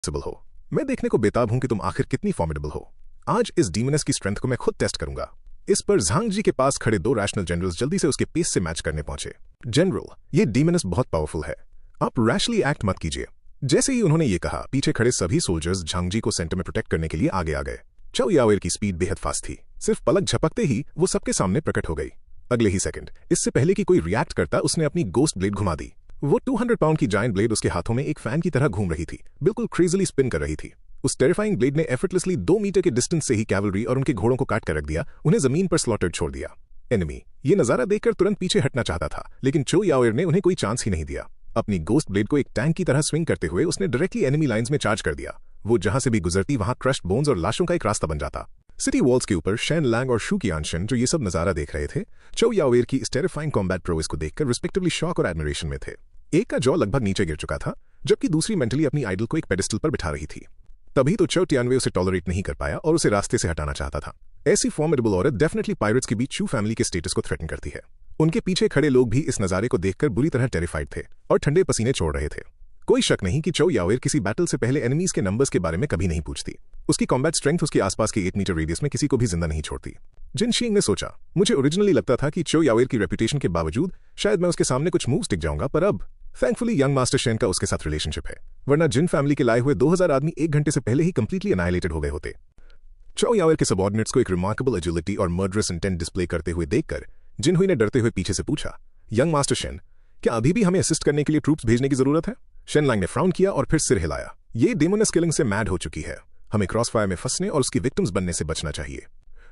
Possible हो। मैं देखने को बेताब हूं कि तुम आखिर कितनी फॉर्मिडेबल हो। आज इस डीमनस की स्ट्रेंथ को मैं खुद टेस्ट करूंगा। इस पर झांग जी के पास खड़े दो रैशनल जनरल्स जल्दी से उसके पेस से मैच करने पहुंचे। जनरल, ये डीमनस बहुत पावरफुल है, आप रैशली एक्ट मत कीजिए। जैसे ही उन्होंने ये कहा, पीछे खड़े सभी सोल्जर्स झांग जी को सेंटर में प्रोटेक्ट करने के लिए आगे आ गए। चौ यावेर की स्पीड बेहद फास्ट थी, सिर्फ पलक झपकते ही वो सबके सामने प्रकट हो गई। अगले ही सेकंड, इससे पहले कि कोई रिएक्ट करता, उसने अपनी गोस्ट ब्लेड घुमा दी। वो 200 पाउंड की जायंट ब्लेड उसके हाथों में एक फैन की तरह घूम रही थी, बिल्कुल क्रेजीली स्पिन कर रही थी। उस टेरिफाइंग ब्लेड ने एफर्टलेसली 2 मीटर के डिस्टेंस से ही कैवलरी और उनके घोड़ों को काट कर रख दिया, उन्हें जमीन पर स्लॉटर्ड छोड़ दिया। एनिमी ये नजारा देखकर तुरंत पीछे हटना चाहता था, लेकिन चो यावेर ने उन्हें कोई चांस ही नहीं दिया। अपनी गोस्ट ब्लेड को एक टैंक की तरह स्विंग करते हुए उसने डायरेक्टली एनिमी लाइंस में चार्ज कर दिया। वो जहां से भी गुजरती वहां क्रश्ड बोन्स और लाशों का एक रास्ता बन जाता। सिटी वॉल्स के ऊपर शेन लैंग और शू कियानशन, जो ये सब नजारा देख रहे थे, चो यावेर की इस टेरिफाइंग कॉम्बैट प्रोइस को देखकर रिस्पेक्टिवली शॉक और एडमिरेशन में थे। एक का जॉ लगभग नीचे गिर चुका था, जबकि दूसरी मेंटली अपनी आइडल को एक पेडिस्टल पर बिठा रही थी। तभी तो चो टियानवे उसे टॉलरेट नहीं कर पाया और उसे रास्ते से हटाना चाहता था। ऐसी फॉर्मिडेबल औरत डेफिनेटली पायरेट्स के बीच शू फैमिली के स्टेटस को थ्रेटन करती है। उनके पीछे खड़े लोग भी इस नजारे को देखकर बुरी तरह टेरिफाइड थे और ठंडे पसीने छोड़ रहे थे। कोई शक नहीं कि चो यावेर किसी बैटल से पहले एनिमीज के नंबर्स के बारे में कभी नहीं पूछती। उसकी कॉम्बैट स्ट्रेंथ उसके आसपास के 8 मीटर रेडियस में किसी को भी जिंदा नहीं छोड़ती। जिन शींग ने सोचा, मुझे ओरिजिनली लगता था कि चो यावेर की रेपुटेशन के बावजूद शायद मैं उसके सामने कुछ मूव्स टिक जाऊंगा, पर अब थैंकफुली यंग मास्टर शेन का उसके साथ रिलेशनशिप है, वरना जिन फैमिली के लाए हुए 2000 आदमी 1 घंटे से पहले ही कंप्लीटली एनाइलेटेड हो गए होते। चो यावेर के सबऑर्डिनेट्स को एक रिमार्केबल एजिलिटी और मर्डरस इंटेंट डिस्प्ले करते हुए देखकर जिनहुई ने डरते हुए पीछे से पूछा, यंग मास्टर शेन, क्या अभी भी हमें असिस्ट करने के लिए ट्रूप्स भेजने की जरूरत है? शेन लैंग ने फ्राउन किया और फिर सिर हिलाया। ये डेमोनस किलिंग से मैड हो चुकी है, हमें क्रॉसफायर में फंसने और उसकी विक्टिम्स बनने से बचना चाहिए।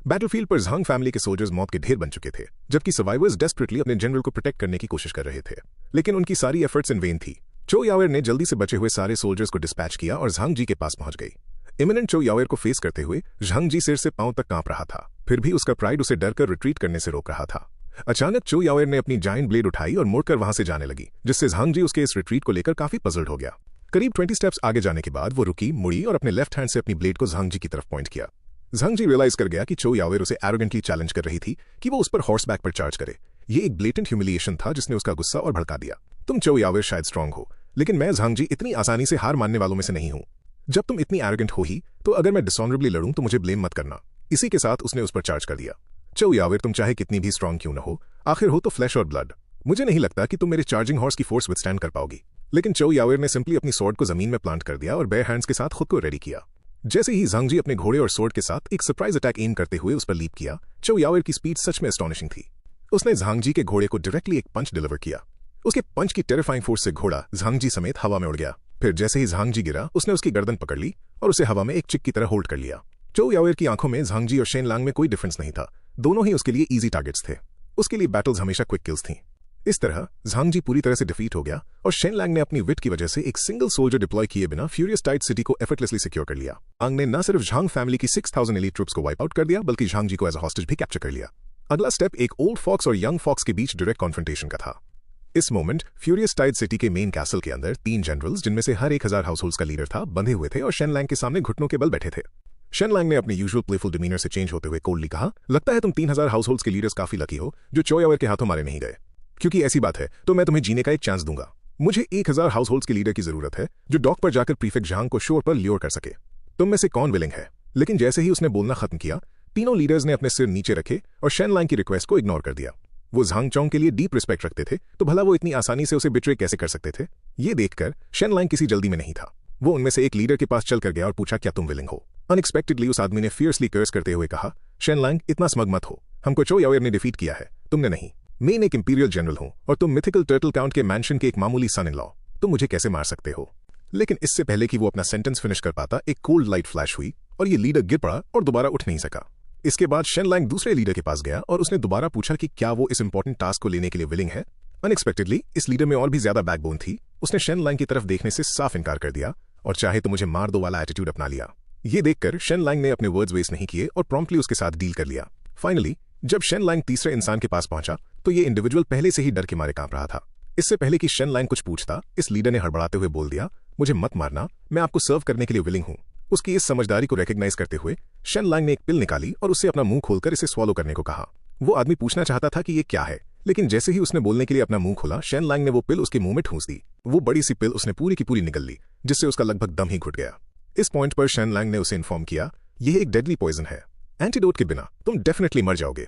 बैटलफील्ड पर झांग फैमिली के सोल्जर्स मौत के ढेर बन चुके थे, जबकि सर्वाइवर्स डेस्परेटली अपने जनरल को प्रोटेक्ट करने की कोशिश कर रहे थे, लेकिन उनकी सारी एफर्ट्स इन वेन थी। चो यावेर ने जल्दी से बचे हुए सारे सोल्जर्स को डिस्पैच किया और झांग जी के पास पहुंच गई। इमिनेंट चो यावेर को फेस करते हुए झांग जी सिर से पांव तक कांप रहा था, फिर भी उसका प्राइड उसे डरकर रिट्रीट करने से रोक रहा था। अचानक चो यावेर ने अपनी जायंट ब्लेड उठाई और मुड़कर वहां से जाने लगी, जिससे झांग जी उसके इस रिट्रीट को लेकर काफी पजल्ड हो गया। करीब 20 स्टेप्स आगे जाने के बाद वो रुकी, मुड़ी और अपने लेफ्ट हैंड से अपनी ब्लेड को झांग जी की तरफ पॉइंट किया। झांग जी रियलाइज कर गया कि चो यावेर उसे एरोगेंटली चैलेंज कर रही थी कि वो उस पर हॉर्स बैक पर चार्ज करे। ये एक ब्लेटेंट ह्यूमिलिएशन था जिसने उसका गुस्सा और भड़का दिया। तुम चो यावेर शायद स्ट्रांग हो, लेकिन मैं झांग जी इतनी आसानी से हार मानने वालों में से नहीं हूं। जब तुम इतनी एरोगेंट हो ही, तो अगर मैं डिसऑनरेबली लड़ूं तो मुझे ब्लेम मत करना। इसी के साथ उसने उस पर चार्ज कर दिया। चो यावेर, तुम चाहे कितनी भी स्ट्रांग क्यों न हो, आखिर हो तो फ्लैश और ब्लड। मुझे नहीं लगता कि तुम मेरे चार्जिंग हॉर्स की फोर्स विथस्टैंड कर पाओगी। लेकिन चो यावेर ने सिंपली अपनी स्वॉर्ड को जमीन में प्लांट कर दिया और बेयर हैंड्स के साथ खुद को रेडी किया। जैसे ही झांग जी अपने घोड़े और स्वॉर्ड के साथ एक सरप्राइज अटैक एम करते हुए उस पर लीप किया, चो यावेर की स्पीड सच में एस्टॉनिशिंग थी। उसने झांग जी के घोड़े को डायरेक्टली एक पंच डिलीवर किया। उसके पंच की टेरिफाइंग फोर्स से घोड़ा झांग जी समेत हवा में उड़ गया। फिर जैसे ही झांग जी गिरा, उसने उसकी गर्दन पकड़ ली और उसे हवा में एक चिक की तरह होल्ड कर लिया। चो यावेर की आंखों में झांग जी और शेन लैंग में कोई डिफरेंस नहीं था, दोनों ही उसके लिए इजी टारगेट्स थे। उसके लिए बैटल्स हमेशा क्विक किल्स थीं। इस तरह झांग जी पूरी तरह से डिफीट हो गया और शेन लैंग ने अपनी विट की वजह से एक सिंगल सोल्जर डिप्लॉय किए बिना फ्यूरियस टाइड सिटी को एफर्टलेसली सिक्योर कर लिया। आंग ने न सिर्फ झांग फैमिली की 6000 एलीट ट्रूप्स को वाइप आउट कर दिया, बल्कि झांग जी को एज अ हॉस्टेज भी कैप्चर कर लिया। अगला स्टेप एक ओल्ड फॉक्स और यंग फॉक्स के बीच डायरेक्ट कॉन्फ्रंटेशन का था। इस मोमेंट फ्यूरियस टाइड सिटी के मेन कैसल के अंदर 3 जनरल्स, जिनमें से हर 1000 हाउसहोल्ड्स का लीडर था, बंधे हुए थे और शेन लैंग के सामने घुटनों के बल बैठे थे। शेन लैंग ने अपने यूजुअल प्लेफुल डिमीनर से चेंज होते हुए कोल्डली कहा, लगता है तुम 3000 हाउसहोल्ड्स के लीडर्स काफी लकी हो जो चो यावेर के हाथों मारे नहीं गए। क्योंकि ऐसी बात है तो मैं तुम्हें जीने का एक चांस दूंगा। मुझे 1000 हाउसहोल्ड्स के लीडर की जरूरत है जो डॉक पर जाकर प्रीफेक्ट झांग को शोर पर ल्योर कर सके। तुम में से कौन विलिंग है? लेकिन जैसे ही उसने बोलना खत्म किया, तीनों लीडर्स ने अपने सिर नीचे रखे और शेन लैंग की रिक्वेस्ट को इग्नोर कर दिया। वो झांग चोंग के लिए डीप रिस्पेक्ट रखते थे, तो भला वो इतनी आसानी से उसे बिट्रे कैसे कर सकते थे? ये देखकर शेन लैंग किसी जल्दी में नहीं था। वो उनमें से एक लीडर के पास चल कर गया और पूछा, क्या तुम विलिंग हो? अनएक्सपेक्टेडली उस आदमी ने फियर्सली कर्स करते हुए कहा, शेन लैंग, इतना स्मग मत हो। हमको चो यावेर ने डिफीट किया है, तुमने नहीं। मैं एक इंपीरियल जनरल हूं और तुम मिथिकल टर्टल काउंट के मैंशन के एक मामूली सन इन लॉ। तुम मुझे कैसे मार सकते हो? लेकिन इससे पहले कि वो अपना सेंटेंस फिनिश कर पाता, एक कोल्ड लाइट फ्लैश हुई और ये लीडर गिर पड़ा और दोबारा उठ नहीं सका। इसके बाद शेन लैंग दूसरे लीडर के पास गया और उसने दोबारा पूछा कि क्या वो इस इंपॉर्टेंट टास्क को लेने के लिए विलिंग है। अनएक्सपेक्टेडली इस लीडर में और भी ज्यादा बैकबोन थी। उसने शेन लैंग की तरफ देखने से साफ इनकार कर दिया और चाहे तो मुझे मार दो वाला एटीट्यूड अपना लिया। ये देखकर शेन लैंग ने अपने वर्ड्स वेस्ट नहीं किए और प्रॉम्प्टली उसके साथ डील कर लिया। फाइनली जब शेन लैंग तीसरे इंसान के पास पहुंचा तो ये इंडिविजुअल पहले से ही डर के मारे कांप रहा था। इससे पहले कि शेन लैंग कुछ पूछता, इस लीडर ने हड़बड़ाते हुए बोल दिया, मुझे मत मारना, मैं आपको सर्व करने के लिए विलिंग हूं। उसकी इस समझदारी को रेकग्नाइज करते हुए शेन लैंग ने एक पिल निकाली और उससे अपना मुंह खोलकर इसे स्वॉलो करने को कहा। वो आदमी पूछना चाहता था कि ये क्या है, लेकिन जैसे ही उसने बोलने के लिए अपना मुंह खोला, शेन लैंग ने वो पिल उसके मुंह में ठूंस दी। वो बड़ी सी पिल उसने पूरी की पूरी निगल ली। जिससे उसका लगभग दम ही घुट गया। इस पॉइंट पर शेन लैंग ने उसे इन्फॉर्म किया, यह एक डेडली पॉइजन है, एंटीडोट के बिना तुम डेफिनेटली मर जाओगे।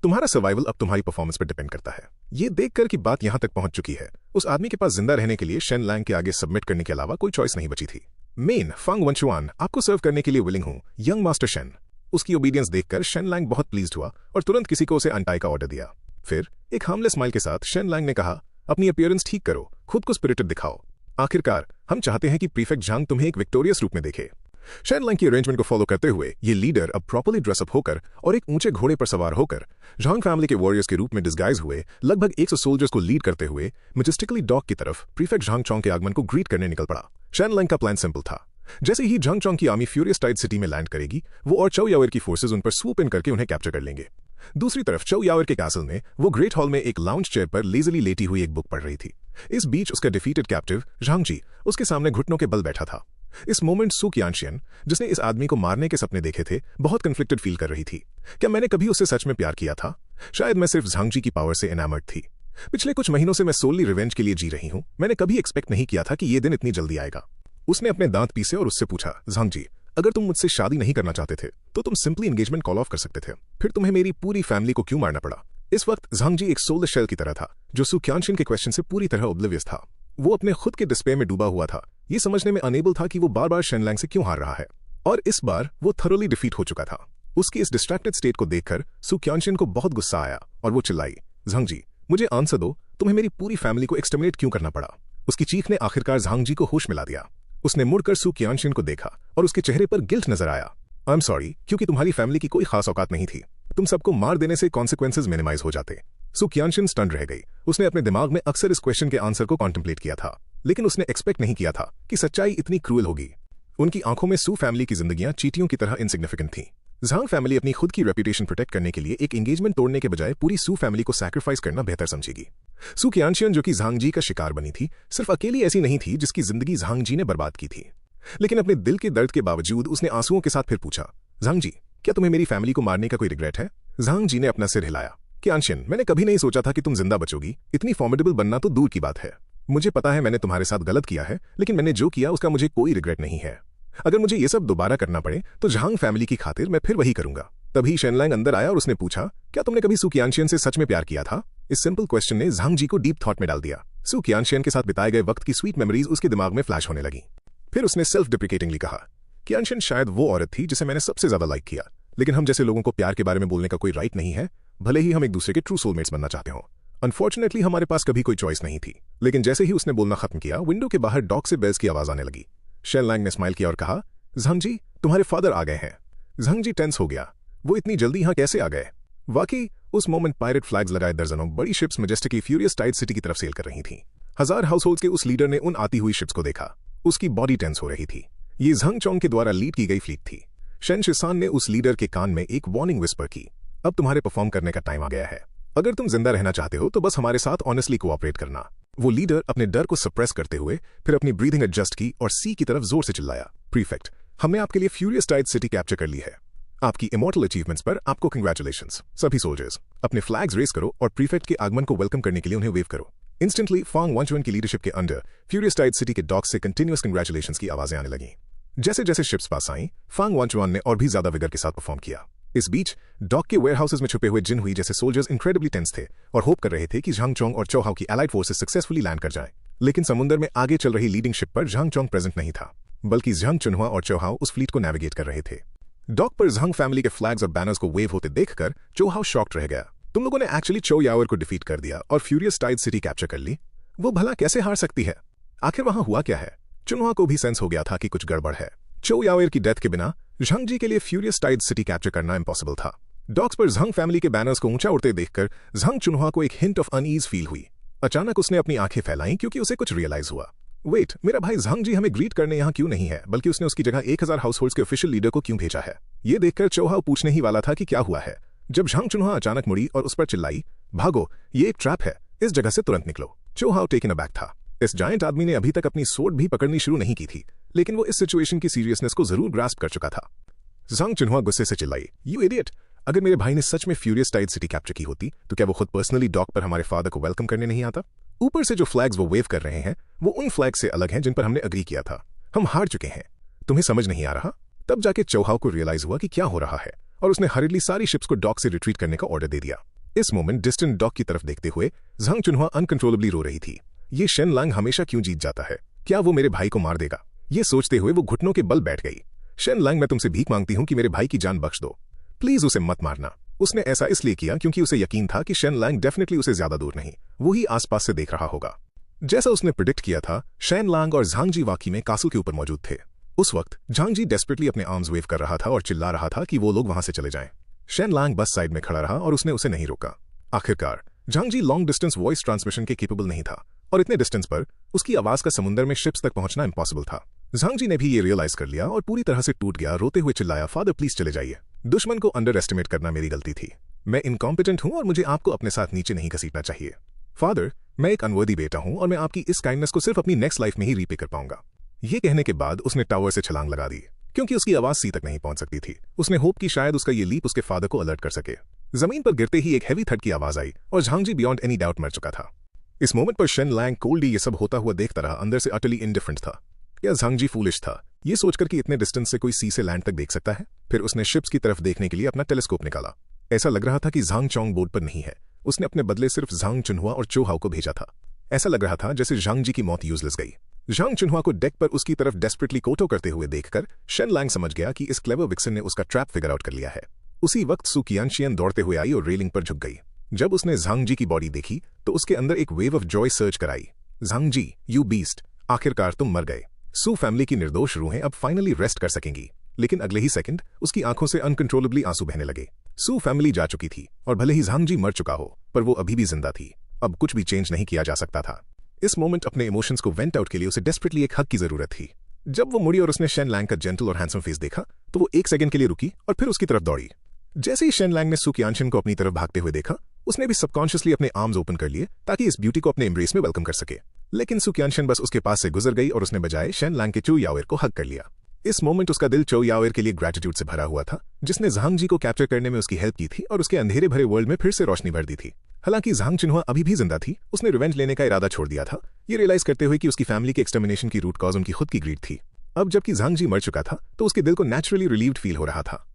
तुम्हारा सर्वाइवल अब तुम्हारी परफॉर्मेंस पर डिपेंड करता है। ये देखकर कि बात यहां तक पहुंच चुकी है, उस आदमी के पास जिंदा रहने के लिए शेन लैंग के आगे सबमिट करने के अलावा कोई चॉइस नहीं बची थी। मेन फांग वंचुआन आपको सर्व करने के लिए विलिंग हूं, यंग मास्टर शेन। उसकी ओबीडियंस देखकर शेन लैंग बहुत प्लीज्ड हुआ और तुरंत किसी को उसे अनटाई का ऑर्डर दिया। फिर एक हार्मलेस स्माइल के साथ शेन लैंग ने कहा, अपनी अपीयरेंस ठीक करो, खुद को स्पिरिटेड दिखाओ। आखिरकार हम चाहते हैं कि प्रीफेक्ट झांग तुम्हें एक विक्टोरियस रूप में देखे। शेन लैंग की अरेंजमेंट को फॉलो करते हुए ये लीडर अब प्रॉपर्ली ड्रेसअप होकर और एक ऊंचे घोड़े पर सवार होकर झांग फैमिली के वॉरियर्स के रूप में डिस्गाइज हुए लगभग 100 सोल्जर्स को लीड करते हुए मैजेस्टिकली डॉक की तरफ प्रीफेक्ट झांग चोंग के आगमन को ग्रीट करने निकल पड़ा। शेन लैंग का प्लान सिंपल था। जैसे ही झांग चोंग की आर्मी फ्यूरियस टाइड सिटी में लैंड करेगी, वो और चौ यावर की फोर्सेज उन पर स्वूप इन करके उन्हें कैप्चर कर लेंगे। दूसरी तरफ चौ यावर के कैसल में वो ग्रेट हॉल में एक लाउंज चेयर पर लेजली लेटी हुई एक बुक पढ़ रही थी। इस बीच उसका डिफीटेड कैप्टिव झांगजी उसके सामने घुटनों के बल बैठा था। इस मोमेंट सू क्यानशियन, जिसने इस आदमी को मारने के सपने देखे थे, बहुत कन्फ्लिक्टेड फील कर रही थी। क्या मैंने कभी उससे सच में प्यार किया था? शायद मैं सिर्फ झांगजी की पावर से एनामर्ड थी। पिछले कुछ महीनों से मैं सोली रिवेंज के लिए जी रही हूं। मैंने कभी एक्सपेक्ट नहीं किया था कि ये दिन इतनी जल्दी आएगा। उसने अपने दांत पीसे और उससे पूछा, झांगजी, अगर तुम मुझसे शादी नहीं करना चाहते थे तो तुम सिंपली एंगेजमेंट कॉल ऑफ कर सकते थे, फिर तुम्हें मेरी पूरी फैमिली को क्यों मारना पड़ा? इस वक्त झांगजी एक सोलर शेल की तरह था जो सू क्यानशियन के क्वेश्चन से पूरी तरह ओब्लिवियस था। वो अपने खुद के डिस्पेयर में डूबा हुआ था, ये समझने में अनेबल था कि वो बार बार शेन लैंग से क्यों हार रहा है, और इस बार वो थरोली डिफीट हो चुका था। उसकी इस डिस्ट्रैक्टेड स्टेट को देखकर सू क्यानशियन को बहुत गुस्सा आया और वो चिल्लाई, झांगजी, मुझे आंसर दो, तुम्हें मेरी पूरी फैमिली को एक्सटर्मिनेट क्यों करना पड़ा? उसकी चीख ने आखिरकार झांगजी को होश मिला दिया। उसने मुड़कर सू क्यानशियन को देखा और उसके चेहरे पर गिल्ट नजर आया। आई एम सॉरी, क्योंकि तुम्हारी फैमिली की कोई खास औकात नहीं थी। तुम सबको मार देने से कॉन्सिक्वेंसेज मिनिमाइज हो जाते। सू क्यानशियन स्टन रह गई। उसने अपने दिमाग में अक्सर इस क्वेश्चन के आंसर को कॉन्टेम्पलेट किया था, लेकिन उसने एक्सपेक्ट नहीं किया था कि सच्चाई इतनी क्रूएल होगी। उनकी आंखों में सू फैमिली की जिंदगियां चींटियों की तरह इनसिग्निफिकेंट थी। झांग फैमिली अपनी खुद की रेपुटेशन प्रोटेक्ट करने के लिए एक एंगेजमेंट तोड़ने के बजाय पूरी सू फैमिली को सैक्रिफाइस करना बेहतर समझेगी। सू क्यानशियन, जो कि झांगजी का शिकार बनी थी, सिर्फ अकेली ऐसी नहीं थी जिसकी जिंदगी झांगजी ने बर्बाद की थी। लेकिन अपने दिल के दर्द के बावजूद उसने आंसुओं के साथ फिर पूछा, झांगजी, क्या तुम्हें मेरी फैमिली को मारने का कोई रिग्रेट है? झांगजी ने अपना सिर हिलाया। क्यानशियन, मैंने कभी नहीं सोचा था कि तुम जिंदा बचोगी। इतनी फॉर्मिडेबल बनना तो दूर की बात है। मुझे पता है मैंने तुम्हारे साथ गलत किया है, लेकिन मैंने जो किया उसका मुझे कोई रिग्रेट नहीं है। अगर मुझे ये सब दोबारा करना पड़े तो झांग फैमिली की खातिर मैं फिर वही करूंगा। तभी शेन लैंग अंदर आया और उसने पूछा, क्या तुमने कभी सू क्यानशियन से सच में प्यार किया था? इस सिंपल क्वेश्चन ने झांगजी को डीप थॉट में डाल दिया। सू क्यानशियन के साथ बिताए गए वक्त की स्वीट मेमोरीज उसके दिमाग में फ्लैश होने लगी। फिर उसने सेल्फ डिप्रिकेटिंगली कहा, क्यानशियन शायद वो औरत थी जिसे मैंने सबसे ज्यादा लाइक किया, लेकिन हम जैसे लोगों को प्यार के बारे में बोलने का कोई राइट नहीं है, भले ही हम एक दूसरे के ट्रू सोलमेट्स बनना चाहते हो। अनफॉर्चुनेटली हमारे पास कभी कोई चॉइस नहीं थी। लेकिन जैसे ही उसने बोलना खत्म किया, विंडो के बाहर डॉग से बेल्स की आवाज आने लगी। शेन लैंग ने स्माइल किया और कहा, झांगजी, तुम्हारे फादर आ गए हैं। झांगजी टेंस हो गया। वो इतनी जल्दी यहां कैसे आ गए? वाकई उस मोमेंट पायरेट फ्लैग्स लगाए दर्जनों बड़ी शिप्स मैजेस्टिकली फ्यूरियस टाइड सिटी की तरफ सेल कर रही थीं। हजार हाउसहोल्ड्स के उस लीडर ने उन आती हुई शिप्स को देखा। उसकी बॉडी टेंस हो रही थी। ये झांग चोंग के द्वारा लीड की गई फ्लीट थी। शेन शिसान ने उस लीडर के कान में एक वार्निंग विस्पर की, अब तुम्हारे परफॉर्म करने का टाइम आ गया है। अगर तुम जिंदा रहना चाहते हो तो बस हमारे साथ ऑनेस्टली कोऑपरेट करना। वो लीडर अपने डर को सप्रेस करते हुए फिर अपनी ब्रीदिंग एडजस्ट की और सी की तरफ जोर से चिल्लाया, प्रीफेक्ट, हमने आपके लिए फ्यूरियस टाइड सिटी कैप्चर कर ली है। आपकी इमॉर्टल अचीवमेंट्स पर आपको कंग्रेचुलेशंस। सभी सोल्जर्स अपने फ्लैग्स रेस करो और प्रीफेक्ट के आगमन को वेलकम करने के लिए उन्हें वेव करो। इंस्टेंटली फांग वंचुआन की लीडरशिप के अंडर फ्यूरियस टाइड सिटी के डॉक से कंटिन्यूअस कंग्रेचुलेशंस की आवाजें आने लगी। जैसे जैसे शिप्स पास आईं, फांग वंचुआन ने और भी ज्यादा विगर के साथ परफॉर्म किया। इस बीच डॉक के वेयरहाउसेस में छुपे हुए जिन हुई जैसे सोल्जर्स इनक्रेडिबली टेंस थे और होप कर रहे थे कि झांग चोंग और चौहाओ की एलाइड फोर्सेस सक्सेसफुली लैंड कर जाएं। लेकिन समुद्र में आगे चल रही लीडिंग शिप पर झांग चोंग प्रेजेंट नहीं था, बल्कि झांग चुनहुआ और चौहाओ उस फ्लीट को नेविगेट कर रहे थे। डॉक पर झांग फैमिली के फ्लैग्स और बैनर्स को वेव होते देखकर चौहाओ शॉक्ड रह गया। तुम लोगों ने एक्चुअली चौ यावर को डिफीट कर दिया और फ्यूरियस टाइड सिटी कैप्चर कर ली। वो भला कैसे हार सकती है? आखिर वहां हुआ क्या है? चुनहुआ को भी सेंस हो गया था कि कुछ गड़बड़ है। चौ यावर की डेथ के बिना झांगजी के लिए फ्यूरियस टाइड सिटी कैप्चर करना इम्पॉसिबल था। डॉक्स पर झांग फैमिली के बैनर्स को ऊंचा उड़ते देखकर झांग चुनहुआ को एक हिंट ऑफ अनईज फील हुई। अचानक उसने अपनी आंखें फैलाईं क्योंकि उसे कुछ रियलाइज हुआ। वेट, मेरा भाई झांगजी हमें ग्रीट करने यहाँ क्यों नहीं है, बल्कि उसने उसकी जगह 1000 हाउसहोल्ड्स के ऑफिशियल लीडर को क्यों भेजा है? ये देखकर चौहाओ पूछने ही वाला था कि क्या हुआ है, जब झांग चुनहुआ अचानक मुड़ी और उस पर चिल्लाई, भागो, ये एक ट्रैप है, इस जगह से तुरंत निकलो। चौहाओ टेकन अबैक था। इस जायंट आदमी ने अभी तक अपनी सोर्ड भी पकड़नी शुरू नहीं की थी, लेकिन वो इस सिचुएशन की सीरियसनेस को जरूर ग्रास्प कर चुका था। झांग चुनहुआ गुस्से से चिल्लाई, यू इडियट, अगर मेरे भाई ने सच में फ्यूरियस टाइड सिटी कैप्चर की होती तो क्या वो खुद पर्सनली डॉक पर हमारे फादर को वेलकम करने नहीं आता? ऊपर से जो फ्लैग्स वो वेव कर रहे हैं वो उन फ्लैग से अलग हैं जिन पर हमने अग्री किया था। हम हार चुके हैं, तुम्हें समझ नहीं आ रहा? तब जाके चौहाव को रियलाइज हुआ कि क्या हो रहा है और उसने हरिडली सारी शिप्स को डॉक से रिट्रीट करने का ऑर्डर दे दिया। इस मोमेंट डिस्टेंट डॉक की तरफ देखते हुए झांग चुनहुआ अनकंट्रोलेबली रो रही थी। ये शेन लैंग हमेशा क्यों जीत जाता है? क्या वो मेरे भाई को मार देगा? ये सोचते हुए वो घुटनों के बल बैठ गई। शेन लैंग, मैं तुमसे भीख मांगती हूं कि मेरे भाई की जान बख्श दो, प्लीज उसे मत मारना। उसने ऐसा इसलिए किया क्योंकि उसे यकीन था कि शेन लैंग डेफिनेटली उसे ज्यादा दूर नहीं, वो ही आसपास से देख रहा होगा। जैसा उसने प्रिडिक्ट किया था, शेन लैंग और झांग जी वाकई में कासल के ऊपर मौजूद थे। उस वक्त झांग जी डेस्परेटली अपने आर्म्स वेव कर रहा था और चिल्ला रहा था कि वो लोग वहां से चले जाएं। शेन लैंग बस साइड में खड़ा रहा और उसने उसे नहीं रोका। आखिरकार झांग जी लॉन्ग डिस्टेंस वॉइस ट्रांसमिशन के केपेबल नहीं था और इतने डिस्टेंस पर उसकी आवाज का समुद्र में शिप्स तक पहुंचना इम्पॉसिबल था। झांग जी ने भी ये रियलाइज कर लिया और पूरी तरह से टूट गया, रोते हुए चिल्लाया, फादर प्लीज चले जाइए। दुश्मन को अंडर एस्टिमेट करना मेरी गलती थी। मैं इनकॉम्पिटेंट हूं और मुझे आपको अपने साथ नीचे नहीं घसीटना चाहिए। फादर, मैं एक अनवर्दी बेटा हूं और मैं आपकी इस काइंडनेस को सिर्फ अपनी नेक्स्ट लाइफ में ही रीपे कर पाऊंगा। ये कहने के बाद उसने टावर से छलांग लगा दी क्योंकि उसकी आवाज सी तक नहीं पहुंच सकती थी। उसने होप कि शायद उसका ये लीप उसके फादर को अलर्ट कर सके। जमीन पर गिरते ही एक हैवी थड की आवाज आई और झांग जी बियॉन्ड एनी डाउट मर चुका था। इस मोमेंट पर शेन लैंग कोल्डी ये सब होता हुआ देखता रहा, अंदर से अटली इंडिफरेंट था। क्या झांग जी फूलिश था ये सोचकर कि इतने डिस्टेंस से कोई सी से लैंड तक देख सकता है? फिर उसने शिप्स की तरफ देखने के लिए अपना टेलीस्कोप निकाला। ऐसा लग रहा था कि झांग चोंग बोर्ड पर नहीं है। उसने अपने बदले सिर्फ झांग चुनहुआ और चौहाव को भेजा था। ऐसा लग रहा था जैसे झांग जी की मौत यूजलेस गई। झांग चुनहुआ को डेक पर उसकी तरफ डेस्परेटली कोटो करते हुए देखकर शेन लैंग समझ गया कि इस क्लेवर विक्सन ने उसका ट्रैप फिगर आउट कर लिया है। उसी वक्त सू कियानशियन दौड़ते हुए आई और रेलिंग पर झुक गई। जब उसने झांग जी की बॉडी देखी तो उसके अंदर एक वेव ऑफ जॉय सर्च कराई। झांग जी, यू बीस्ट, आखिरकार तुम मर गए। सू फैमिली की निर्दोष रूहें अब फाइनली रेस्ट कर सकेंगी। लेकिन अगले ही सेकंड उसकी आंखों से अनकंट्रोलेबली आंसू बहने लगे। सू फैमिली जा चुकी थी और भले ही झांग जी मर चुका हो पर वो अभी भी जिंदा थी। अब कुछ भी चेंज नहीं किया जा सकता था। इस मोमेंट अपने इमोशंस को वेंट आउट के लिए उसे डेस्परेटली एक हक की जरूरत थी। जब वो मुड़ी और उसने शेन लैंग का जेंटल और हैंडसम फेस देखा तो वो एक सेकंड के लिए रुकी और फिर उसकी तरफ दौड़ी। जैसे ही शेन लैंग ने सू कियानशियन को अपनी तरफ भागते हुए देखा, उसने भी सबकॉन्शियसली अपने आर्म्स ओपन कर लिए ताकि इस ब्यूटी को अपने एम्ब्रेस में वेलकम कर सके। लेकिन सू कियानशियन बस उसके पास से गुजर गई और उसने बजाय शेन लैंग के चो याओएर को हक कर लिया। इस मोमेंट उसका दिल चो याओएर के लिए ग्रेटिट्यूड से भरा हुआ था, जिसने झांग जी को कैप्चर करने में उसकी हेल्प की थी और उसके अंधेरे भरे वर्ल्ड में फिर से रोशनी भर दी थी। हालांकि झांग चुनहुआ अभी भी जिंदा थी, उसने रिवेंज लेने का इरादा छोड़ दिया था, ये रियलाइज करते हुए कि उसकी फैमिली के एक्सटर्मिनेशन की रूट कॉज उनकी खुद की ग्रीड थी। अब जबकि झांग जी मर चुका था तो उसके दिल को नेचुरली रिलीव्ड फील हो रहा था।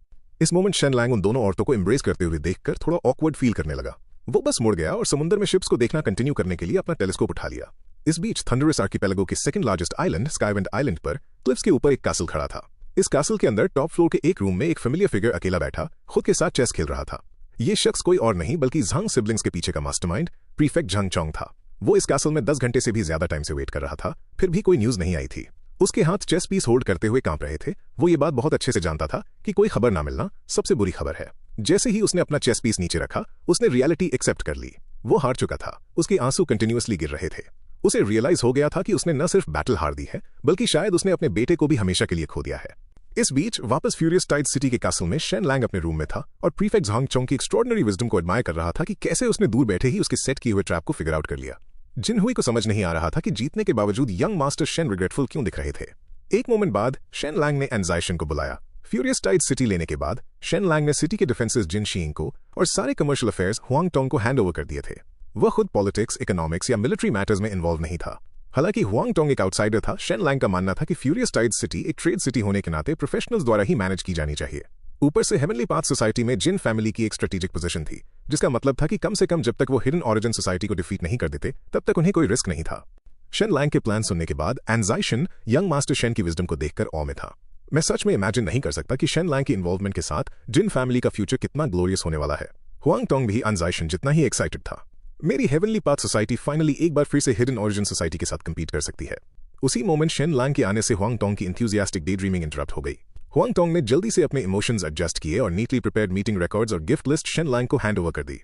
इस मोमेंट शेन लैंग उन दोनों औरतों को एम्ब्रेस करते हुए देखकर थोड़ा ऑकवर्ड फील करने लगा। वो बस मुड़ गया और समुद्र में शिप्स को देखना कंटिन्यू करने के लिए अपना टेलीस्कोप उठा लिया। इस बीच थंडरस आर्किपेलागो के सेकंड लार्जेस्ट आइलैंड स्काईविंड आइलैंड पर क्लिफ्स के ऊपर एक कैसल खड़ा था। इस कैसल के अंदर टॉप फ्लोर के एक रूम में एक फेमिलियर फिगर अकेला बैठा खुद के साथ चेस खेल रहा था। ये शख्स कोई और नहीं बल्कि झांग सिबलिंग्स के पीछे का मास्टरमाइंड प्रीफेक्ट झांग चोंग था। वो इस कैसल में 10 घंटे से भी ज्यादा टाइम से वेट कर रहा था, फिर भी कोई न्यूज नहीं आई थी। उसके हाथ चेस पीस होल्ड करते हुए कांप रहे थे। वो ये बात बहुत अच्छे से जानता था कि कोई खबर ना मिलना सबसे बुरी खबर है। जैसे ही उसने अपना चेस पीस नीचे रखा, उसने रियलिटी एक्सेप्ट कर ली। वो हार चुका था। उसके आंसू कंटिन्यूअसली गिर रहे थे। उसे रियलाइज हो गया था कि उसने न सिर्फ बैटल हार दी है बल्कि शायद उसने अपने बेटे को भी हमेशा के लिए खो दिया है। इस बीच वापस फ्यूरियस टाइड सिटी के कैसल में शेन लैंग अपने रूम में था और प्रीफेक्ट झांग चोंग की एक्स्ट्रॉर्डिनरी विजडम को एडमायर कर रहा था कि कैसे उसने दूर बैठे ही उसके सेट किए हुए ट्रैप को फिगर आउट कर लिया। जिनहुई को समझ नहीं आ रहा था कि जीतने के बावजूद यंग मास्टर शेन रिग्रेटफुल क्यों दिख रहे थे। एक मोमेंट बाद शेन लैंग ने एनजाइशन को बुलाया। फ्यूरियस टाइड सिटी लेने के बाद शेन लैंग ने सिटी के डिफेंसेस जिन शीइंग को और सारे कमर्शियल अफेयर्स हुआंग टोंग को हैंड ओवर कर दिए थे। वह खुद पॉलिटिक्स, इकोनॉमिक्स या मिलिट्री मैटर्स में इन्वॉल्व नहीं था। हालांकि हुआंग टोंग एक आउटसाइडर था, शेन लैंग का मानना था कि फ्यूरियस टाइड सिटी एक ट्रेड सिटी होने के नाते प्रोफेशनल्स द्वारा ही मैनेज की जानी चाहिए। ऊपर से हेवनली पाथ सोसाइटी में जिन फैमिली की एक स्ट्रेटेजिक पोजीशन थी, जिसका मतलब था कि कम से कम जब तक वो हिडन ऑरिजिन सोसाइटी को डिफीट नहीं कर देते तब तक उन्हें कोई रिस्क नहीं था। शेन लैंग के प्लान सुनने के बाद एनजाइशन यंग मास्टर शेन की विजडम को देखकर ऑ में था। मैं सच में इमेजिन नहीं कर सकता कि शेन लैंग की इन्वॉल्वमेंट के साथ जिन फैमिली का फ्यूचर कितना ग्लोरियस होने वाला है। हुआंग टोंग भी एनजाइशन जितना ही एक्साइटेड था। मेरी हेवनली पाथ सोसाइटी फाइनली एक बार फिर से हिडन ऑरिजिन सोसाइटी के साथ कंपीट कर सकती है। उसी मोमेंट शेन लैंग के आने से हुआंग टोंग की एंथुसियास्टिक डे ड्रीमिंग इंटरप्ट हो गई। हुआंग टोंग ने जल्दी से अपने इमोशंस एडजस्ट किए और नीटली प्रिपेयर्ड मीटिंग रिकॉर्ड्स और गिफ्ट लिस्ट शेन लैंग को हैंड ओवर कर दी।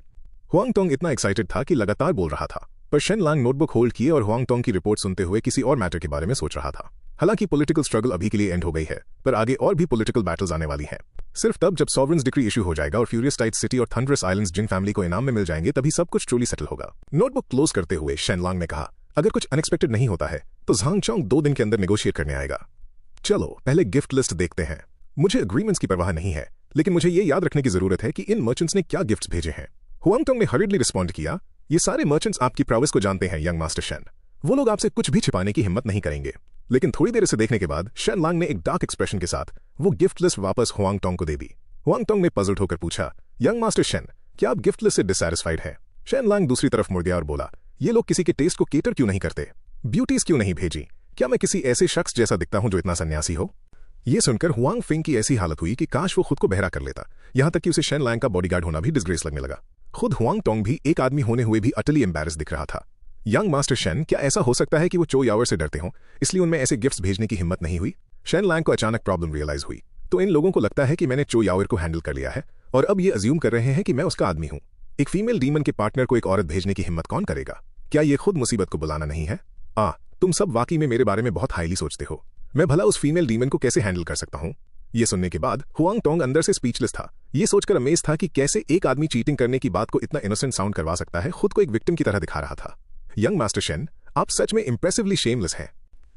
हुआंग टोंग इतना एक्साइटेड था कि लगातार बोल रहा था, पर शेन लैंग नोटबुक होल्ड किए और हुआंग टोंग की रिपोर्ट सुनते हुए किसी और मैटर के बारे में सोच रहा था। हालांकि पॉलिटिकल स्ट्रगल अभी के लिए एंड हो गई है, पर आगे और भी पॉलिटिकल बैटल्स आने वाली हैं। सिर्फ तब जब सॉवरेन्स डिक्री इशू हो जाएगा और फ्यूरियस टाइड सिटी और थंडरस आइलैंड्स जिन फैमिली को इनाम में मिल जाएंगे तभी सब कुछ ट्रूली सेटल होगा। नोटबुक क्लोज करते हुए शेन लैंग ने कहा, अगर कुछ अनएक्सपेक्टेड नहीं होता है तो झांग चोंग 2 दिन के अंदर नेगोशिएट करने आएगा। चलो पहले गिफ्ट लिस्ट देखते हैं। मुझे एग्रीमेंट्स की परवाह नहीं है, लेकिन मुझे ये याद रखने की जरूरत है कि इन मर्चेंट्स ने क्या गिफ्ट्स भेजे हैं। हुआंग टोंग ने हरिडली रिस्पॉन्ड किया, ये सारे मर्चेंट्स आपकी प्राउस को जानते हैं यंग मास्टर शेन। वो लोग आपसे कुछ भी छिपाने की हिम्मत नहीं करेंगे। लेकिन थोड़ी देर इसे देखने के बाद शेन लांग ने एक डार्क एक्सप्रेशन के साथ वो गिफ्ट लिस्ट वापस हुआंग टोंग को दे दी। हुआंग टोंग ने पजल्ड होकर पूछा, यंग मास्टर शेन, क्या आप गिफ्ट लिस्ट से डिससैटिस्फाइड हैं? शेन लांग दूसरी तरफ मुड़ गया और बोला, ये लोग किसी के टेस्ट को केटर क्यों नहीं करते? ब्यूटीज क्यों नहीं भेजी? क्या मैं किसी ऐसे शख्स जैसा दिखता हूं जो इतना सन्यासी हो? ये सुनकर हुआंग फिंग की ऐसी हालत हुई कि काश वो खुद को बहरा कर लेता। यहां तक कि उसे शेन लांग का बॉडीगार्ड होना भी डिसग्रेस लगने लगा। खुद हुआंग टोंग भी एक आदमी होने हुए भी अटली एम्बैरेस दिख रहा था। यंग मास्टर शेन, क्या ऐसा हो सकता है कि वो चो यावर से डरते हों, इसलिए उनमें ऐसे गिफ्ट्स भेजने की हिम्मत नहीं हुई? शेन लांग को अचानक प्रॉब्लम रियलाइज हुई, तो इन लोगों को लगता है कि मैंने चो यावर को हैंडल कर लिया है और अब ये अज्यूम कर रहे हैं कि मैं उसका आदमी हूं। एक फीमेल डीमन के पार्टनर को एक औरत भेजने की हिम्मत कौन करेगा? क्या ये खुद मुसीबत को बुलाना नहीं है? तुम सब वाकई में मेरे बारे में बहुत हाईली सोचते हो। मैं भला उस फीमेल डीमन को कैसे हैंडल कर सकता हूं? ये सुनने के बाद हुआंग टोंग अंदर से स्पीचलेस था। ये सोचकर अमेज था कि कैसे एक आदमी चीटिंग करने की बात को इतना इनोसेंट साउंड करवा सकता है, खुद को एक विक्टिम की तरह दिखा रहा था। यंग मास्टर शेन, आप सच में इंप्रेसिवली शेमलेस हैं।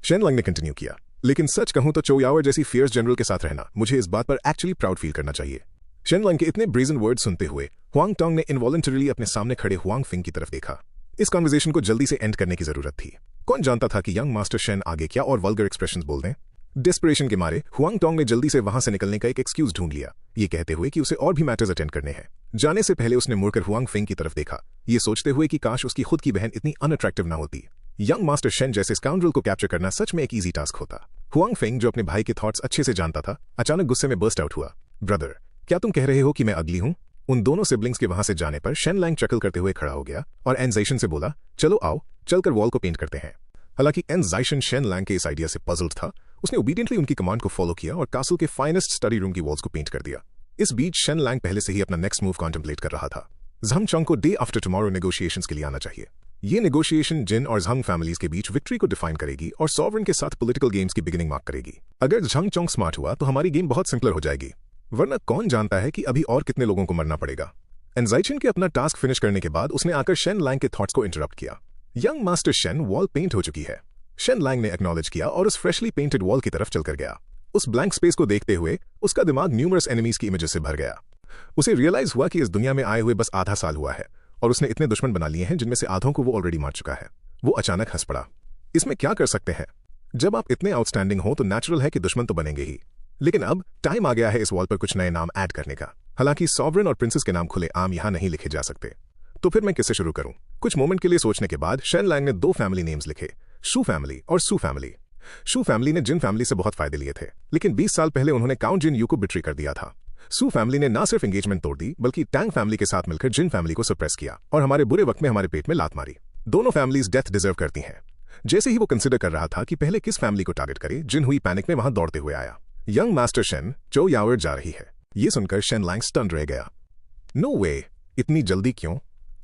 शेन लंग ने कंटिन्यू किया, लेकिन सच कहूं तो चो यावर जैसी फियर्स जनरल के साथ रहना मुझे इस बात पर एक्चुअली प्राउड फील करना चाहिए। शेन लंग के इतने ब्रेजन वर्ड सुनते हुए हुआंग टोंग ने इनवॉलंटरीली अपने सामने खड़े हुआंग फिंग की तरफ देखा। इस कॉन्वर्सेशन को जल्दी से एंड करने की जरूरत थी। कौन जानता था कि यंग मास्टर शेन आगे क्या और वल्गर एक्सप्रेशंस बोल दें। डेस्परेशन के मारे हुआंग टोंग ने जल्दी से वहां से निकलने का एक एक्सक्यूज ढूंढ लिया, ये कहते हुए कि उसे और भी मैटर्स अटेंड करने हैं। जाने से पहले उसने मुड़कर हुआंग फिंग की तरफ देखा, ये सोचते हुए कि काश उसकी खुद की बहन इतनी अनअट्रैक्टिव ना होती। यंग मास्टर शेन जैसे स्काउंड्रल को कैप्चर करना सच में एक ईजी टास्क होता। हुआंग फिंग, जो अपने भाई के थॉट्स अच्छे से जानता था, अचानक गुस्से में बर्स्ट आउट हुआ, ब्रदर, क्या तुम कह रहे हो कि मैं अगली हूं? उन दोनों सिबलिंग्स के वहां से जाने पर शेन लैंग चकल करते हुए खड़ा हो गया और एनजाइशन से बोला, चलो आओ चलकर वॉल को पेंट करते हैं। हालांकि एनजाइशन शेन लैंग के इस आइडिया से पजल्ड था। उसने ओबीडियंटली उनकी कमांड को फॉलो किया और कासल के फाइनेस्ट स्टडी रूम की वॉल्स को पेंट कर दिया। इस बीच शेन लैंग पहले से ही अपना नेक्स्ट मूव कॉन्टेम्पलेट कर रहा था। झंग चोंग को डे आफ्टर टुमारो नेगोशिएशंस के लिए आना चाहिए। ये नेगोशिएशन जिन और झंग फैमिलीज के बीच विक्ट्री को डिफाइन करेगी और सॉवरेन के साथ पॉलिटिकल गेम्स की बिगिनिंग मार्क करेगी। अगर झंग चोंग स्मार्ट हुआ तो हमारी गेम बहुत सिंपलर हो जाएगी, वरना कौन जानता है कि अभी और कितने लोगों को मरना पड़ेगा। एनजाइशन के अपना टास्क फिनिश करने के बाद उसने आकर शेन लैंग के थॉट्स को इंटरप्ट किया। Young master Shen, wall paint हो चुकी है। शेन लैंग ने एक्नॉलेज किया और उस फ्रेशली पेंटेड वॉल की तरफ चलकर गया। उस ब्लैंक स्पेस को देखते हुए उसका दिमाग न्यूमरस एनिमीज की इमेजेस से भर गया। उसे रियलाइज हुआ कि इस दुनिया में आए हुए बस आधा साल हुआ है और उसने इतने दुश्मन बना लिए हैं जिनमें से आधों को वो ऑलरेडी मार चुका है। वो अचानक हंस पड़ा। इसमें क्या कर सकते हैं? जब आप इतने आउटस्टैंडिंग हो तो नेचुरल है कि दुश्मन तो बनेंगे ही, लेकिन अब टाइम आ गया है इस वॉल पर कुछ नए नाम ऐड करने का। हालांकि सॉवरेन और प्रिंसेस के नाम खुले आम यहां नहीं लिखे जा सकते, तो फिर मैं किससे शुरू करूं? कुछ मोमेंट के लिए सोचने के बाद शेन लैंग ने 2 फैमिली नेम्स लिखे, शू फैमिली और सू फैमिली। शू फैमिली ने जिन फैमिली से बहुत फायदे लिए थे, लेकिन 20 साल पहले उन्होंने काउंट जिन यू को बिट्री कर दिया था। सू फैमिली ने ना सिर्फ एंगेजमेंट तोड़ दी, बल्कि टैंग फैमिली के साथ मिलकर जिन फैमिली को सप्रेस किया और हमारे बुरे वक्त में हमारे पेट में लात मारी। दोनों फैमिलीज डेथ डिजर्व करती हैं। जैसे ही वो कंसिडर कर रहा था कि पहले किस फैमिली को टारगेट करे, जिन हुई पैनिक में वहां दौड़ते हुए आया। यंग मास्टर शेन, चो यावर जा रही है। ये सुनकर शेन लैंग स्टन रह गया। नो वे, इतनी जल्दी क्यों?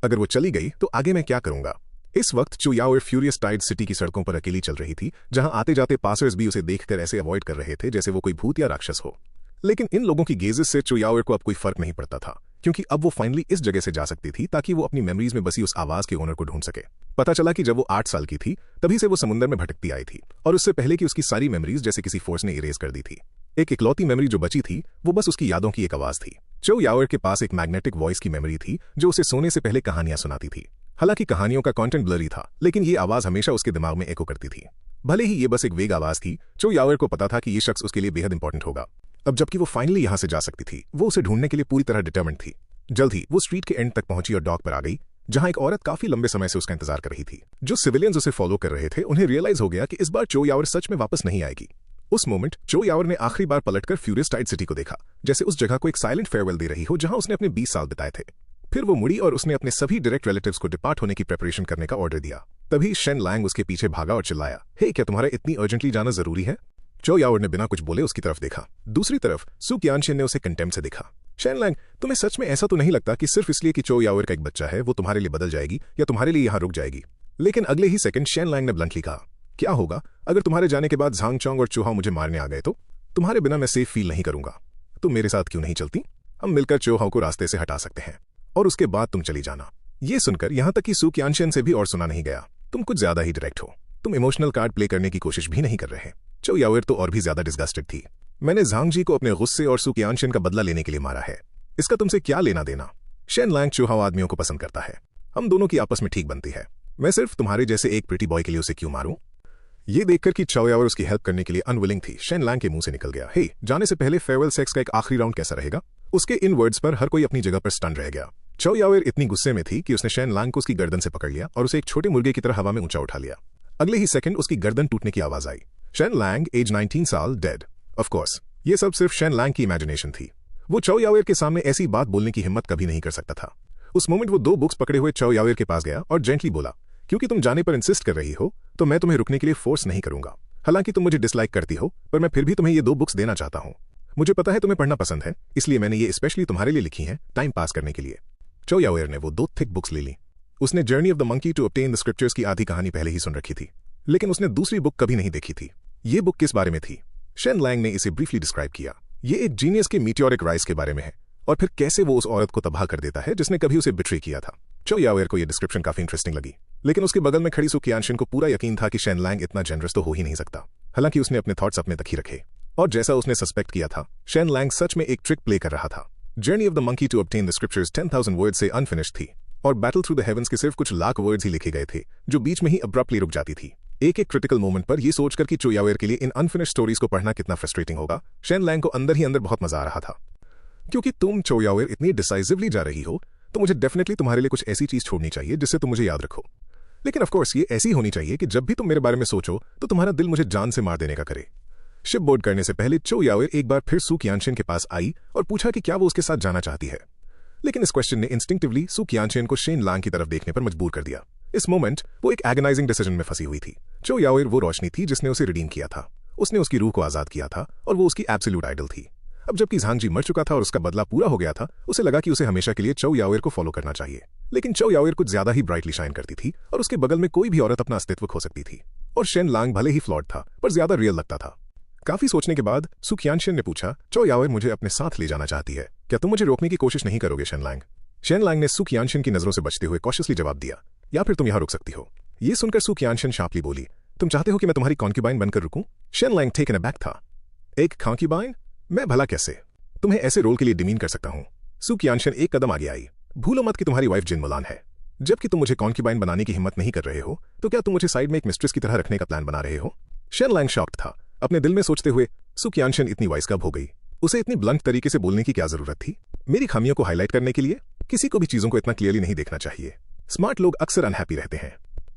अगर वो चली गई तो आगे मैं क्या करूंगा? इस वक्त चो यावर फ्यूरियस टाइड सिटी की सड़कों पर अकेली चल रही थी, जहां आते जाते पासर्स भी उसे देखकर ऐसे अवॉइड कर रहे थे जैसे वो कोई भूत या राक्षस हो। लेकिन इन लोगों की गेजेस से चो यावर को अब कोई फर्क नहीं पड़ता था, क्योंकि अब वो फाइनली इस जगह से जा सकती थी ताकि वो अपनी मेमोरीज में बसी उस आवाज के ओनर को ढूंढ सके। पता चला कि जब वो 8 साल की थी तभी से वो समुद्र में भटकती आई थी, और उससे पहले कि उसकी सारी मेमोरीज जैसे किसी फोर्स ने इरेज कर दी थी। एक इकलौती मेमोरी जो बची थी वो बस उसकी यादों की एक आवाज थी। चो यावर के पास एक मैग्नेटिक वॉइस की मेमोरी थी जो उसे सोने से पहले कहानियां सुनाती थी। हालांकि कहानियों का कंटेंट ब्लरी था, लेकिन ये आवाज हमेशा उसके दिमाग में एको करती थी। भले ही ये बस एक वेग आवाज थी, चो यावर को पता था कि ये शख्स उसके लिए बेहद इंपॉर्टेंट होगा। अब जबकि वो फाइनली यहां से जा सकती थी, वो उसे ढूंढने के लिए पूरी तरह डिटर्मिन्ड थी। जल्द ही वो स्ट्रीट के एंड तक पहुंची और डॉक पर आ गई, जहां एक औरत काफी लंबे समय से उसका इंतजार कर रही थी। जो सिविलियंस उसे फॉलो कर रहे थे, उन्हें रियलाइज हो गया कि इस बार चो यावर सच में वापस नहीं आएगी। उस मोमेंट चो यावर ने आखिरी बार पलटकर फ्यूरियस टाइड सिटी को देखा, जैसे उस जगह को एक साइलेंट फेयरवेल दे रही हो जहां उसने अपने 20 साल बिताए थे। फिर वो मुड़ी और उसने अपने सभी डायरेक्ट रिलेटिव्स को डिपार्ट होने की प्रिपरेशन करने का ऑर्डर दिया। तभी शेन लैंग उसके पीछे भागा और चिल्लाया, हे, क्या तुम्हारा इतनी अर्जेंटली जाना जरूरी है? चो यावर ने बिना कुछ बोले उसकी तरफ देखा। दूसरी तरफ सू कियानशिन ने उसे कंटेम्प्ट से देखा। शेन लैंग, तुम्हें सच में ऐसा तो नहीं लगता कि सिर्फ इसलिए कि चो यावर का एक बच्चा है वो तुम्हारे लिए बदल जाएगी या तुम्हारे लिए यहां रुक जाएगी? लेकिन अगले ही सेकंड शेन लैंग ने ब्लंटली कहा, क्या होगा अगर तुम्हारे जाने के बाद झांग चोंग और चोहाओ मुझे मारने आ गए तो? तुम्हारे बिना मैं सेफ फील नहीं करूंगा। तुम मेरे साथ क्यों नहीं चलती? हम मिलकर चोहाओ को रास्ते से हटा सकते हैं और उसके बाद तुम चली जाना। ये सुनकर यहां तक कि सू कियानशिन से भी और सुना नहीं गया, तुम कुछ ज्यादा ही डायरेक्ट हो। तुम इमोशनल कार्ड प्ले करने की कोशिश भी नहीं कर रहे। चो यावर तो और भी ज्यादा डिस्गस्टेड थी। मैंने झांग जी को अपने गुस्से और सू कियानशिन का बदला लेने के लिए मारा है, इसका तुमसे क्या लेना देना? शेन लैंग चोहाओ आदमियों को पसंद करता है, हम दोनों की आपस में ठीक बनती है। मैं सिर्फ तुम्हारे जैसे एक प्रिटी बॉय के लिए उसे क्यों मारूं? ये देखकर कि चाओ याओ उसकी हेल्प करने के लिए अनविलिंग थी, शेन लैंग के मुंह से निकल गया, हे, जाने से पहले फेयरवेल सेक्स का एक आखिरी राउंड कैसा रहेगा? उसके इन वर्ड्स पर हर कोई अपनी जगह पर स्टन रह गया। चाओ याओ इतनी गुस्से में थी कि उसने शेन लैंग को उसकी गर्दन से पकड़ लिया और उसे एक छोटे मुर्गे की तरह हवा में ऊंचा उठा लिया। अगले ही सेकंड उसकी गर्दन टूटने की आवाज आई। शेन लैंग, एज 19 साल, डेड। ऑफ कोर्स ये सब सिर्फ शेन लैंग की इमेजिनेशन थी। वो चाओ याओ के सामने ऐसी बात बोलने की हिम्मत कभी नहीं कर सकता था। उस मोमेंट वो 2 बुक्स पकड़े हुए चाओ याओ के पास गया और जेंटली बोला, क्योंकि तुम जाने पर इंसिस्ट कर रही हो तो मैं तुम्हें रुकने के लिए फोर्स नहीं करूंगा। हालांकि तुम मुझे डिसलाइक करती हो, पर मैं फिर भी तुम्हें ये 2 बुक्स देना चाहता हूं। मुझे पता है तुम्हें पढ़ना पसंद है, इसलिए मैंने ये स्पेशली तुम्हारे लिए लिखी हैं, टाइम पास करने के लिए। चाओ याओ ने वो 2 थिक बुक्स ले ली। उसने journey of the monkey to obtain the scriptures की आधी कहानी पहले ही सुन रखी थी, लेकिन उसने दूसरी बुक कभी नहीं देखी थी। ये बुक किस बारे में थी? शेन लैंग ने इसे ब्रीफली डिस्क्राइब किया। ये एक जीनियस के मीटियोरिक राइज के बारे में है और फिर कैसे वो उस औरत को तबाह कर देता है जिसने कभी उसे बिट्रे किया था। चाओ याओ को यह डिस्क्रिप्शन काफी इंटरेस्टिंग लगी, लेकिन उसके बगल में खड़ी सू क़ियानशिन को पूरा यकीन था कि शेन लैंग इतना जेनरस तो हो ही नहीं सकता। हालांकि उसने अपने थॉट्स अपने तक ही रखे और जैसा उसने सस्पेक्ट किया था, शेन लैंग सच में एक ट्रिक प्ले कर रहा था। Journey of the monkey to obtain the scriptures 10,000 word से अनफिनिश्ड थी और बैटल थ्रू द हेवंस के सिर्फ कुछ लाख वर्ड्स ही लिखे गए थे, जो बीच में ही अब्रप्टली रुक जाती थी। एक क्रिटिकल मोमेंट पर यह सोचकर कि चाओ याओ के लिए इन अनफिनिश्ड स्टोरीज को पढ़ना कितना फ्रस्ट्रेटिंग होगा, शेन लैंग को अंदर ही अंदर बहुत मजा आ रहा था। क्योंकि तुम चाओ याओ इतनी डिसाइसिवली जा रही हो, तो मुझे डेफिनेटली तुम्हारे लिए कुछ ऐसी चीज छोड़नी चाहिए जिससे तुम मुझे याद रखो। लेकिन ऑफ कोर्स ये ऐसी होनी चाहिए कि जब भी तुम मेरे बारे में सोचो तो तुम्हारा दिल मुझे जान से मार देने का करे। शिप बोर्ड करने से पहले चाओ याओ एक बार फिर सू क़ियानशिन के पास आई और पूछा कि क्या वो उसके साथ जाना चाहती है। लेकिन इस क्वेश्चन ने इंस्टिंक्टिवली सू क़ियानशिन को शेन लैंग की तरफ देखने पर मजबूर कर दिया। इस मोमेंट वो एक एगनाइजिंग डिसीजन में फंसी हुई थी। चाओ याओ वो रोशनी थी जिसने उसे रिडीम किया था। उसने उसकी रूह को आजाद किया था और वो उसकी एब्सोल्यूट आइडल थी। अब जबकि झांगजी मर चुका था और उसका बदला पूरा हो गया था, उसे लगा कि उसे हमेशा के लिए चाओ याओ को फॉलो करना चाहिए। लेकिन चाओ याओ कुछ ज्यादा ही ब्राइटली शाइन करती थी और उसके बगल में कोई भी औरत अपना अस्तित्व खो सकती थी। और शेन लैंग भले ही फ्लॉड था, पर ज्यादा रियल लगता था। काफी सोचने के बाद सू क़ियानशिन ने पूछा, चाओ याओ मुझे अपने साथ ले जाना चाहती है, क्या तुम मुझे रोकने की कोशिश नहीं करोगे शेन लैंग? शेन लैंग ने सू क़ियानशिन की नजरों से बचते हुए कॉशियसली जवाब दिया, या फिर तुम यहां रुक सकती हो। ये सुनकर सू क़ियानशिन शार्पली बोली, तुम चाहते हो कि मैं तुम्हारी कॉन्क्यूबाइन बनकर रुकूं? शेन लैंग टेकन अबैक था। एक कॉन्क्यूबाइन? मैं भला कैसे तुम्हें ऐसे रोल के लिए डिमीन कर सकता हूं? सू क़ियानशिन एक कदम आगे आई। भूलो मत कि तुम्हारी वाइफ जिन मुलान है। जबकि तुम मुझे कॉन्क्यूबाइन बनाने की हिम्मत नहीं कर रहे हो, तो क्या तुम मुझे साइड में एक मिस्ट्रेस की तरह रखने का प्लान बना रहे हो? शेन लैंग शॉक्ड था। अपने दिल में सोचते हुए, सू क़ियानशिन इतनी वाइस कब हो गई? उसे इतनी ब्लंट तरीके से बोलने की क्या जरूरत थी? मेरी खामियों को हाईलाइट करने के लिए? किसी को भी चीजों को इतना क्लियरली नहीं देखना चाहिए। स्मार्ट लोग अक्सर अनहैप्पी रहते हैं।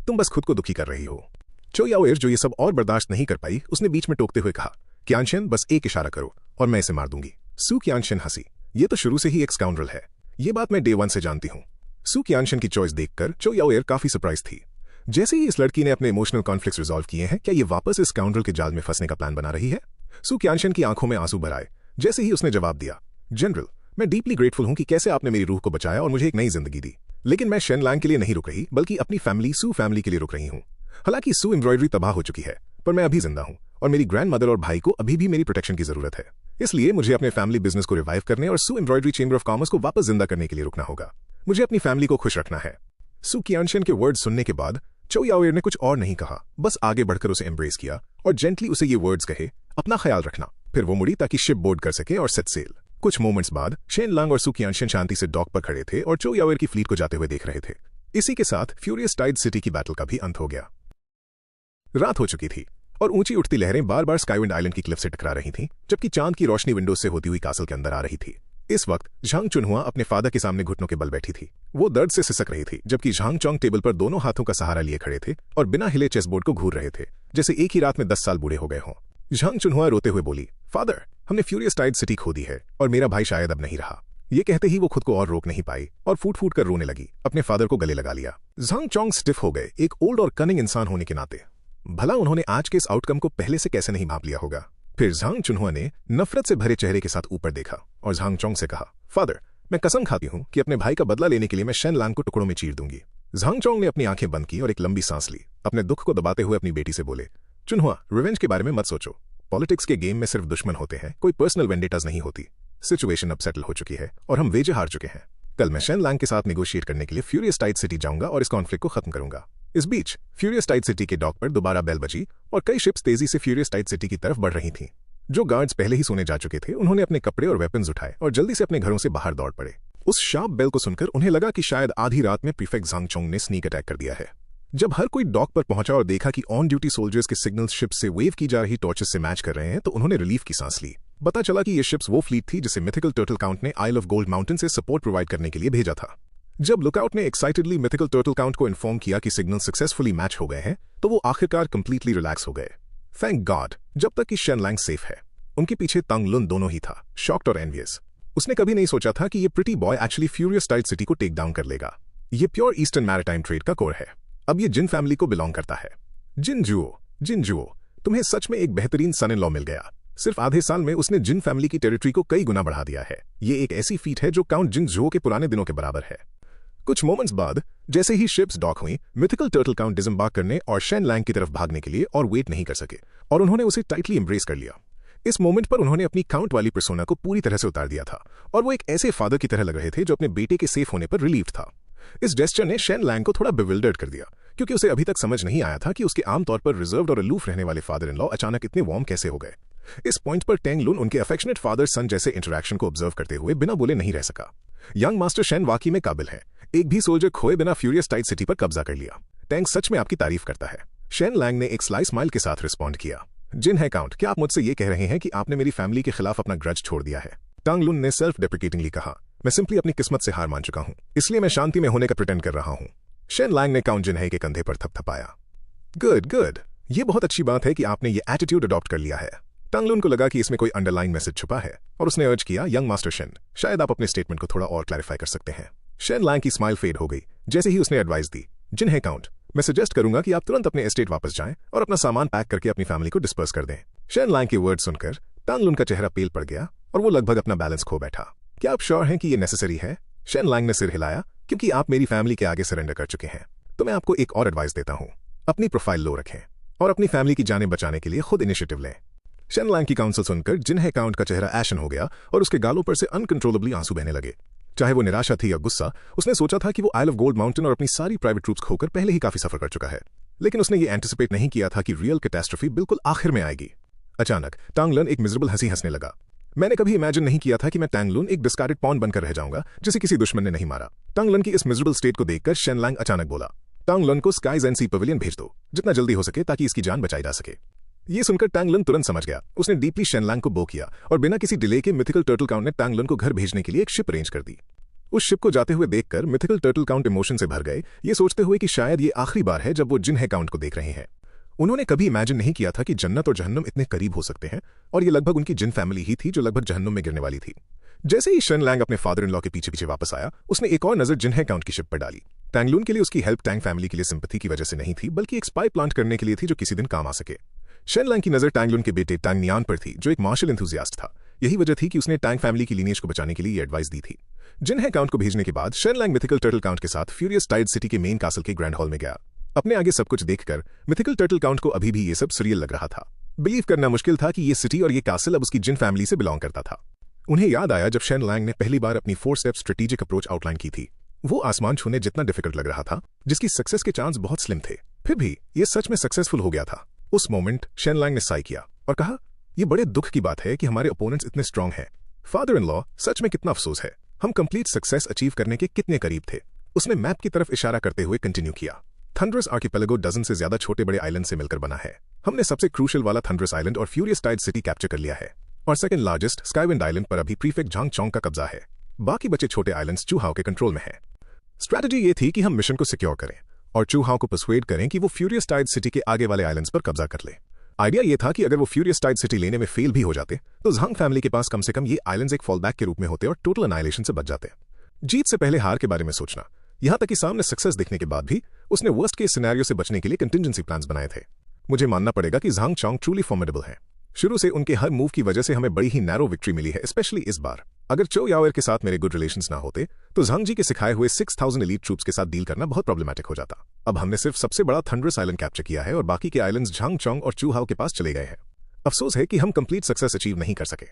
तुम बस खुद को दुखी कर रही हो। चाओ याओ जो ये सब और बर्दाश्त नहीं कर पाई, उसने बीच में टोकते हुए कहा, क़ियानशिन बस एक इशारा करो और मैं इसे मार दूंगी। सू क़ियानशिन हंसी। ये तो शुरू से ही एक स्काउंड्रल है, ये बात मैं डे 1 से जानती हूं। सू क़ियानशिन की चॉइस देखकर चाओ याओ काफी सरप्राइज थी। जैसे ही इस लड़की ने अपने इमोशनल कॉन्फ्लिक्ट्स रिजॉल्व किए हैं, क्या ये वापस इस स्काउंड्रल के जाल में फंसने का प्लान बना रही है? सू क़ियानशिन की आंखों में आंसू भर आए जैसे ही उसने जवाब दिया, जनरल, मैं डीपली ग्रेटफुल हूं कि कैसे आपने मेरी रूह को बचाया और मुझे एक नई जिंदगी दी। लेकिन मैं शेन लैंग के लिए नहीं रुक रही, बल्कि अपनी फैमिली सू फैमिली के लिए रुक रही हूं। हालांकि सू एम्ब्रॉयडरी तबाह हो चुकी है, पर मैं अभी जिंदा हूं और मेरी ग्रैंड मदर और भाई को अभी भी मेरी प्रोटेक्शन की जरूरत है। इसलिए मुझे अपने फैमिली बिजनेस को रिवाइव करने और सू एम्ब्रॉयडरी चेंबर ऑफ कॉमर्स को वापस जिंदा करने के लिए रुकना होगा। मुझे अपनी फैमिली को खुश रखना है। सू क़ियानशिन के वर्ड सुनने के बाद चाओ याओ ने कुछ और नहीं कहा, बस आगे बढ़कर उसे एम्ब्रेस किया और जेंटली उसे ये वर्ड्स कहे, अपना ख्याल रखना। फिर वो मुड़ी ताकि शिप बोर्ड कर सके और सेट सेल। कुछ मोमेंट्स बाद शेन लैंग और सू क़ियानशिन शांति से डॉक पर खड़े थे और चाओ याओ की फ्लीट को जाते हुए देख रहे थे। इसी के साथ फ्यूरियस टाइड सिटी की बैटल का भी अंत हो गया। रात हो चुकी थी और ऊंची उठती लहरें बार बार स्काईविंड आइलैंड की क्लिफ से टकरा रही थीं, जबकि चांद की रोशनी विंडोज से होती हुई कासल के अंदर आ रही थी। इस वक्त झांग चुनहुआ अपने फादर के सामने घुटनों के बल बैठी थी। वो दर्द से सिसक रही थी, जबकि झांग चोंग टेबल पर दोनों हाथों का सहारा लिए खड़े थे और बिना हिले चेसबोर्ड को घूर रहे थे, जैसे एक ही रात में 10 साल बूढ़े हो गए हों। झांग चुनहुआ रोते हुए बोली, फादर, हमने फ्यूरियस टाइड सिटी खो दी है और मेरा भाई शायद अब नहीं रहा। ये कहते ही वो खुद को और रोक नहीं पाई और फूट फूट कर रोने लगी। अपने फादर को गले लगा लिया। झांग चोंग स्टिफ हो गए, एक ओल्ड और कनिंग इंसान होने के नाते। भला उन्होंने आज के इस आउटकम को पहले से कैसे नहीं भांप लिया होगा। फिर झांग चुनहुआ ने नफरत से भरे चेहरे के साथ ऊपर देखा और झांग चोंग से कहा, फादर, मैं कसम खाती हूं कि अपने भाई का बदला लेने के लिए मैं शेन लैंग को टुकड़ों में चीर दूंगी। झांग चोंग ने अपनी आंखें बंद की और एक लंबी सांस ली। अपने दुख को दबाते हुए अपनी बेटी से बोले, चुनहुआ, रिवेंज के बारे में मत सोचो। पॉलिटिक्स के गेम में सिर्फ दुश्मन होते हैं, कोई पर्सनल वेंडेटाज नहीं होती। सिचुएशन अब सेटल हो चुकी है और हम वेजे हार चुके हैं। कल मैं शेन लैंग के साथ नेगोशिएट करने के लिए फ्यूरियस टाइड सिटी जाऊंगा और इस कॉन्फ्लिक्ट को खत्म करूंगा। इस बीच फ्यूरियस टाइड सिटी के डॉक पर दोबारा बेल बजी और कई शिप्स तेजी से फ्यूरियस टाइड सिटी की तरफ बढ़ रही थीं। जो गार्ड्स पहले ही सोने जा चुके थे, उन्होंने अपने कपड़े और वेपन्स उठाए और जल्दी से अपने घरों से बाहर दौड़ पड़े। उस शार्प बेल को सुनकर उन्हें लगा कि शायद आधी रात में प्रीफेक्ट झांग चोंग ने स्नीक अटैक कर दिया है। जब हर कोई डॉक पर पहुंचा और देखा कि ऑन ड्यूटी सोल्जर्स के सिग्नल्स शिप से वेव की जा रही टॉर्चेस से मैच कर रहे हैं तो उन्होंने रिलीफ की सांस ली। पता चला कि ये शिप्स वो फ्लीट थी जिसे मिथिकल टर्टल काउंट ने आइल ऑफ गोल्ड माउंटेन से सपोर्ट प्रोवाइड करने के लिए भेजा था। जब लुकआउट ने एक्साइटेडली मिथिकल टर्टल काउंट को इन्फॉर्म किया कि सिग्नल सक्सेसफुली मैच हो गए हैं तो वो आखिरकार कंप्लीटली रिलैक्स हो गए। थैंक गॉड, जब तक कि शेन लैंग सेफ है। उनके पीछे तंग लुन दोनों ही था, शॉक्ड और एनवियस। उसने कभी नहीं सोचा था कि ये pretty boy actually furious tide city को टेक डाउन कर लेगा। ये प्योर ईस्टर्न मैरिटाइम ट्रेड का कोर है। अब ये जिन फैमिली को बिलोंग करता है। जिन जुओ, तुम्हें सच में एक बेहतरीन सन इन लॉ मिल गया। सिर्फ आधे साल में उसने जिन फैमिली की टेरिटरी को कई गुना बढ़ा दिया है। ये एक ऐसी फीट है जो काउंट जिन जुओ के पुराने दिनों के बराबर है। कुछ मोमेंट्स बाद जैसे ही शिप्स डॉक हुई, मिथिकल टर्टल काउंट डिसएम्बार्क करने और शेन लैंग की तरफ भागने के लिए और वेट नहीं कर सके और उन्होंने उसे टाइटली एम्ब्रेस कर लिया। इस मोमेंट पर उन्होंने अपनी काउंट वाली पर्सोना को पूरी तरह से उतार दिया था और वो एक ऐसे फादर की तरह लग रहे थे जो अपने बेटे के सेफ होने पर रिलीव्ड था। इस जेस्चर ने शेन लैंग को थोड़ा बिविल्डर्ड कर दिया क्योंकि उसे अभी तक समझ नहीं आया था कि उसके आमतौर पर रिजर्व्ड और अलूफ रहने वाले फादर इन लॉ अचानक इतने वार्म कैसे हो गए। इस पॉइंट पर टेंग लुन उनके अफेक्शनेट फादर सन जैसे इंटरैक्शन को ऑब्जर्व करते हुए बिना बोले नहीं रह सका। यंग मास्टर शेन वाकई में काबिल है। एक भी सोल्जर खोए बिना फ्यूरियस टाइड सिटी पर कब्जा कर लिया। टेंग सच में आपकी तारीफ करता है। शेन लैंग ने एक स्लाइस स्माइल के साथ रिस्पॉन्ड किया। जिन है काउंट, क्या आप मुझसे ये कह रहे हैं कि आपने मेरी फैमिली के खिलाफ अपना ग्रज छोड़ दिया है? टांग लुन ने सेल्फ डेप्रिकेटिंगली कहा, मैं सिंपली अपनी किस्मत से हार मान चुका हूं, इसलिए मैं शांति में होने का प्रिटेंड कर रहा हूं। शेन लैंग ने काउंट जिनहे के कंधे पर थपथपाया। गुड, ये बहुत अच्छी बात है कि आपने ये एटीट्यूड अडॉप्ट कर लिया है। टांग लुन को लगा कि इसमें कोई अंडरलाइन मैसेज छुपा है और उसने अर्ज किया, यंग मास्टर शेन, शायद आप अपने स्टेटमेंट को थोड़ा और क्लैरिफाई कर सकते हैं। शेन लैंग की स्माइल फेड हो गई जैसे ही उसने एडवाइस दी, जिन है काउंट, मैं सजेस्ट करूंगा कि आप तुरंत अपने एस्टेट वापस जाएं और अपना सामान पैक करके अपनी फैमिली को डिस्पर्स कर दें। शेन लैंग के वर्ड सुनकर टांग लुन का चेहरा पेल पड़ गया और वो लगभग अपना बैलेंस खो बैठा। क्या आप श्योर हैं कि ये नेसेसरी है? शेन लैंग ने सिर हिलाया, क्योंकि आप मेरी फैमिली के आगे सरेंडर कर चुके हैं तो मैं आपको एक और एडवाइस देता हूं, अपनी प्रोफाइल लो रखें और अपनी फैमिली की जानें बचाने के लिए खुद इनिशिएटिव लें। शेन लैंग की काउंसिल सुनकर जिन है काउंट का चेहरा एशन हो गया और उसके गालों पर से अनकंट्रोलेबली आंसू बहने लगे। चाहे वो निराशा थी या गुस्सा, उसने सोचा था कि वो आइल ऑफ गोल्ड माउंटेन और अपनी सारी प्राइवेट ट्रूप्स खोकर पहले ही काफी सफर कर चुका है, लेकिन उसने ये एंटिसिपेट नहीं किया था कि रियल कैटास्ट्रोफी बिल्कुल आखिर में आएगी। अचानक टांग लुन एक मिजरेबल हंसी हंसने लगा। मैंने कभी इमेजिन नहीं किया था कि मैं टांग लुन एक डिस्कार्डेड पॉन बनकर रह जाऊंगा जिसे किसी दुश्मन ने नहीं मारा। टांग लुन की इस मिजरेबल स्टेट को देखकर शेन लैंग अचानक बोला, टांग लुन को स्काइज एंड सी पवेलियन भेज दो जितना जल्दी हो सके ताकि इसकी जान बचाई जा सके। ये सुनकर टांग लुन तुरंत समझ गया। उसने डीपली शेन लैंग को बो किया और बिना किसी डिले के मिथिकल टर्टल काउंट ने टांग लुन को घर भेजने के लिए एक शिप अरेंज कर दी। उस शिप को जाते हुए देखकर मिथिकल टर्टल काउंट इमोशन से भर गए, ये सोचते हुए कि शायद ये आखिरी बार है जब वो जिन है काउंट को देख रहे हैं। उन्होंने कभी इमेजिन नहीं किया था कि जन्नत और जहन्नुम इतने करीब हो सकते हैं और ये लगभग उनकी जिन फैमिली ही थी जो लगभग जहन्नुम में गिरने वाली थी। जैसे ही शेन लैंग अपने फादर इन लॉ के पीछे पीछे वापस आया, उसने एक और नजर जिन है काउंट की शिप पर डाली। टांग लुन के लिए उसकी हेल्प टांग फैमिली के लिए सिंपैथी की वजह से नहीं थी, बल्कि एक स्पाई प्लांट करने के लिए थी जो किसी दिन काम आ सके। शेन लैंग की नजर टांग लुन के बेटे टांग नियान पर थी जो एक मार्शल एंथुसियास्ट था। यही वजह थी कि उसने टांग फैमिली की लीनिएज को बचाने के लिए ये एडवाइस दी थी। जिन है काउंट को भेजने के बाद Shen Lang mythical turtle count के साथ फ्यूरियस टाइड सिटी के मेन कासल के ग्रैंड हॉल में गया। अपने आगे सब कुछ देखकर मिथिकल टर्टल काउंट को अभी भी ये सब सरियल लग रहा था। बिलीव करना मुश्किल था कि ये सिटी और ये कासल अब उसकी जिन फैमिली से बिलोंग करता था। उन्हें याद आया जब शेन लैंग ने पहली बार अपनी 4 स्टेप स्ट्रेटेजिक अप्रोच आउटलाइन की थी। वो आसमान छूने जितना डिफिकल्ट लग रहा था, जिसकी सक्सेस के चांस बहुत स्लिम थे, फिर भी ये सच में सक्सेसफुल हो गया था। उस मोमेंट शेन लैंग ने साई किया और कहा, यह बड़े दुख की बात है कि हमारे ओपोनेंट्स इतने स्ट्रांग हैं। फादर इन लॉ, सच में कितना अफसोस है, हम कंप्लीट सक्सेस अचीव करने के कितने करीब थे। उसने मैप की तरफ इशारा करते हुए कंटिन्यू किया। थंडरस आर्किपेलागो डजन से ज्यादा छोटे बड़े आइलैंड से मिलकर बना है। हमने सबसे क्रूशियल वाला थंडरस आइलैंड और फ्यूरियस टाइड सिटी कैप्चर कर लिया है और सेकंड लार्जेस्ट स्काईविंड आइलैंड पर अभी प्रीफेक्ट झांग चोंग का कब्जा है। बाकी बचे छोटे आइलैंड्स चूहाओं के कंट्रोल में है। स्ट्रैटेजी ये थी कि हम मिशन को सिक्योर करें और चूहाओं को पर्सुएड करें कि वो फ्यूरियस टाइड सिटी के आगे वाले आइलैंड्स पर कब्जा कर ले। आइडिया ये था कि अगर वो फ्यूरियस टाइड सिटी लेने में फेल भी हो जाते तो झांग फैमिली के पास कम से कम ये आइलैंड्स एक फॉल बैक के रूप में होते और टोटल अनाइलेशन से बच जाते। जीत से पहले हार के बारे में सोचना, यहां तक कि सामने सक्सेस दिखने के बाद भी उसने वर्स्ट केस सिनेरियो से बचने के लिए कंटिजेंसी प्लान्स बनाए थे। मुझे मानना पड़ेगा कि झांग चोंग ट्रूली फॉर्मिडेबल है। शुरू से उनके हर मूव की वजह से हमें बड़ी ही नैरो विक्ट्री मिली है, स्पेशली इस बार। अगर चो याओर के साथ मेरे गुड रिलेशंस ना होते तो झांग जी के सिखाए हुए 6000 एलीट ट्रूप्स के साथ डील करना बहुत प्रॉब्लमेटिक हो जाता। अब हमने सिर्फ सबसे बड़ा थंडरस आइलैंड कैप्चर किया है और बाकी के आइलैंड्स झांग चोंग और चूहाओं के पास चले गए हैं। अफसोस है कि हम कंप्लीट सक्सेस अचीव नहीं कर सके।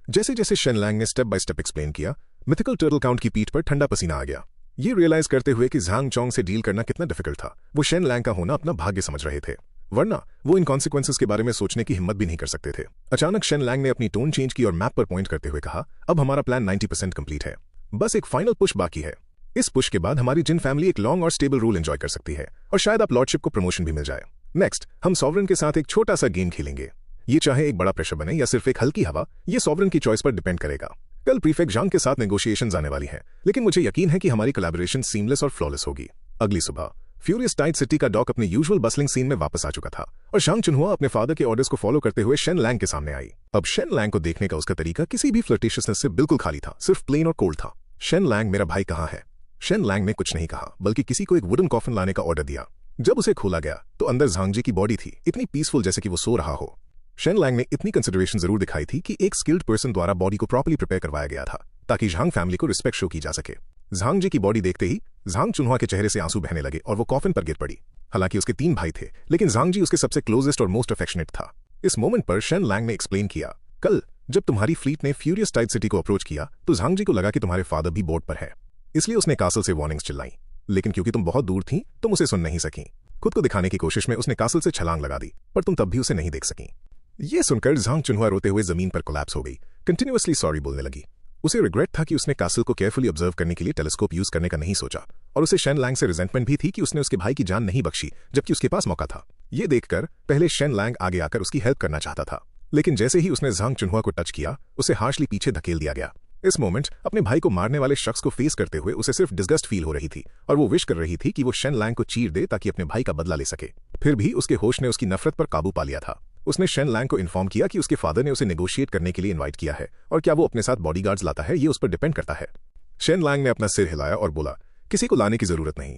जैसे जैसे शेन लैंग ने स्टेप बाय स्टेप एक्सप्लेन किया, मिथिकल टर्टल काउंट की पीठ पर ठंडा पसीना आ गया। ये रियलाइज करते हुए कि झांग चोंग से डील करना कितना डिफिकल्ट था, वो शेन लैंग का होना अपना भाग्य समझ रहे थे, वरना वो इन कॉन्सिक्वेंसेस के बारे में सोचने की हिम्मत भी नहीं कर सकते थे। अचानक शेन लैंग ने अपनी टोन चेंज की और मैप पर पॉइंट करते हुए कहा, अब हमारा प्लान 90% कंप्लीट है, बस एक फाइनल पुश बाकी है। इस पुश के बाद हमारी जिन फैमिली एक लॉन्ग और स्टेबल रूल एंजॉय कर सकती है और शायद आप लॉर्डशिप को प्रमोशन भी मिल जाए। नेक्स्ट हम सॉवरेन के साथ एक छोटा सा गेम खेलेंगे। ये चाहे एक बड़ा प्रेशर बने या सिर्फ एक हल्की हवा, ये सॉवरेन की चॉइस पर डिपेंड करेगा। कल प्रीफेक्ट झांग के साथ नेगोशिएशंस आने वाली हैं, लेकिन मुझे यकीन है कि हमारी कोलैबोरेशन सीमलेस और फ्लॉलेस होगी। अगली सुबह फ्यूरियस टाइड सिटी का डॉक अपने यूजुअल बसलिंग सीन में वापस आ चुका था और झांग चुनहुआ अपने फादर के ऑर्डर्स को फॉलो करते हुए शेन लैंग के सामने आई। अब शेन लैंग को देखने का उसका तरीका किसी भी फ्लर्टिशियसनेस से बिल्कुल खाली था, सिर्फ प्लेन और कोल्ड था। शेन लैंग, मेरा भाई कहाँ है? शेन लैंग ने कुछ नहीं कहा, बल्कि किसी को एक वुडन कॉफिन लाने का ऑर्डर दिया। जब उसे खोला गया तो अंदर झांग जी की बॉडी थी, इतनी पीसफुल जैसे कि वो सो रहा हो। शेन लैंग ने इतनी कंसिडरेशन जरूर दिखाई थी कि एक स्किल्ड पर्सन द्वारा बॉडी को प्रॉपर्ली प्रिपेयर करवाया गया था ताकि झांग फैमिली को रिस्पेक्ट शो की जा सके। झांग जी की बॉडी देखते ही झांग चुनहुआ के चेहरे से आंसू बहने लगे और वो कॉफिन पर गिर पड़ी। हालांकि उसके 3 भाई थे, लेकिन झांग जी उसके सबसे क्लोजेस्ट और मोस्ट अफेक्शनेट था। इस मोमेंट पर शेन लैंग ने एक्सप्लेन किया, कल जब तुम्हारी फ्लीट ने फ्यूरियस टाइड सिटी को अप्रोच किया तो झांग जी को लगा कि तुम्हारे फादर भी बोर्ड पर है, इसलिए उसने कासल से वार्निंग्स चिल्लाई, लेकिन क्योंकि तुम बहुत दूर थी तुम उसे सुन नहीं सकी। खुद को दिखाने की कोशिश में उसने कासल से छलांग लगा दी, पर तुम तब भी उसे नहीं देख सकी। ये सुनकर झांग चुनहुआ रोते हुए जमीन पर कोलैप्स हो गई, कंटिन्यूअसली सॉरी बोलने लगी। उसे रिग्रेट था कि उसने कासल को केयरफुली ऑब्जर्व करने के लिए टेलीस्कोप यूज करने का नहीं सोचा, और उसे शेन लैंग से रिजेंटमेंट भी थी कि उसने उसके भाई की जान नहीं बख्शी जबकि उसके पास मौका था। ये देखकर पहले शेन लैंग आगे आकर उसकी हेल्प करना चाहता था, लेकिन जैसे ही उसने झांग चुनहुआ को टच किया उसे हार्शली पीछे धकेल दिया गया। इस मोमेंट अपने भाई को मारने वाले शख्स को फेस करते हुए उसे सिर्फ डिस्गस्ट फील हो रही थी और वो विश कर रही थी कि वो शेन लैंग को चीर दे ताकि अपने भाई का बदला ले सके। फिर भी उसके होश ने उसकी नफरत पर काबू पा लिया था। उसने शेन लैंग को इन्फॉर्म किया कि उसके फादर ने उसे नेगोशिएट करने के लिए इनवाइट किया है और क्या वो अपने साथ बॉडीगार्ड्स लाता है ये उस पर डिपेंड करता है। शेन लैंग ने अपना सिर हिलाया और बोला, किसी को लाने की जरूरत नहीं,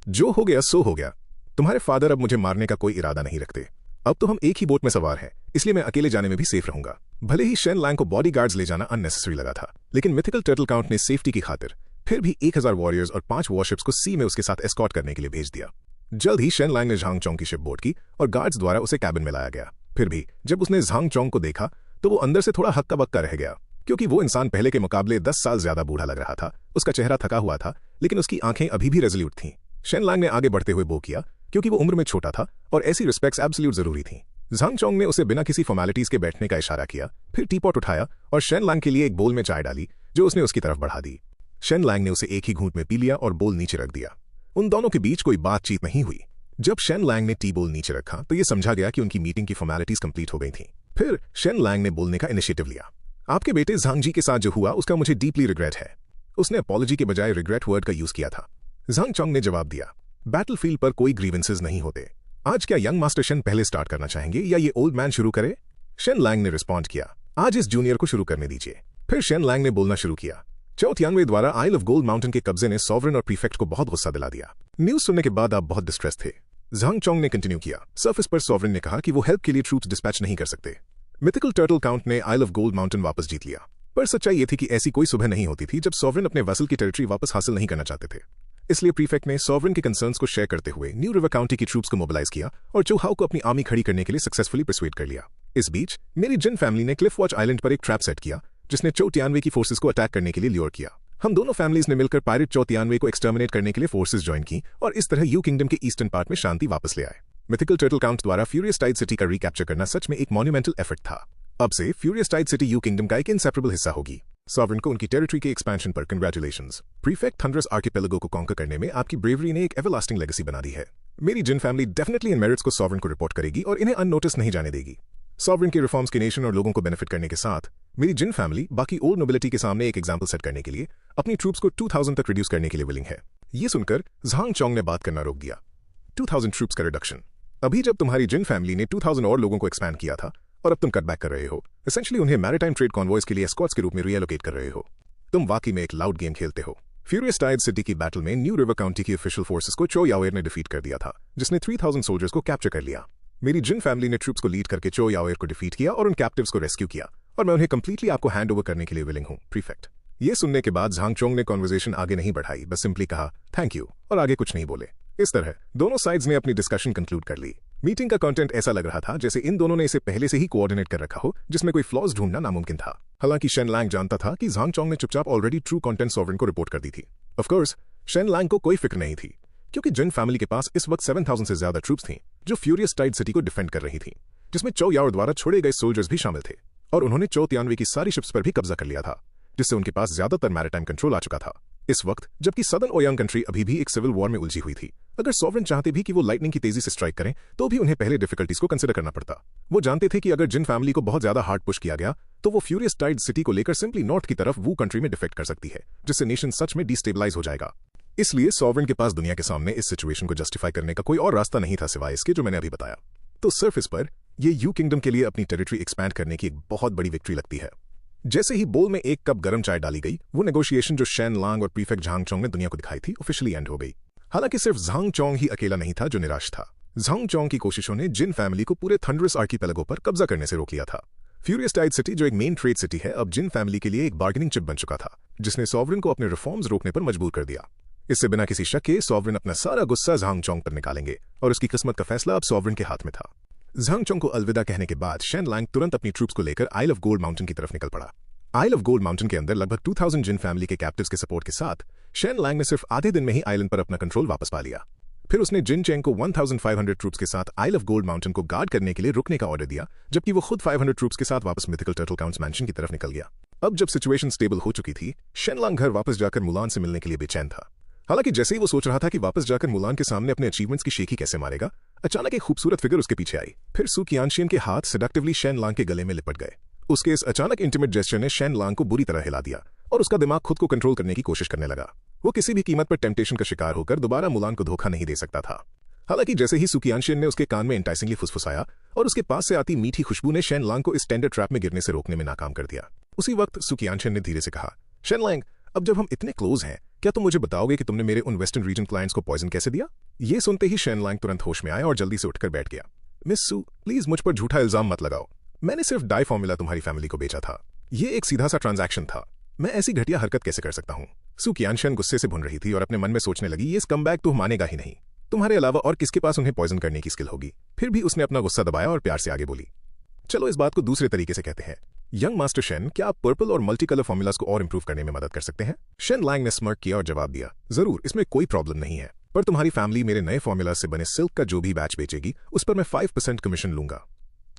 जो हो गया सो हो गया। तुम्हारे फादर अब मुझे मारने का कोई इरादा नहीं रखते। अब तो हम एक ही बोट में सवार हैं, इसलिए मैं अकेले जाने में भी सेफ रहूंगा। भले ही शेन लैंग को बॉडीगार्ड्स ले जाना अननेसेसरी लगा था, लेकिन मिथिकल टर्टल काउंट ने सेफ्टी की खातिर फिर भी 1000 वॉरियर्स और 5 वॉरशिप्स को सी में उसके साथ एस्कॉर्ट करने के लिए भेज दिया। जल्द ही शेन लैंग ने झांग चोंग की शिप बोर्ड की और गार्ड्स द्वारा उसे कैबिन में लाया गया। फिर भी जब उसने झांग चोंग को देखा तो वो अंदर से थोड़ा हक्का बक्का रह गया, क्योंकि वो इंसान पहले के मुकाबले 10 साल ज्यादा बूढ़ा लग रहा था। उसका चेहरा थका हुआ था, लेकिन उसकी आंखें अभी भी रेजोल्यूट थीं। शेन लैंग ने आगे बढ़ते हुए बो किया, क्योंकि वो उम्र में छोटा था और ऐसी रिस्पेक्ट्स एब्सोल्यूट जरूरी थी। झांग चोंग ने उसे बिना किसी फॉर्मेलिटीज के बैठने का इशारा किया, फिर टीपॉट उठाया और शेन लैंग के लिए एक बोल में चाय डाली जो उसने उसकी तरफ बढ़ा दी। शेन लैंग ने उसे एक ही घूंट में पी लिया और बोल नीचे रख दिया। उन दोनों के बीच कोई बातचीत नहीं हुई। जब शेन लैंग ने टी बोल नीचे रखा तो यह समझा गया कि उनकी मीटिंग की फॉर्मेलिटीज कंप्लीट हो गई थीं। फिर शेन लैंग ने बोलने का इनिशिएटिव लिया, आपके बेटे झांग जी के साथ जो हुआ उसका मुझे डीपली रिग्रेट है। उसने अपॉलॉजी के बजाय रिग्रेट वर्ड का यूज किया था। झांग चोंग ने जवाब दिया, बैटलफील्ड पर कोई ग्रीवेंसेस नहीं होते। आज क्या यंग मास्टर शेन पहले स्टार्ट करना चाहेंगे या ये ओल्ड मैन शुरू करे? शेन लैंग ने रिस्पॉन्ड किया, आज इस जूनियर को शुरू करने दीजिए। फिर शेन लैंग ने बोलना शुरू किया, चौ तियानवे द्वारा आइल ऑफ गोल्ड माउंटेन के कब्जे ने सॉवरेन और प्रीफेक्ट को बहुत गुस्सा दिला दिया। न्यूज सुनने के बाद आप बहुत डिस्ट्रेस थे। झांग चोंग ने कंटिन्यू किया, सरफेस पर सॉवरेन ने कहा कि वो हेल्प के लिए ट्रूप्स डिस्पैच नहीं कर सकते। मिथिकल टर्टल काउंट ने आइल ऑफ गोल्ड माउंटेन वापस जीत लिया, पर सच्चाई ये थी कि ऐसी कोई सुबह नहीं होती थी जब सॉवरेन अपने वेसल की टेरिटरी वापस हासिल नहीं करना चाहते थे। इसलिए प्रीफेक्ट ने सॉवरेन के कंसर्न्स को शेयर करते हुए न्यू रिवर काउंटी की ट्रूप्स को मोबिलाइज किया और चौहाओ को अपनी आर्मी खड़ी करने के लिए सक्सेसफुली परसुएड कर लिया। इस बीच मेरी जिन फैमिली ने क्लिफ वॉच आइलैंड पर एक ट्रैप सेट किया जिसने चौ तियानवे की फोर्सेस को अटैक करने के लिए ल्योर किया। हम दोनों फैमिलीज ने मिलकर पायरेट चौ तियानवे को एक्सटर्मिनेट करने के लिए फोर्सेस ज्वाइन की और इस तरह यू किंगडम के ईस्टर्न पार्ट में शांति वापस ले आए। मिथिकल टर्टल काउंट द्वारा फ्यूरियस टाइड सिटी का रिकैप्चर करना सच में एक मॉन्यूमेंटल एफर्ट था। अब से furious tide city Yu kingdom का एक इनसेपरेबल हिस्सा होगी। सॉवरेन को उनकी टेरिटरी के एक्सपेंशन पर कंग्रेचुलेशंस। प्रीफेक्ट थंडरस आर्किपेलागो को कॉन्कर करने में आपकी ब्रेवरी ने एक एवरलास्टिंग लेगेसी बना दी है। मेरी जिन फैमिली डेफिनेटली इन मेरिट्स को सॉवरेन को रिपोर्ट करेगी और इन्हें अननोटिस नहीं जाने देगी। सॉवरेन के रिफॉर्म्स के नेशन और लोगों को बेनिफिट करने के साथ मेरी जिन फैमिली बाकी ओल्ड नोबिलिटी के सामने एक एग्जाम्पल सेट करने के लिए अपनी ट्रूप्स को 2000 तक रिड्यूस करने के लिए विलिंग है। ये सुनकर झांग चोंग ने बात करना रोक दिया। 2000 ट्रूप्स का रिडक्शन? अभी जब तुम्हारी जिन फैमिली ने 2000 और लोगों को एक्सपैंड किया था और अब तुम कट बैक कर रहे हो, एसेंशियली उन्हें मैरिटाइम ट्रेड कॉन्वॉयज के लिए एस्कॉर्ट्स के रूप में रीएलोकेट कर रहे हो। तुम वाकई में एक लाउड गेम खेलते हो। फ्यूरियस टाइड सिटी की बैटल में न्यू रिवर काउंटी की ऑफिशियल फोर्सेस को चो याओएर ने डिफीट कर दिया था, जिसने 3000 सोल्जर्स को कैप्चर कर लिया। मेरी जिन फैमिली ने ट्रूप्स को लीड करके चो याओएर को डिफीट किया और उन कैप्टिव्स को रेस्क्यू किया और मैं उन्हें कंप्लीटली आपको हैंड ओवर करने के लिए विलिंग हूँ, प्रीफेक्ट। ये सुनने के बाद झांग चोंग ने कॉन्वर्सेशन आगे नहीं बढ़ाई, बस सिंपली कहा थैंक यू और आगे कुछ नहीं बोले। इस तरह दोनों साइड्स ने अपनी डिस्कशन कंक्लूड कर ली। मीटिंग का कंटेंट ऐसा लग रहा था जैसे इन दोनों ने इसे पहले से ही कोऑर्डिनेट कर रखा हो, जिसमें कोई फ्लॉज ढूंढना नामुमकिन था। हालांकि शेन लैंग जानता था कि झांग चोंग ने चुपचाप ऑलरेडी ट्रू कंटेंट सॉवरेन को रिपोर्ट कर दी थी। ऑफ कोर्स शेन लैंग को कोई फिक्र नहीं थी, क्योंकि जिन फैमिली के पास इस वक्त 7000 से ज्यादा ट्रूप्स थी जो फ्यूरियस टाइड सिटी को डिफेंड कर रही थी, जिसमें चौ याओ द्वारा छोड़े गए सोल्जर्स भी शामिल थे और उन्होंने चौ तियानवे की सारी शिप्स पर भी कब्जा कर लिया था। जिससे उनके पास ज्यादातर मैरिटाइम कंट्रोल आ चुका था। इस वक्त जबकि सदर्न ओयांग कंट्री अभी भी एक सिविल वॉर में उलझी हुई थी, अगर सॉवरेन चाहते भी कि वो लाइटनिंग की तेजी से स्ट्राइक करें तो भी उन्हें पहले डिफिकल्टीज को कंसिडर करना पड़ता। वो जानते थे कि अगर जिन फैमिली को बहुत ज्यादा हार्ड पुश किया गया तो वो फ्यूरियस टाइड सिटी को लेकर सिंपली नॉर्थ की तरफ वो कंट्री में डिफेक्ट कर सकती है, जिससे नेशन सच में डिस्टेबलाइज हो जाएगा। इसलिए सॉवरेन के पास दुनिया के सामने इस सिचुएशन को जस्टिफाई करने का कोई और रास्ता नहीं था सिवाय इसके जो मैंने अभी बताया। तो सरफेस पर ये यू किंगडम के लिए अपनी टेरिटरी एक्सपैंड करने की एक बहुत बड़ी विक्ट्री लगती है। जैसे ही बोल में एक कप गर्म चाय डाली गई, वो नेगोशिएशन जो शेन लांग और प्रीफेक्ट झांग चोंग ने दुनिया को दिखाई थी ऑफिशियली एंड हो गई। हालांकि सिर्फ झांग चोंग ही अकेला नहीं था जो निराश था। झांग चोंग की कोशिशों ने जिन फैमिली को पूरे थंडरस आर्कीपेलागो पर कब्जा करने से रोक लिया था। फ्यूरियस टाइड सिटी जो एक मेन ट्रेड सिटी है, अब जिन फैमिली के लिए एक बार्गेनिंग चिप बन चुका था, जिसने सॉवरेन को अपने रिफॉर्म्स रोकने पर मजबूर कर दिया। इससे बिना किसी शक के सॉवरेन अपना सारा गुस्सा झांग चोंग पर निकालेंगे और उसकी किस्मत का फैसला अब सॉवरेन के हाथ में था। झांग चोंग को अलविदा कहने के बाद शेन लांग तुरंत अपनी ट्रूप्स को लेकर आइल ऑफ गोल्ड माउंटेन की तरफ निकल पड़ा। आइल ऑफ गोल्ड माउंटेन के अंदर लगभग 2000 जिन फैमिली के कैप्टिव्स के सपोर्ट के साथ शेन लांग ने सिर्फ आधे दिन में ही आइलैंड पर अपना कंट्रोल वापस पा लिया। फिर उसने जिन चेंग को 1500 ट्रूप्स के साथ आइल ऑफ गोल्ड माउंटेन को गार्ड करने के लिए रुकने का ऑर्डर दिया, जबकि वो खुद 500 ट्रूप्स के साथ वापस मिथिकल टर्टल काउंट्स मैंशन की तरफ निकल गया। अब जब सिचुएशन स्टेबल हो चुकी थी, शेन लांग घर वापस जाकर मुलान से मिलने के लिए बेचैन था। हालांकि जैसे ही वो सोच रहा था कि वापस जाकर मुलान के सामने अपने अचीवमेंट्स की शेखी कैसे मारेगा, अचानक एक खूबसूरत फिगर उसके पीछे आई। फिर सू कियानशियन के हाथ सेडक्टिवली शेन लांग के गले में लिपट गए। उसके इस अचानक इंटीमेट जेस्चर ने शेन लांग को बुरी तरह हिला दिया और उसका दिमाग खुद को कंट्रोल करने की कोशिश करने लगा। वो किसी भी कीमत पर टेम्पटेशन का शिकार होकर दोबारा मुलान को धोखा नहीं दे सकता था। हालांकि जैसे ही सुकियानशियन ने उसके कान में इंटाइसिंगली फुसफुसाया और उसके पास से आती मीठी खुशबू ने शेन लांग को इस टेंडर ट्रैप में गिरने से रोकने में नाकाम कर दिया। उसी वक्त सुकियानशियन ने धीरे से कहा, शेन लांग, अब जब हम इतने क्लोज हैं, क्या तुम मुझे बताओगे कि तुमने मेरे उन वेस्टर्न रीजन क्लाइंट्स को पॉइजन कैसे दिया? ये सुनते ही शेन लांग तुरंत होश में आया और जल्दी से उठकर बैठ गया। मिस सू, प्लीज मुझ पर झूठा इल्जाम मत लगाओ। मैंने सिर्फ डाई फॉर्मूला तुम्हारी फैमिली को बेचा था। ये एक सीधा सा ट्रांजैक्शन था। मैं ऐसी घटिया हरकत कैसे कर सकता हूं? सू कियानशियन गुस्से से भुन रही थी और अपने मन में सोचने लगी, ये स्कमबैग तो मानेगा ही नहीं। तुम्हारे अलावा और किसके पास उन्हें पॉइजन करने की स्किल होगी? फिर भी उसने अपना गुस्सा दबाया और प्यार से आगे बोली, चलो इस बात को दूसरे तरीके से कहते हैं। यंग मास्टर शेन, क्या आप पर्पल और मल्टी कलर फॉर्मूलाज को और इंप्रूव करने में मदद कर सकते हैं? शेन लांग ने स्मर्क किया और जवाब दिया, जरूर, इसमें कोई प्रॉब्लम नहीं है, पर तुम्हारी फैमिली मेरे नए फॉर्मूला से बने सिल्क का जो भी बैच बेचेगी उस पर मैं 5% कमीशन लूंगा।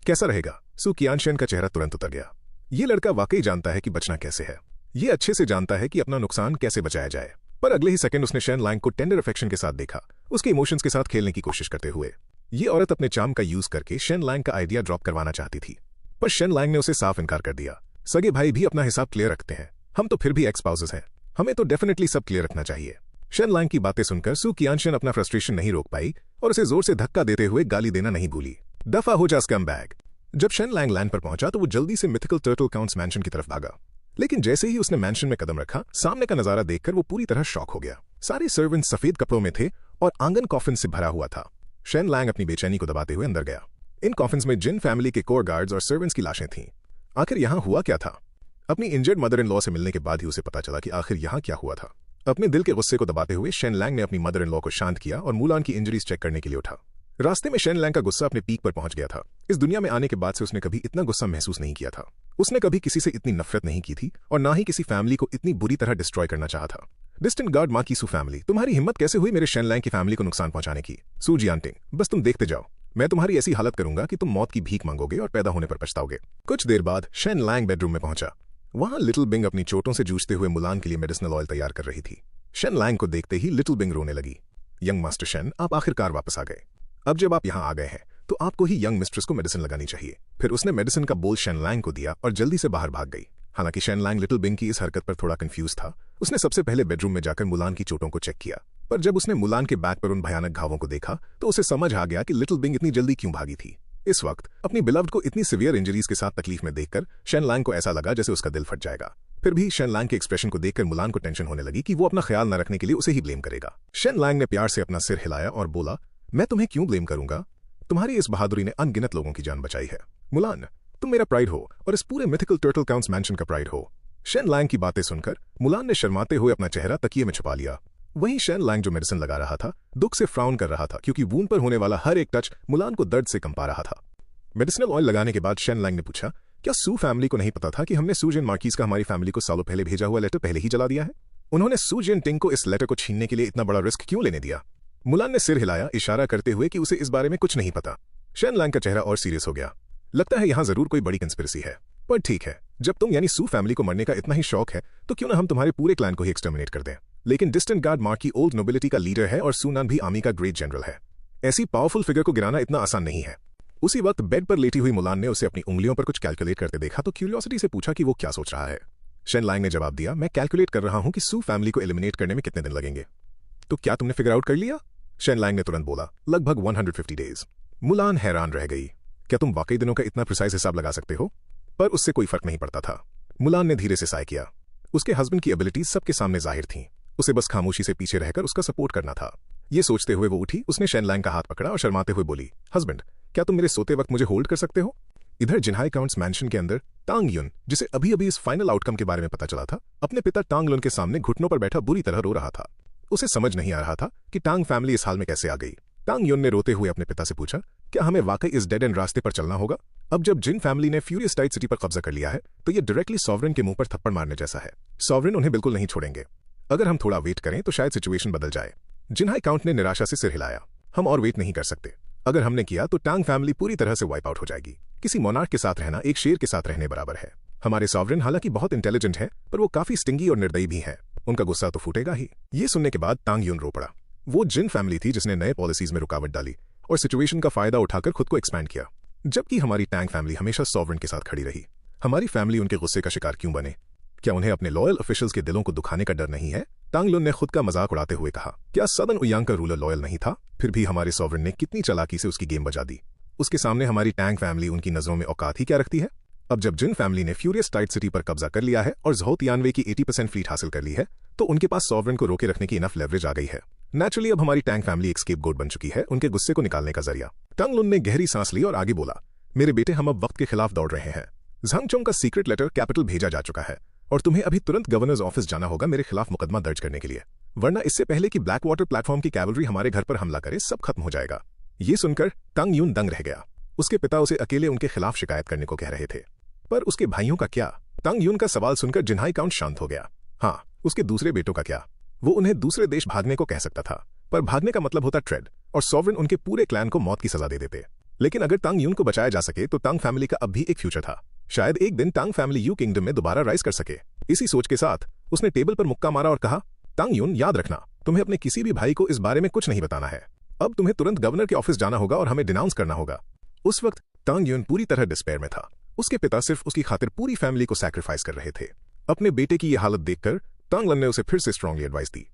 कैसा रहेगा? सू कियानशियन का चेहरा तुरंत उतर गया। ये लड़का वाकई जानता है कि बचना कैसे है। ये अच्छे से जानता है कि अपना नुकसान कैसे बचाया जाए। पर अगले ही सेकंड उसने शेन लांग को टेंडर अफेक्शन के साथ देखा, उसके इमोशंस के साथ खेलने की कोशिश करते हुए। ये औरत अपने चार्म का यूज करके शेन लांग का आइडिया ड्रॉप करवाना चाहती थी, पर शेन लांग ने उसे साफ इनकार कर दिया। सगे भाई भी अपना हिसाब क्लियर रखते हैं, हम तो फिर भी एक्स स्पाउसेस हैं, हमें तो डेफिनेटली सब क्लियर रखना चाहिए। शेन लांग की बातें सुनकर सू कियानशियन अपना फ्रस्ट्रेशन नहीं रोक पाई और उसे जोर से धक्का देते हुए गाली देना नहीं भूली। दफा हो जा स्कमबैग। जब शेन लांग लैंड पर पहुंचा तो वो जल्दी से मिथिकल टर्टल काउंट्स मैंशन की तरफ भागा, लेकिन जैसे ही उसने मैंशन में कदम रखा, सामने का नजारा देखकर वो पूरी तरह शॉक हो गया। सारे सर्वेंट सफेद कपड़ों में थे और आंगन कॉफिन से भरा हुआ था। शेन लांग अपनी बेचैनी को दबाते हुए अंदर गया। इन कॉफिन्स में जिन फैमिली के कोर गार्ड्स और सर्वेंट्स की लाशें थीं। आखिर यहाँ हुआ क्या था? अपनी इंजर्ड मदर इन लॉ से मिलने के बाद ही उसे पता चला कि आखिर यहाँ क्या हुआ था। अपने दिल के गुस्से को दबाते हुए शेन लांग ने अपनी मदर इन लॉ को शांत किया और मुलान की इंजरीज चेक करने के लिए उठा। रास्ते में शेन लांग का गुस्सा अपने पीक पर पहुंच गया था। इस दुनिया में आने के बाद से उसने कभी इतना गुस्सा महसूस नहीं किया था। उसने कभी किसी से इतनी नफरत नहीं की थी और ना ही किसी फैमिली को इतनी बुरी तरह डिस्ट्रॉय करना चाहा था। डिस्टेंट गार्ड माँ की सू फैमिली, तुम्हारी हिम्मत कैसे हुई मेरे शेन लांग की फैमिली को नुकसान पहुंचाने की? सू जियांटिंग, बस तुम देखते जाओ, मैं तुम्हारी ऐसी हालत करूंगा कि तुम मौत की भीख मांगोगे और पैदा होने पर पछताओगे। कुछ देर बाद शेन लांग बेडरूम में पहुंचा। वहां लिटिल बिंग अपनी चोटों से जूझते हुए मुलान के लिए मेडिसिनल ऑयल तैयार कर रही थी। शेन लांग को देखते ही लिटिल बिंग रोने लगी। यंग मास्टर शेन, आप आखिरकार वापस आ गए। अब जब आप यहाँ आ गए हैं तो आपको ही यंग मिस्ट्रेस को मेडिसिन लगानी चाहिए। फिर उसने मेडिसिन का बोल शेन लांग को दिया और जल्दी से बाहर भाग गई। हालांकि शेन लांग लिटिल बिंग की इस हरकत पर थोड़ा कंफ्यूज था। उसने सबसे पहले बेडरूम में जाकर मुलान की चोटों को चेक किया, पर जब उसने मुलान के बैक पर उन भयानक घावों को देखा तो उसे समझ आ गया कि लिटिल बिंग इतनी जल्दी क्यों भागी थी। इस वक्त अपनी बिलव्ड को इतनी सिवियर इंजरीज के साथ तकलीफ में देखकर शेन लांग को ऐसा लगा जैसे उसका दिल फट जाएगा। फिर भी शेन लांग के एक्सप्रेशन को देखकर मुलान को टेंशन होने लगी कि वो अपना ख्याल न रखने के लिए उसे ही ब्लेम करेगा। शेन लांग ने प्यार से अपना सिर हिलाया और बोला, मैं तुम्हें क्यों ब्लेम करूंगा? तुम्हारी इस बहादुरी ने अनगिनत लोगों की जान बचाई है। मुलान, तुम मेरा प्राइड हो और इस पूरे मिथिकल टर्टल काउंट्स मैंशन का प्राइड हो। शेन लांग की बातें सुनकर मुलान ने शर्माते हुए अपना चेहरा तकिए में छुपा लिया। वहीं शेन लांग जो मेडिसिन लगा रहा था, दुख से फ्राउन कर रहा था, क्योंकि वूंड पर होने वाला हर एक टच मुलान को दर्द से कंपा रहा था। मेडिसिनल ऑयल लगाने के बाद शेन लांग ने पूछा, क्या सू फैमिली को नहीं पता था कि हमने सू जिन मार्कीज का हमारी फैमिली को सालों पहले भेजा हुआ लेटर पहले ही जला दिया है? उन्होंने सू जिन टिंग को इस लेटर को छीनने के लिए इतना बड़ा रिस्क क्यों लेने दिया? मुलान ने सिर हिलाया, इशारा करते हुए कि उसे इस बारे में कुछ नहीं पता। शेन लांग का चेहरा और सीरियस हो गया। लगता है यहां जरूर कोई बड़ी कंस्पिरेसी है। पर ठीक है, जब तुम यानी सू फैमिली को मरने का इतना ही शौक है तो क्यों ना हम तुम्हारे पूरे क्लैन को ही एक्सटर्मिनेट कर दें। लेकिन डिस्टेंट गार्ड मार्क की ओल्ड नोबिलिटी का लीडर है और सूनान भी आर्मी का ग्रेट जनरल है। ऐसी पावरफुल फिगर को गिराना इतना आसान नहीं है। उसी वक्त बेड पर लेटी हुई मुलान ने उसे अपनी उंगलियों पर कुछ कैलकुलेट करते देखा तो क्यूरियोसिटी से पूछा कि वो क्या सोच रहा है। शेन लैंग ने जवाब दिया, मैं कैलकुलेट कर रहा हूं कि सू फैमिली को एलिमिनेट करने में कितने दिन लगेंगे। तो क्या तुमने फिगर आउट कर लिया? शेन लैंग ने तुरंत बोला, लगभग 150 डेज। मुलान हैरान रह गई, क्या तुम वाकई दिनों का इतना प्रिसाइज हिसाब लगा सकते हो? पर उससे कोई फर्क नहीं पड़ता था। मुलान ने धीरे से साय किया। उसके हस्बैंड की एबिलिटीज सबके सामने जाहिर थीं। उसे बस खामोशी से पीछे रहकर उसका सपोर्ट करना था। ये सोचते हुए वो उठी, उसने शेन लैंग का हाथ पकड़ा और शर्माते हुए बोली, हस्बैंड, क्या तुम मेरे सोते वक्त मुझे होल्ड कर सकते हो? इधर जिन्हाई काउंट्स मैंशन के अंदर टांग युन, जिसे अभी अभी इस फाइनल आउटकम के बारे में पता चला था, अपने पिता टांग लुन के सामने घुटनों पर बैठा बुरी तरह रो रहा था। उसे समझ नहीं आ रहा था कि टांग फैमिली इस हाल में कैसे आ गई। टांग युन ने रोते हुए अपने पिता से पूछा, क्या हमें वाकई इस डेड एंड रास्ते पर चलना होगा? अब जब जिन फैमिली ने फ्यूरियस टाइड सिटी पर कब्जा कर लिया है तो ये डायरेक्टली सॉवरेन के मुंह पर थप्पड़ मारने जैसा है। सॉवरेन उन्हें बिल्कुल नहीं छोड़ेंगे। अगर हम थोड़ा वेट करें तो शायद सिचुएशन बदल जाए। जिन्हाई काउंट ने निराशा से सिर हिलाया, हम और वेट नहीं कर सकते। अगर हमने किया तो टांग फैमिली पूरी तरह से वाइप आउट हो जाएगी। किसी मोनार्क के साथ रहना एक शेर के साथ रहने बराबर है। हमारे सॉवरेन हालांकि बहुत इंटेलिजेंट है पर वो काफी स्टिंगी और निर्दयी भी है। उनका गुस्सा तो फूटेगा ही। ये सुनने के बाद टांग यून रो पड़ा। वो जिन फैमिली थी जिसने नए पॉलिसीज में रुकावट डाली और सिचुएशन का फायदा उठाकर खुद को एक्सपैंड किया, जबकि हमारी टैंग फैमिली हमेशा सॉवरेन के साथ खड़ी रही। हमारी फैमिली उनके गुस्से का शिकार क्यों बने? क्या उन्हें अपने लॉयल ऑफिशियल्स के दिलों को दुखाने का डर नहीं है? टांग लुन ने खुद का मजाक उड़ाते हुए कहा, क्या सदन उयांग का रूलर लॉयल नहीं था? फिर भी हमारे सॉवरेन ने कितनी चालाकी से उसकी गेम बजा दी। उसके सामने हमारी टैंग फैमिली उनकी नजरों में औकात ही क्या रखती है? अब जब जिन फैमिली ने फ्यूरियस टाइड सिटी पर कब्जा कर लिया है और ज़ोतियानवे की 80% फ्लीट हासिल कर ली है तो उनके पास सॉवरेन को रोके रखने की इनफ लेवरेज आ गई है। नेचुरली अब हमारी टैंग फैमिली एक स्केपगोट बन चुकी है, उनके गुस्से को निकालने का जरिया। टांग लुन ने गहरी सांस ली और आगे बोला, मेरे बेटे, हम अब वक्त के खिलाफ दौड़ रहे हैं। झांगचोंग का सीक्रेट लेटर कैपिटल भेजा जा चुका है और तुम्हें अभी तुरंत गवर्नर्स ऑफिस जाना होगा मेरे खिलाफ मुकदमा दर्ज करने के लिए, वरना इससे पहले कि ब्लैक वाटर प्लेटफॉर्म की कैवलरी हमारे घर पर हमला करे सब खत्म हो जाएगा। ये सुनकर टांग यून दंग रह गया। उसके पिता उसे अकेले उनके खिलाफ शिकायत करने को कह रहे थे, पर उसके भाइयों का क्या? टांग यून का सवाल सुनकर जिन्हाई काउंट शांत हो गया। हाँ, उसके दूसरे बेटों का क्या? वो उन्हें दूसरे देश भागने को कह सकता था, पर भागने का मतलब होता ट्रेड और सॉवरेन उनके पूरे क्लैन को मौत की सजा दे देते। लेकिन अगर टांग यून को बचाया जा सके तो टांग फैमिली का अब भी एक फ्यूचर था। शायद एक दिन टांग फैमिली यू किंगडम में दोबारा राइज कर सके। इसी सोच के साथ उसने टेबल पर मुक्का मारा और कहा, टांग यून, याद रखना, तुम्हें अपने किसी भी भाई को इस बारे में कुछ नहीं बताना है। अब तुम्हें तुरंत गवर्नर के ऑफिस जाना होगा और हमें डिनाउंस करना होगा। उस वक्त टांग यून पूरी तरह डिस्पेयर में था। उसके पिता सिर्फ उसकी खातिर पूरी फैमिली को सैक्रिफाइस कर रहे थे। अपने बेटे की यह हालत देखकर टांग लन ने उसे फिर से स्ट्रांगली एडवाइस दी,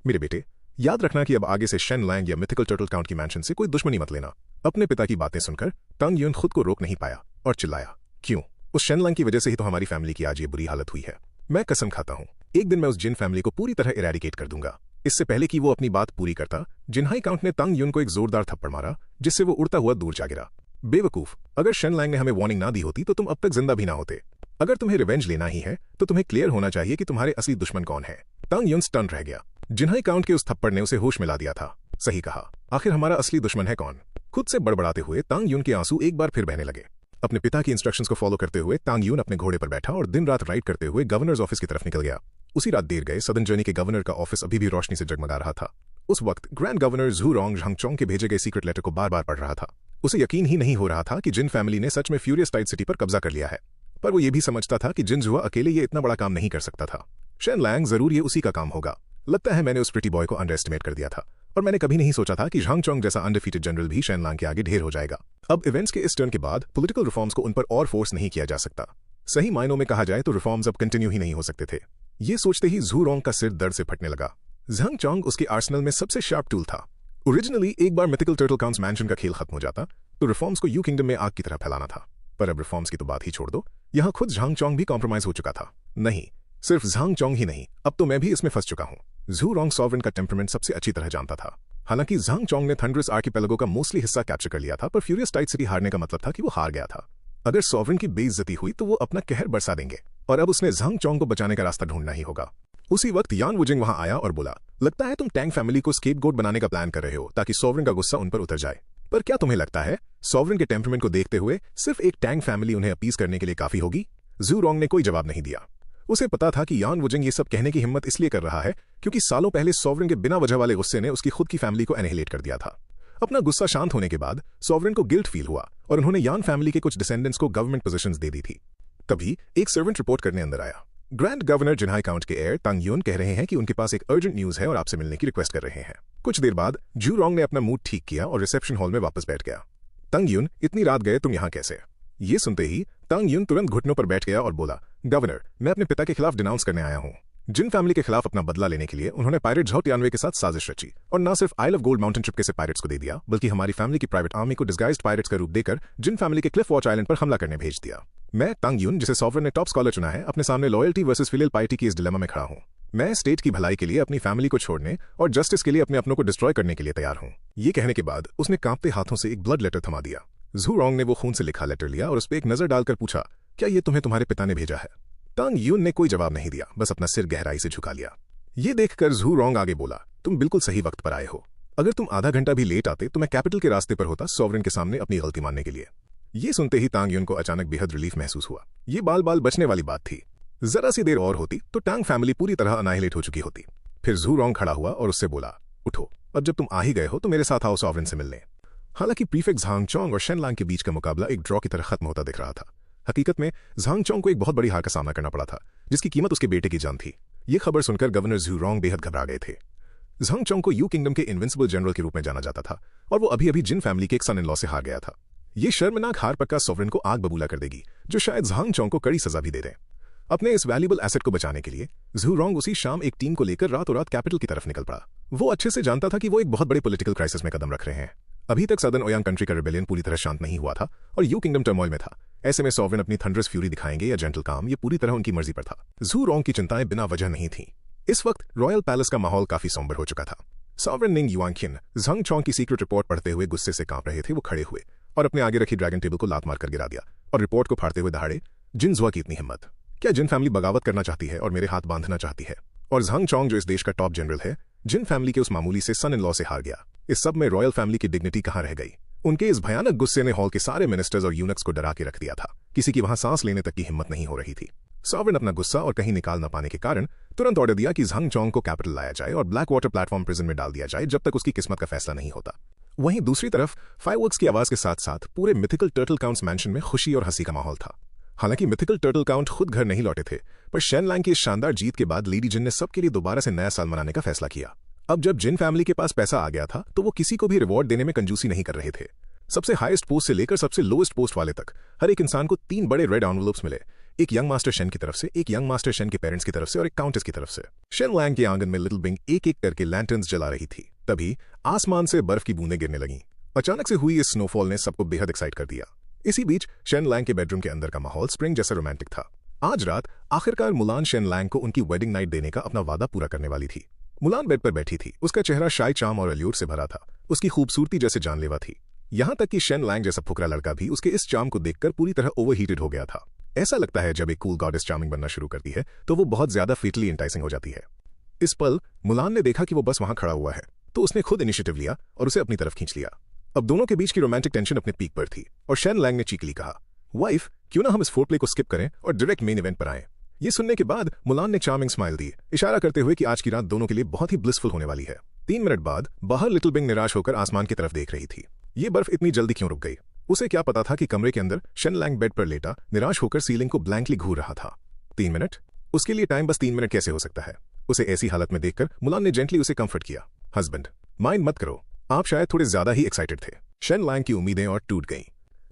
मेरे बेटे, याद रखना कि अब आगे से शेन लैंग या मिथिकल टर्टल काउंट की मैंशन से कोई दुश्मनी मत लेना। अपने पिता की बातें सुनकर टांग यून खुद को रोक नहीं पाया और चिल्लाया, क्यों? उस शेन लैंग की वजह से ही तो हमारी फैमिली की आज ये बुरी हालत हुई है। मैं कसम खाता हूं, एक दिन मैं उस जिन फैमिली को पूरी तरह इरेडिकेट कर दूंगा। इससे पहले कि वो अपनी बात पूरी करता, जिन्हाई काउंट ने टांग यून को एक जोरदार थप्पड़ मारा जिससे वो उड़ता हुआ दूर जा गिरा। बेवकूफ, अगर शेन लैंग ने हमें वार्निंग ना दी होती तो तुम अब तक जिंदा भी ना होते। अगर तुम्हें रिवेंज लेना ही है तो तुम्हें क्लियर होना चाहिए कि तुम्हारे असली दुश्मन कौन है। टांग यून स्टन रह गया। जिन्हाई काउंट के उस थप्पड़ ने उसे होश में ला दिया था। सही कहा, आखिर हमारा असली दुश्मन है कौन? खुद से बड़बड़ाते हुए टांग यून के आंसू एक बार फिर बहने लगे। अपने पिता की इंस्ट्रक्शंस को फॉलो करते हुए टांग यून अपने घोड़े पर बैठा और दिन रात राइड करते हुए गवर्नर्स ऑफिस की तरफ निकल गया। उसी रात देर गए सदन जर्नी के गवर्नर का ऑफिस अभी भी रोशनी से जगमगा रहा था। उस वक्त ग्रैंड गवर्नर झू रोंग झांगचोंग के भेजे गए सीक्रेट लेटर को बार बार पढ़ रहा था। उसे यकीन ही नहीं हो रहा था कि जिन फैमिली ने सच में फ्यूरियस टाइड सिटी पर कब्जा कर लिया है, पर वो ये भी समझता था कि जिन जुआ अकेले ये इतना बड़ा काम नहीं कर सकता था। शेन लैंग जरूर ये उसी का काम होगा। लगता है मैंने उस प्रिटी बॉय को अंडर एस्टिमेट कर दिया था और मैंने कभी नहीं सोचा था कि झांगचोंग जैसा अनडिफीटेड जनरल भी शेन लैंग के आगे ढेर हो जाएगा। अब इवेंट्स के इस टर्न के बाद पॉलिटिकल रिफॉर्म्स को उन पर और फोर्स नहीं किया जा सकता। सही मायनों में कहा जाए तो रिफॉर्म्स अब कंटिन्यू ही नहीं हो सकते थे। ये सोचते ही झू रोंग का सिर दर्द से फटने लगा। झांगचोंग उसके आर्सेनल में सबसे शार्प टूल था। ओरिजिनली एक बार मिथिकल टर्टल काउंट्स मैंशन का खेल खत्म हो जाता तो रिफॉर्म्स को यू किंगडम में आग की तरह फैलाना था, पर अब रिफॉर्म्स की तो बात ही छोड़ दो, यहाँ खुद झांगचोंग भी कॉम्प्रोमाइज हो चुका था। नहीं, सिर्फ झांगचोंग ही नहीं, अब तो मैं भी इसमें फंस चुका हूँ। झू रोंग सॉवरेन का टेम्परमेंट सबसे अच्छी तरह जानता था। हालांकि झांगचोंग ने थंडरस आर्किपेलागो का मोस्टली हिस्सा कैप्चर कर लिया था, पर फ्यूरियस टाइड सिटी हारने का मतलब था कि वो हार गया था। अगर सॉवरेन की बेइज्जती हुई तो वो अपना कहर बरसा देंगे और अब उसने झांगचोंग को बचाने का रास्ता ढूंढना ही होगा। उसी वक्त यान वुजिंग वहां आया और बोला, लगता है तुम टैंग फैमिली को स्केपगोट बनाने का प्लान कर रहे हो ताकि सॉवरेन का गुस्सा उन पर उतर जाए। पर क्या तुम्हें लगता है सॉवरेन के टेम्परमेंट को देखते हुए सिर्फ एक टैंग फैमिली उन्हें अपीज करने के लिए काफी होगी? झू रोंग ने कोई जवाब नहीं दिया। उसे पता था कि यान वुजिंग ये सब कहने की हिम्मत इसलिए कर रहा है क्योंकि सालों पहले सॉवरेन के बिना वजह वाले गुस्से ने उसकी खुद की फैमिली को एनिहिलेट कर दिया था। अपना गुस्सा शांत होने के बाद सॉवरेन को गिल्ट फील हुआ और उन्होंने यान फैमिली के कुछ डिसेंडेंट्स को गवर्नमेंट पोजीशंस दे दी थी। तभी एक सर्वेंट रिपोर्ट करने अंदर आया। ग्रैंड गवर्नर जिन्हाई काउंट के एयर तांग यून कह रहे हैं कि उनके पास एक अर्जेंट न्यूज है और आपसे मिलने की रिक्वेस्ट कर रहे हैं। कुछ देर बाद जू रोंग ने अपना मूड ठीक किया और रिसेप्शन हॉल में वापस बैठ गया। तांग यून, इतनी रात गए तुम यहाँ कैसे? ये सुनते ही तांग यून तुरंत घुटनों पर बैठ गया और बोला, गवर्नर, मैं अपने पिता के खिलाफ डिनाउंस करने आया हूँ। जिन फैमिली के खिलाफ अपना बदला लेने के लिए उन्होंने पायरेट झाओ तियानवे के साथ साजिश रची और न सिर्फ आइल ऑफ गोल्ड माउंटेन ट्रिप के पायरेट्स को दे दिया, बल्कि हमारी फैमिली की प्राइवेट आर्मी को डिस्गाइज्ड पायरेट्स का रूप देकर जिन फैमिली के क्लिफ वॉच आइलैंड पर हमला करने भेज दिया। मैं तांग यून, जिसे सॉवरेन ने टॉप स्कॉलर चुना है, अपने सामने लॉयल्टी वर्सेस फिलियल पाइटी की इस डिलेमा में खड़ा हूँ। मैं स्टेट की भलाई के लिए अपनी फैमिली को छोड़ने और जस्टिस के लिए अपने अपनों को डिस्ट्रॉय करने के लिए तैयार हूँ। ये कहने के बाद उसने कांपते हाथों से एक ब्लड लेटर थमा दिया। जू रोंग ने वो खून से लिखा लेटर लिया और उस पर एक नजर डालकर पूछा, क्या ये तुम्हें तुम्हारे पिता ने भेजा है? तांग यून ने कोई जवाब नहीं दिया, बस अपना सिर गहराई से झुका लिया। ये देखकर जू रोंग आगे बोला, तुम बिल्कुल सही वक्त पर आए हो। अगर तुम आधा घंटा भी लेट आते तो मैं कैपिटल के रास्ते पर होता सॉवरेन के सामने अपनी गलती मानने के लिए। ये सुनते ही तांग यून को अचानक बेहद रिलीफ महसूस हुआ। ये बाल बाल बचने वाली बात थी। जरा सी देर और होती तो टांग फैमिली पूरी तरह अनाहिलेट हो चुकी होती। फिर जू रोंग खड़ा हुआ और उससे बोला, उठो, अब जब तुम आ ही गए हो तो मेरे साथ आओ सॉवरेन से मिलने। हालांकि प्रीफेक्ट झांग चोंग और शेन लांग के बीच का मुकाबला एक ड्रॉ की तरह खत्म होता दिख रहा था। हकीकत में झांग चोंग को एक बहुत बड़ी हार का सामना करना पड़ा था, जिसकी कीमत उसके बेटे की जान थी। ये खबर सुनकर गवर्नर जू रोंग बेहद घबरा गए थे। झांग चोंग को यू किंगडम के इनविंसिबल जनरल के रूप में जाना जाता था और वो अभी अभी जिन फैमिली के एक सन इन लॉ से हार गया था। ये शर्मनाक हार पक्का सॉवरेन को आग बबूला कर देगी, जो शायद झांग चोंग को कड़ी सजा भी दे दें। अपने इस वैल्यूबल एसेट को बचाने के लिए जू रोंग उसी शाम एक टीम को लेकर रातों रात कैपिटल की तरफ निकल पड़ा। वो अच्छे से जानता था कि वो एक बहुत बड़े पॉलिटिकल क्राइसिस में कदम रख रहे हैं। अभी तक सदर्न ओयांग कंट्री का रिबेलियन पूरी तरह शांत नहीं हुआ था और यू किंगडम टर्मोइल में था। ऐसे में सॉवरेन अपनी थंडरस फ्यूरी दिखाएंगे या जेंटल काम, ये पूरी तरह उनकी मर्जी पर था। जू रोंग की चिंताएं बिना वजह नहीं थीं। इस वक्त रॉयल पैलेस का माहौल काफी सोम्बर हो चुका था। सॉवरेन निंग युआंगखिन झांग चोंग की सीक्रेट रिपोर्ट पढ़ते हुए गुस्से से कांप रहे थे। वो खड़े हुए और अपने आगे रखी ड्रैगन टेबल को लात मारकर गिरा दिया और रिपोर्ट को फाड़ते हुए दहाड़े, जिन जुआ की इतनी हिम्मत! क्या जिन फैमिली बगावत करना चाहती है और मेरे हाथ बांधना चाहती है? और झांग चोंग जो इस देश का टॉप जनरल है, जिन फैमिली के उस मामूली से सन इन लॉ से हार गया, इस सब में रॉयल फैमिली की डिग्निटी कहाँ रह गई? उनके इस भयानक गुस्से ने हॉल के सारे मिनिस्टर्स और यूनक्स को डरा के रख दिया था। किसी की वहां सांस लेने तक की हिम्मत नहीं हो रही थी। सॉवरेन अपना गुस्सा और कहीं निकाल न पाने के कारण तुरंत ऑर्डर दिया कि झांग चोंग को कैपिटल लाया जाए और ब्लैक वाटर प्लेटफॉर्म प्रिजन में डाल दिया जाए जब तक उसकी किस्मत का फैसला नहीं होता। वहीं दूसरी तरफ फायरवर्क्स की आवाज के साथ साथ पूरे मिथिकल टर्टल काउंट्स मैंशन में खुशी और हंसी का माहौल था। हालांकि मिथिकल टर्टल काउंट खुद घर नहीं लौटे थे, पर शेन लैंग की इस शानदार जीत के बाद लेडी जिन ने सबके लिए दोबारा से नया साल मनाने का फैसला किया। अब जब जिन फैमिली के पास पैसा आ गया था तो वो किसी को भी रिवॉर्ड देने में कंजूसी नहीं कर रहे थे। सबसे हाईएस्ट पोस्ट से लेकर सबसे लोएस्ट पोस्ट वाले तक हर एक इंसान को 3 बड़े रेड एनवेलप्स मिले, एक यंग मास्टर शेन की तरफ से, एक यंग मास्टर शेन के पेरेंट्स की तरफ से और एक काउंटेस की तरफ से। शेन लैंग के आंगन में लिटिल बिंग एक एक करके लैंटर्न्स जला रही थी। तभी आसमान से बर्फ की बूंदें गिरने लगीं। अचानक से हुई इस स्नोफॉल ने सबको बेहद एक्साइट कर दिया। इसी बीच शेन लैंग के बेडरूम के अंदर का माहौल स्प्रिंग जैसा रोमांटिक था। आज रात आखिरकार मुलान शेन लैंग को उनकी वेडिंग नाइट देने का अपना वादा पूरा करने वाली थी। मुलान बेड पर बैठी थी। उसका चेहरा शाय चार्म और अल्यूर से भरा था। उसकी खूबसूरती जैसे जानलेवा थी। यहां तक कि शेन लैंग जैसा फुकरा लड़का भी उसके इस चार्म को देखकर पूरी तरह ओवरहीटेड हो गया था। ऐसा लगता है जब एक कूल गॉडेस चार्मिंग बनना शुरू करती है तो वो बहुत ज्यादा फेटली इंटाइसिंग हो जाती है। इस पल मुलान ने देखा कि वो बस वहां खड़ा हुआ है तो उसने खुद इनिशिएटिव लिया और उसे अपनी तरफ खींच लिया। अब दोनों के बीच की रोमांटिक टेंशन अपने पीक पर थी और शेन लैंग ने चीकली कहा, वाइफ, क्यों ना हम इस फोरप्ले को स्किप करें और डायरेक्ट मेन इवेंट पर आएं। ये सुनने के बाद मुलान ने चार्मिंग स्माइल दी, इशारा करते हुए कि आज की रात दोनों के लिए बहुत ही ब्लिसफुल होने वाली है। 3 मिनट बाद बाहर लिटिल बिंग निराश होकर आसमान की तरफ देख रही थी। ये बर्फ इतनी जल्दी क्यों रुक गई? उसे क्या पता था कि कमरे के अंदर शेन लैंग बेड पर लेटा निराश होकर सीलिंग को ब्लैंकली घूर रहा था। 3 मिनट? उसके लिए टाइम बस 3 मिनट कैसे हो सकता है? उसे ऐसी हालत में देखकर मुलान ने जेंटली उसे कंफर्ट किया, हस्बैंड, माइंड मत करो, आप शायद थोड़े ज्यादा ही एक्साइटेड थे। शेन लैंग की उम्मीदें और टूट गईं।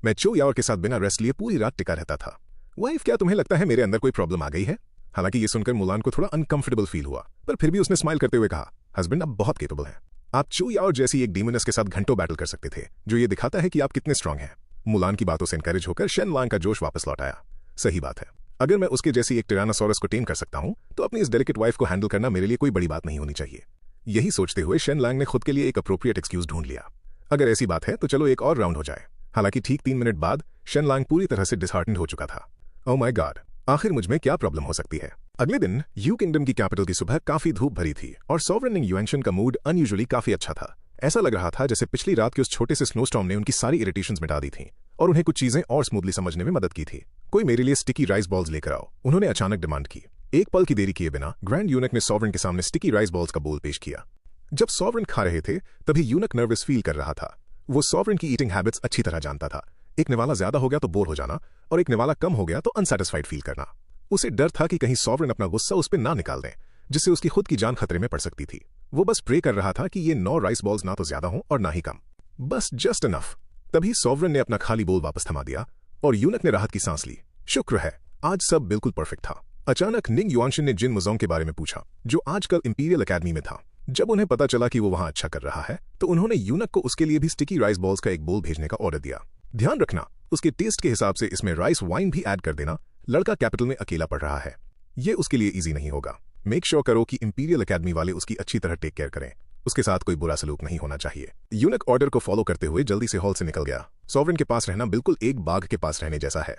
मैं चो याओर के साथ बिना रेस्ट लिए पूरी रात टिका रहता था। वाइफ, क्या तुम्हें लगता है मेरे अंदर कोई प्रॉब्लम आ गई है? हालांकि ये सुनकर मुलान को थोड़ा अनकंफर्टेबल फील हुआ, पर फिर भी उसने स्माइल करते हुए कहा, हस्बैंड, आप बहुत केपेबल हैं। आप चो याओर जैसी एक डीमोनेस के साथ घंटों बैटल कर सकते थे, जो ये दिखाता है कि आप कितने स्ट्रांग हैं। मुलान की बातों से एनकरेज होकर शेन लैंग का जोश वापस लौट आया। सही बात है, अगर मैं उसके जैसी एक टिरानोसॉरस को टेम कर सकता हूं तो अपनी इस डेलिकेट वाइफ को हैंडल करना मेरे लिए कोई बड़ी बात नहीं होनी चाहिए। यही सोचते हुए शेन लैंग ने खुद के लिए एक अप्रोप्रिएट एक्सक्यूज ढूंढ लिया। अगर ऐसी बात है तो चलो एक और राउंड हो जाए। हालांकि ठीक 3 मिनट बाद शेन लैंग पूरी तरह से डिसहार्टेंड हो चुका था। ओह माय गॉड, आखिर मुझ में क्या प्रॉब्लम हो सकती है? अगले दिन यू किंगडम की कैपिटल की सुबह काफी धूप भरी थी और सॉवरेन निंग युएंशन का मूड अनयूजुअली काफी अच्छा था। ऐसा लग रहा था जैसे पिछली रात के उस छोटे से स्नोस्टॉर्म ने उनकी सारी इरिटेशंस मिटा दी थी और उन्हें कुछ चीजें और स्मूथली समझने में मदद की थी। कोई मेरे लिए स्टिकी राइस बॉल्स लेकर आओ, उन्होंने अचानक डिमांड की। एक पल की देरी किए बिना ग्रैंड यूनक ने सॉवरेन के सामने स्टिकी राइस बॉल्स का बोल पेश किया। जब सॉवरेन खा रहे थे तभी यूनक नर्वस फील कर रहा था। वो सॉवरेन की ईटिंग हैबिट्स अच्छी तरह जानता था, एक निवाला ज्यादा हो गया तो बोर हो जाना, और एक निवाला कम हो गया तो अनसेटिस्फाइड फील करना। उसे डर था कि कहीं सॉवरेन अपना गुस्सा उस पर ना निकाल दें, जिससे उसकी खुद की जान खतरे में पड़ सकती थी। वो बस प्रे कर रहा था कि ये 9 राइस बॉल्स ना तो ज्यादा हों और ना ही कम, बस जस्ट इनफ। तभी सॉवरेन ने अपना खाली बोल वापस थमा दिया और यूनक ने राहत की सांस ली। शुक्र है, आज सब बिल्कुल परफेक्ट था। अचानक निंग युआनशिन ने जिन मुजोंग के बारे में पूछा, जो आजकल इंपीरियल एकेडमी में था। जब उन्हें पता चला कि वो वहां अच्छा कर रहा है, तो उन्होंने यूनक को उसके लिए भी स्टिकी राइस बॉल्स का एक बोल भेजने का ऑर्डर दिया। ध्यान रखना, उसके टेस्ट के हिसाब से इसमें राइस वाइन भी ऐड कर देना। लड़का कैपिटल में अकेला पढ़ रहा है, ये उसके लिए इजी नहीं होगा। मेक श्योर करो कि इंपीरियल एकेडमी वाले उसकी अच्छी तरह टेक केयर करें, उसके साथ कोई बुरा सलूक नहीं होना चाहिए। यूनक ऑर्डर को फॉलो करते हुए जल्दी से हॉल से निकल गया। सॉवरेन के पास रहना बिल्कुल एक बाघ के पास रहने जैसा है।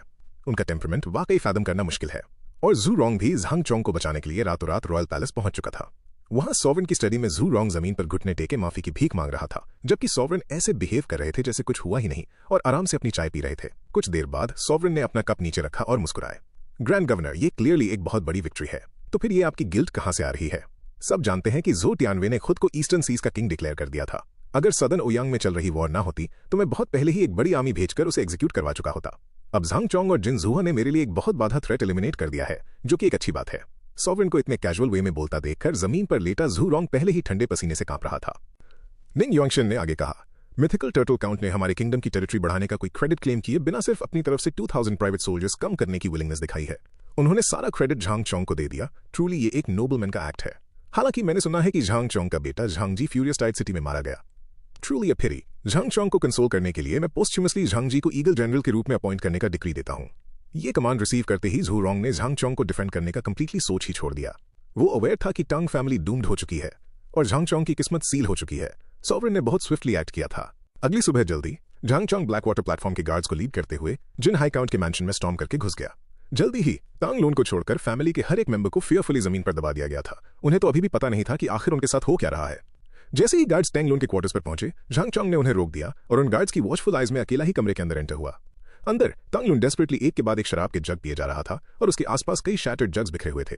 उनका टेम्परमेंट वाकई फैदम करना मुश्किल है। और जू रोंग भी झांग चोंग को बचाने के लिए रातों रात रॉयल पैलेस पहुंच चुका था। वहां सॉवरेन की स्टडी में जू रोंग जमीन पर घुटने टेके माफी की भीख मांग रहा था, जबकि सॉवरेन ऐसे बिहेव कर रहे थे जैसे कुछ हुआ ही नहीं और आराम से अपनी चाय पी रहे थे। कुछ देर बाद सॉवरेन ने अपना कप नीचे रखा और मुस्कुराए। ग्रैंड गवर्नर, ये क्लियरली एक बहुत बड़ी विक्ट्री है। तो फिर ये आपकी गिल्ट कहां से आ रही है? सब जानते हैं कि ज़ो टियानवे ने खुद को ईस्टर्न सीज का किंग डिक्लेयर कर दिया था। अगर सदर्न ओयांग में चल रही वॉर ना होती तो मैं बहुत पहले ही एक बड़ी आर्मी भेजकर उसे एग्जीक्यूट करवा चुका होता। अब झांग चोंग और जिन जुहा ने मेरे लिए एक बहुत बाधा थ्रेट एलिमिनेट कर दिया है, जो कि एक अच्छी बात है। सॉवरेन को इतने कैजुअल वे में बोलता देखकर जमीन पर लेटा जू रोंग पहले ही ठंडे पसीने से कांप रहा था। निंग युआनशिन ने आगे कहा, मिथिकल टर्टल काउंट ने हमारे किंगडम की टेरिटरी बढ़ाने का कोई क्रेडिट क्लेम किए बिना सिर्फ अपनी तरफ से 2000 प्राइवेट सोल्जर्स कम करने की विलिंगनेस दिखाई है। उन्होंने सारा क्रेडिट झांग चोंग को दे दिया। ट्रूली ये एक नोबलमैन का एक्ट है। हालांकि मैंने सुना है कि झांग चोंग का बेटा झांगजी फ्यूरियस टाइड सिटी में मारा गया। ट्रूली अ पिटी। झांग चोंग को कंसोल करने के लिए मैं पोस्टह्यूमसली झांगजी को ईगल जनरल के रूप में अपॉइंट करने का डिक्री देता हूं। ये कमांड रिसीव करते ही झू रोंग ने झांग चोंग को डिफेंड करने का कंप्लीटली सोच ही छोड़ दिया। वो अवेयर था कि टांग फैमिली डूम्ड हो चुकी है और झांग चोंग की किस्मत सील हो चुकी है। सॉवरेन ने बहुत स्विफ्टली एक्ट किया था। अगली सुबह जल्दी झांग चोंग ब्लैक वाटर प्लेटफॉर्म के गार्ड्स को लीड करते हुए जिन हाई काउंट के मैंशन में स्टॉर्म करके घुस गया। जल्दी ही तांग लून को छोड़कर फैमिली के हर एक मेंबर को फियरफुली जमीन पर दबा दिया गया था। उन्हें तो अभी भी पता नहीं था कि आखिर उनके साथ हो क्या रहा है। जैसे ही गार्ड्स टैंग लून के क्वार्टर्स पर पहुंचे, झांग चोंग ने उन्हें रोक दिया और उन गार्ड्स की वॉचफुल आइज में अकेला ही कमरे के अंदर एंटर हुआ। अंदर तांग लून डेस्परेटली एक के बाद एक शराब के जग पिए जा रहा था और उसके आसपास कई शैटर्ड जग्स बिखरे हुए थे।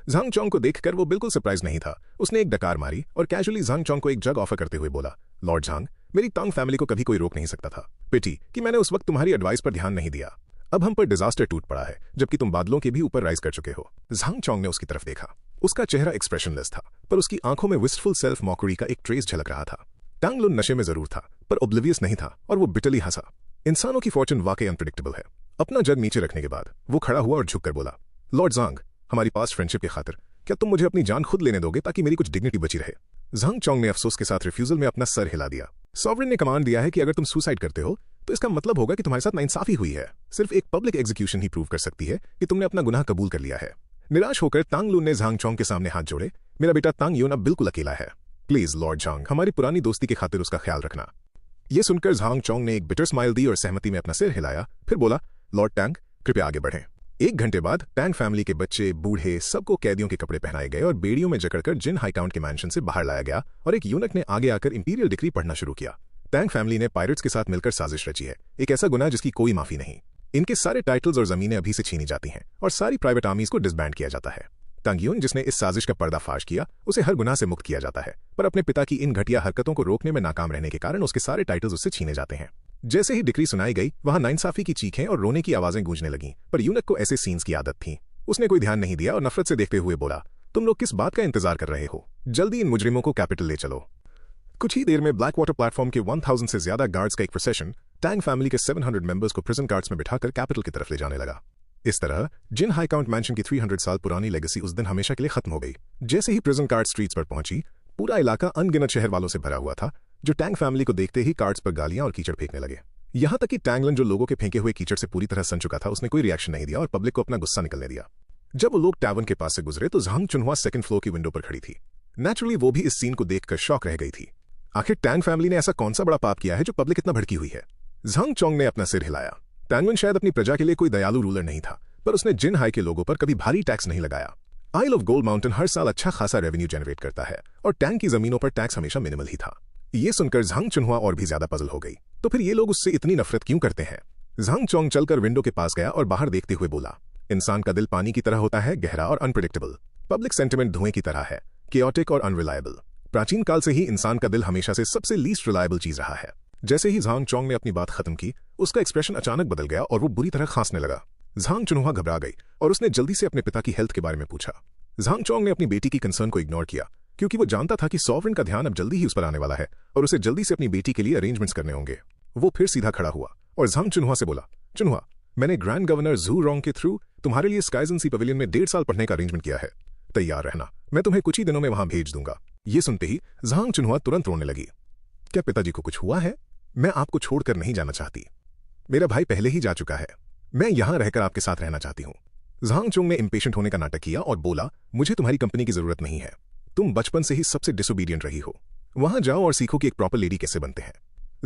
झांग चोंग को देखकर वो बिल्कुल सरप्राइज नहीं था। उसने एक डकार मारी और कैजुअली झांग चोंग को एक जग ऑफर करते हुए बोला, लॉर्ड झांग, मेरी तांग फैमिली को कभी कोई रोक नहीं सकता था। पिटी कि मैंने उस वक्त तुम्हारी एडवाइस पर ध्यान नहीं दिया। अब हम पर डिजास्टर टूट पड़ा है, जबकि तुम बादलों के भी ऊपर राइज कर चुके हो। झांग चोंग ने उसकी तरफ देखा। उसका चेहरा एक्सप्रेशनलेस था, पर उसकी आंखों में विस्टफुल सेल्फ मॉकरी का एक ट्रेस झलक रहा था। टांग लून नशे में जरूर था, पर ओब्लिवियस नहीं था और वो बिटरली हंसा। इंसानों की फॉर्चून वाकई अनप्रेडिक्टेबल है। अपना जग नीचे रखने के बाद वो खड़ा हुआ और झुककर बोला, लॉर्ड झांग, हमारी पास्ट फ्रेंडशिप की खातिर क्या तुम मुझे अपनी जान खुद लेने दोगे ताकि मेरी कुछ डिग्निटी बची रहे? झांग चोंग ने अफसोस के साथ रिफ्यूजल में अपना सर हिला दिया। सॉवरेन ने कमांड दिया है कि अगर तुम सुसाइड करते हो तो इसका मतलब होगा कि तुम्हारे साथ नाइंसाफी हुई है। सिर्फ एक पब्लिक एग्जीक्यूशन ही प्रूव कर सकती है कि तुमने अपना गुनाह कबूल कर लिया है। निराश होकर तांग लून ने झांग चोंग के सामने हाथ जोड़े। मेरा बेटा तांग यून अब बिल्कुल अकेला है। प्लीज लॉर्ड झांग, हमारी पुरानी दोस्ती की खातिर उसका ख्याल रखना। यह सुनकर झांग चोंग ने एक बिटर स्माइल दी और सहमति में अपना सिर हिलाया। फिर बोला, लॉर्ड टैंग, कृपया आगे बढ़ें। 1 घंटे बाद टैंग फैमिली के बच्चे बूढ़े सबको कैदियों के कपड़े पहनाए गए और बेड़ियों में जकड़कर जिन हाई काउंट के मैंशन से बाहर लाया गया और एक यूनक ने आगे आकर इंपीरियल डिक्री पढ़ना शुरू किया। टैंग फैमिली ने पायरेट्स के साथ मिलकर साजिश रची है, एक ऐसा गुनाह जिसकी कोई माफी नहीं। इनके सारे टाइटल्स और जमीनें अभी से छीनी जाती हैं और सारी प्राइवेट आर्मीज को डिसबैंड किया जाता है। तांग यून, जिसने इस साजिश का पर्दाफाश किया, उसे हर गुनाह से मुक्त किया जाता है, पर अपने पिता की इन घटिया हरकतों को रोकने में नाकाम रहने के कारण उसके सारे टाइटल्स उससे छीने जाते हैं। जैसे ही डिक्री सुनाई गई, वहां नाइंसाफी की चीखें और रोने की आवाजें गूंजने लगीं, पर यूनक को ऐसे सीन्स की आदत थी। उसने कोई ध्यान नहीं दिया और नफरत से देखते हुए बोला, तुम लोग किस बात का इंतजार कर रहे हो? जल्दी इन मुजरिमों को कैपिटल ले चलो। कुछ ही देर में ब्लैक वाटर प्लेटफॉर्म के 1000 से ज्यादा गार्ड्स का एक प्रोसेशन टैंग फैमिली के 700 मेंबर्स को प्रिजन गार्ड्स में बिठाकर कैपिटल की तरफ ले जाने लगा। इस तरह जिन हाई काउंट मैंशन की 300 साल पुरानी लेगेसी उस दिन हमेशा के लिए खत्म हो गई। जैसे ही प्रिजन गार्ड स्ट्रीट्स पर पहुंची, पूरा इलाका अनगिनत शहर वालों से भरा हुआ था, जो टैंग फैमिली को देखते ही कार्ड्स पर गालियां और कीचड़ फेंकने लगे। यहां तक कि टैंगलन, जो लोगों के फेंके हुए कीचड़ से पूरी तरह सन चुका था, उसने कोई रिएक्शन नहीं दिया और पब्लिक को अपना गुस्सा निकलने दिया। जब वो लोग टैवर्न के पास से गुजरे तो झांग चुनहुआ 2nd फ्लोर की विंडो पर खड़ी थी। नेचुरली वो भी इस सीन को देखकर शॉक रह गई थी। आखिर टैंग फैमिली ने ऐसा कौन सा बड़ा पाप किया है जो पब्लिक इतना भड़की हुई है? झांग चोंग ने अपना सिर हिलाया। टैंगलन शायद अपनी प्रजा के लिए कोई दयालु रूलर नहीं था, पर उसने जिन हाई के लोगों पर कभी भारी टैक्स नहीं लगाया। आइल ऑफ गोल्ड माउंटेन हर साल अच्छा खासा रेवेन्यू जनरेट करता है और टैंग की जमीनों पर टैक्स हमेशा मिनिमल ही था। ये सुनकर झांग चुनहुआ और भी ज्यादा पजल हो गई। तो फिर ये लोग उससे इतनी नफरत क्यों करते हैं? झांग चोंग चलकर विंडो के पास गया और बाहर देखते हुए बोला, इंसान का दिल पानी की तरह होता है, गहरा और अनप्रेडिक्टेबल। पब्लिक सेंटिमेंट धुएं की तरह है, केओटिक और अनरिलायबल। प्राचीन काल से ही इंसान का दिल हमेशा से सबसे लीस्ट रिलायबल चीज रहा है। जैसे ही झांग चोंग ने अपनी बात खत्म की, उसका एक्सप्रेशन अचानक बदल गया और वो बुरी तरह खांसने लगा। झांग चुनहुआ घबरा गई और उसने जल्दी से अपने पिता की हेल्थ के बारे में पूछा। झांग चोंग ने अपनी बेटी की कंसर्न को इग्नोर किया क्योंकि वो जानता था कि सॉवरेन का ध्यान अब जल्दी ही उस पर आने वाला है और उसे जल्दी से अपनी बेटी के लिए अरेंजमेंट्स करने होंगे। वो फिर सीधा खड़ा हुआ और झांग चुनहुआ से बोला, चुनहुआ, मैंने ग्रैंड गवर्नर जू रोंग के थ्रू तुम्हारे लिए स्काइजन सी पवेलियन में 1.5 साल पढ़ने का अरेंजमेंट किया है। तैयार रहना, मैं तुम्हें कुछ ही दिनों में वहां भेज दूंगा। ये सुनते ही झांग चुनहुआ तुरंत रोने लगी। क्या पिताजी को कुछ हुआ है? मैं आपको छोड़कर नहीं जाना चाहती। मेरा भाई पहले ही जा चुका है। मैं यहां रहकर आपके साथ रहना चाहती हूं। झांग चोंग ने इंपेशेंट होने का नाटक किया और बोला, मुझे तुम्हारी कंपनी की जरूरत नहीं है। तुम बचपन से ही सबसे डिसोबीडियंट रही हो। वहां जाओ और सीखो कि एक प्रॉपर लेडी कैसे बनते हैं।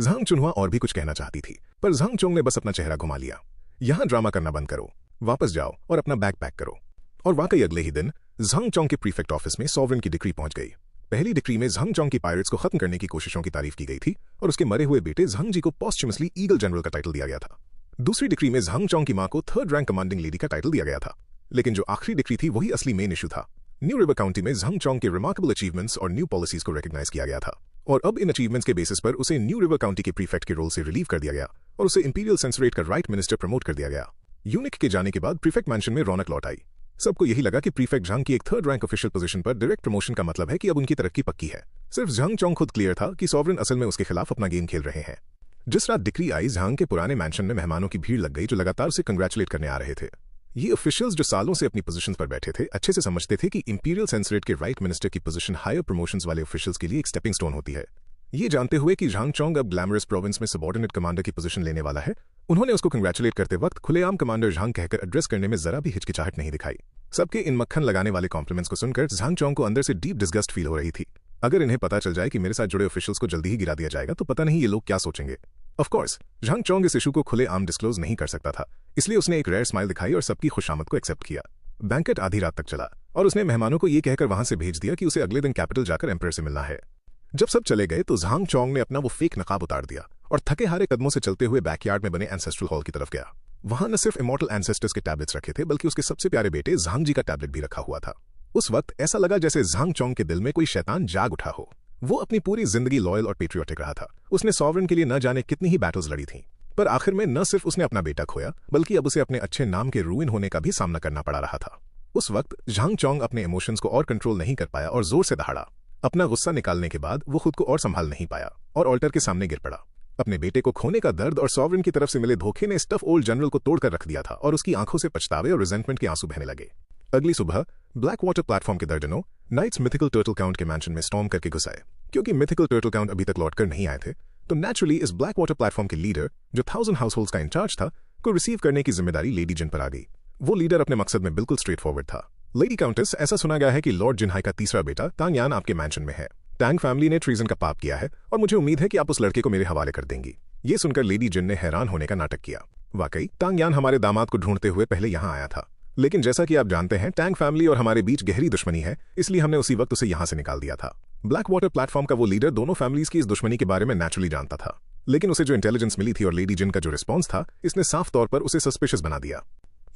झांग चुनहुआ और भी कुछ कहना चाहती थी, पर झांग चोंग ने बस अपना चेहरा घुमा लिया। यहां ड्रामा करना बंद करो, वापस जाओ और अपना बैग पैक करो। और वाकई अगले ही दिन झांग चोंग के प्रीफेक्ट ऑफिस में सॉवरेन की डिक्री पहुंच गई। पहली डिक्री में झांग चोंग की पायरेट्स को खत्म करने की कोशिशों की तारीफ की गई थी और उसके मरे हुए बेटे झांग जी को पॉस्ट्यूमसली ईगल जनरल का टाइटल दिया गया था। दूसरी डिक्री में झांग चोंग की मां को 3rd रैंक कमांडिंग लेडी का टाइटल दिया गया था। लेकिन जो आखिरी डिक्री थी वही असली मेन इशू था। न्यू रिवर काउंटी में झांग चोंग के रिमार्केबल अचीवमेंट्स और न्यू पॉलिसीज को रिकॉग्नाइज किया गया था और अब इन अचीवमेंट्स के बेसिस पर उसे न्यू रिवर काउंटी के प्रीफेक्ट के रोल से रिलीव कर दिया गया और उसे इंपीरियल सेंसरेट का राइट मिनिस्टर प्रमोट कर दिया गया। यूनिक के जाने के बाद प्रीफेक्ट मैंशन में रौनक लौट आई। सबको यही लगा कि प्रीफेक्ट झांग की एक 3rd रैंक ऑफिशियल पोजीशन पर डायरेक्ट प्रमोशन का मतलब है कि अब उनकी तरक्की पक्की है। सिर्फ झांग चोंग खुद क्लियर था कि सॉवरेन असल में उसके खिलाफ अपना गेम खेल रहे हैं। जिस रात डिक्री आई, झांग के पुराने मैंशन में मेहमानों की भीड़ लग गई जो लगातार उसे कंग्रेचुलेट करने आ रहे थे। ये ऑफिशियल्स जो सालों से अपनी पोजीशंस पर बैठे थे अच्छे से समझते थे कि इंपीरियल सेंसरेट के राइट मिनिस्टर की पोजीशन हायर प्रमोशंस वाले ऑफिशियल्स के लिए एक स्टेपिंग स्टोन होती है। ये जानते हुए कि झांग चोंग अब ग्लैमरस प्रोविंस में सबऑर्डिनेट कमांडर की पोजीशन लेने वाला है, उन्होंने उसको कंग्रेचुलेट करते वक्त खुलेआम कमांडर झांग कहकर एड्रेस करने में जरा भी हिचकिचाहट नहीं दिखाई। सबके इन मक्खन लगाने वाले कॉम्प्लीमेंट्स को सुनकर झांग चोंग को अंदर से डीप डिस्गस्ट फील हो रही थी। अगर इन्हें पता चल जाए कि मेरे साथ जुड़े ऑफिशियल्स को जल्दी ही गिरा दिया जाएगा तो पता नहीं ये लोग क्या सोचेंगे। ऑफ कोर्स झांग चोंग इस इशू को खुलेआम डिस्क्लोज नहीं कर सकता था, इसलिए उसने एक रेयर स्माइल दिखाई और सबकी खुशामद को एक्सेप्ट किया। बैंकेट आधी रात तक चला और उसने मेहमानों को ये कहकर वहां से भेज दिया कि उसे अगले दिन कैपिटल जाकर एम्पायर से मिलना है। जब सब चले गए तो झांग चोंग ने अपना वो फेक नकाब उतार दिया और थके हारे कदमों से चलते हुए बैकयार्ड में बने एंसेस्ट्रल हॉल की तरफ गया। वहां न सिर्फ इमॉर्टल एंसेस्टर्स के टैबलेट्स रखे थे बल्कि उसके सबसे प्यारे बेटे झांग जी का टैबलेट भी रखा हुआ था। उस वक्त ऐसा लगा जैसे झांग चोंग के दिल में कोई शैतान जाग उठा हो। वो अपनी पूरी जिंदगी लॉयल और पेट्रियोटिक रहा था। उसने सॉवरेन के लिए न जाने कितनी ही बैटल्स लड़ी थी, पर आखिर में न सिर्फ उसने अपना बेटा खोया बल्कि अब उसे अपने अच्छे नाम के रूइन होने का भी सामना करना पड़ा रहा था। उस वक्त झांग चोंग अपने इमोशंस को और कंट्रोल नहीं कर पाया और जोर से दहाड़ा। अपना गुस्सा निकालने के बाद वो खुद को और संभाल नहीं पाया और ऑल्टर के सामने गिर पड़ा। अपने बेटे को खोने का दर्द और सॉवरेन की तरफ से मिले धोखे ने स्टफ ओल्ड जनरल को तोड़कर रख दिया था और उसकी आंखों से पछतावे और रिजेंटमेंट के आंसू बहने लगे। अगली सुबह ब्लैक वाटर प्लेटफॉर्म के दर्जनों नाइट्स मिथिकल टर्टल काउंट के मैंशन में स्टॉर्म करके घुस आए। क्योंकि मिथिकल टर्टल काउंट अभी तक लौटकर नहीं आए थे तो नेचुरली इस ब्लैक वाटर प्लेटफॉर्म के लीडर जो 1000 हाउसहोल्ड्स का इंचार्ज था को रिसीव करने की जिम्मेदारी लेडी जिन पर आ गई। वो लीडर अपने मकसद में बिल्कुल स्ट्रेट फॉरवर्ड था। लेडी काउंटेस, ऐसा सुना गया है कि लॉर्ड जिनहाई का तीसरा बेटा तांग यान आपके मैंशन में है। टैंग फैमिली ने ट्रीजन का पाप किया है और मुझे उम्मीद है कि आप उस लड़के को मेरे हवाले कर देंगी। ये सुनकर लेडी जिन ने हैरान होने का नाटक किया। वाकई तांग यान हमारे दामाद को ढूंढते हुए पहले यहाँ आया था, लेकिन जैसा कि आप जानते हैं टैंग फैमिली और हमारे बीच गहरी दुश्मनी है, इसलिए हमने उसी वक्त उसे यहाँ से निकाल दिया था। ब्लैक वाटर प्लेटफॉर्म का वो लीडर दोनों फैमिलीज की इस दुश्मनी के बारे में नेचुरली जानता था, लेकिन उसे जो इंटेलिजेंस मिली थी और लेडी जिन का जो रिस्पॉन्स था इसने साफ तौर पर उसे सस्पिशियस बना दिया।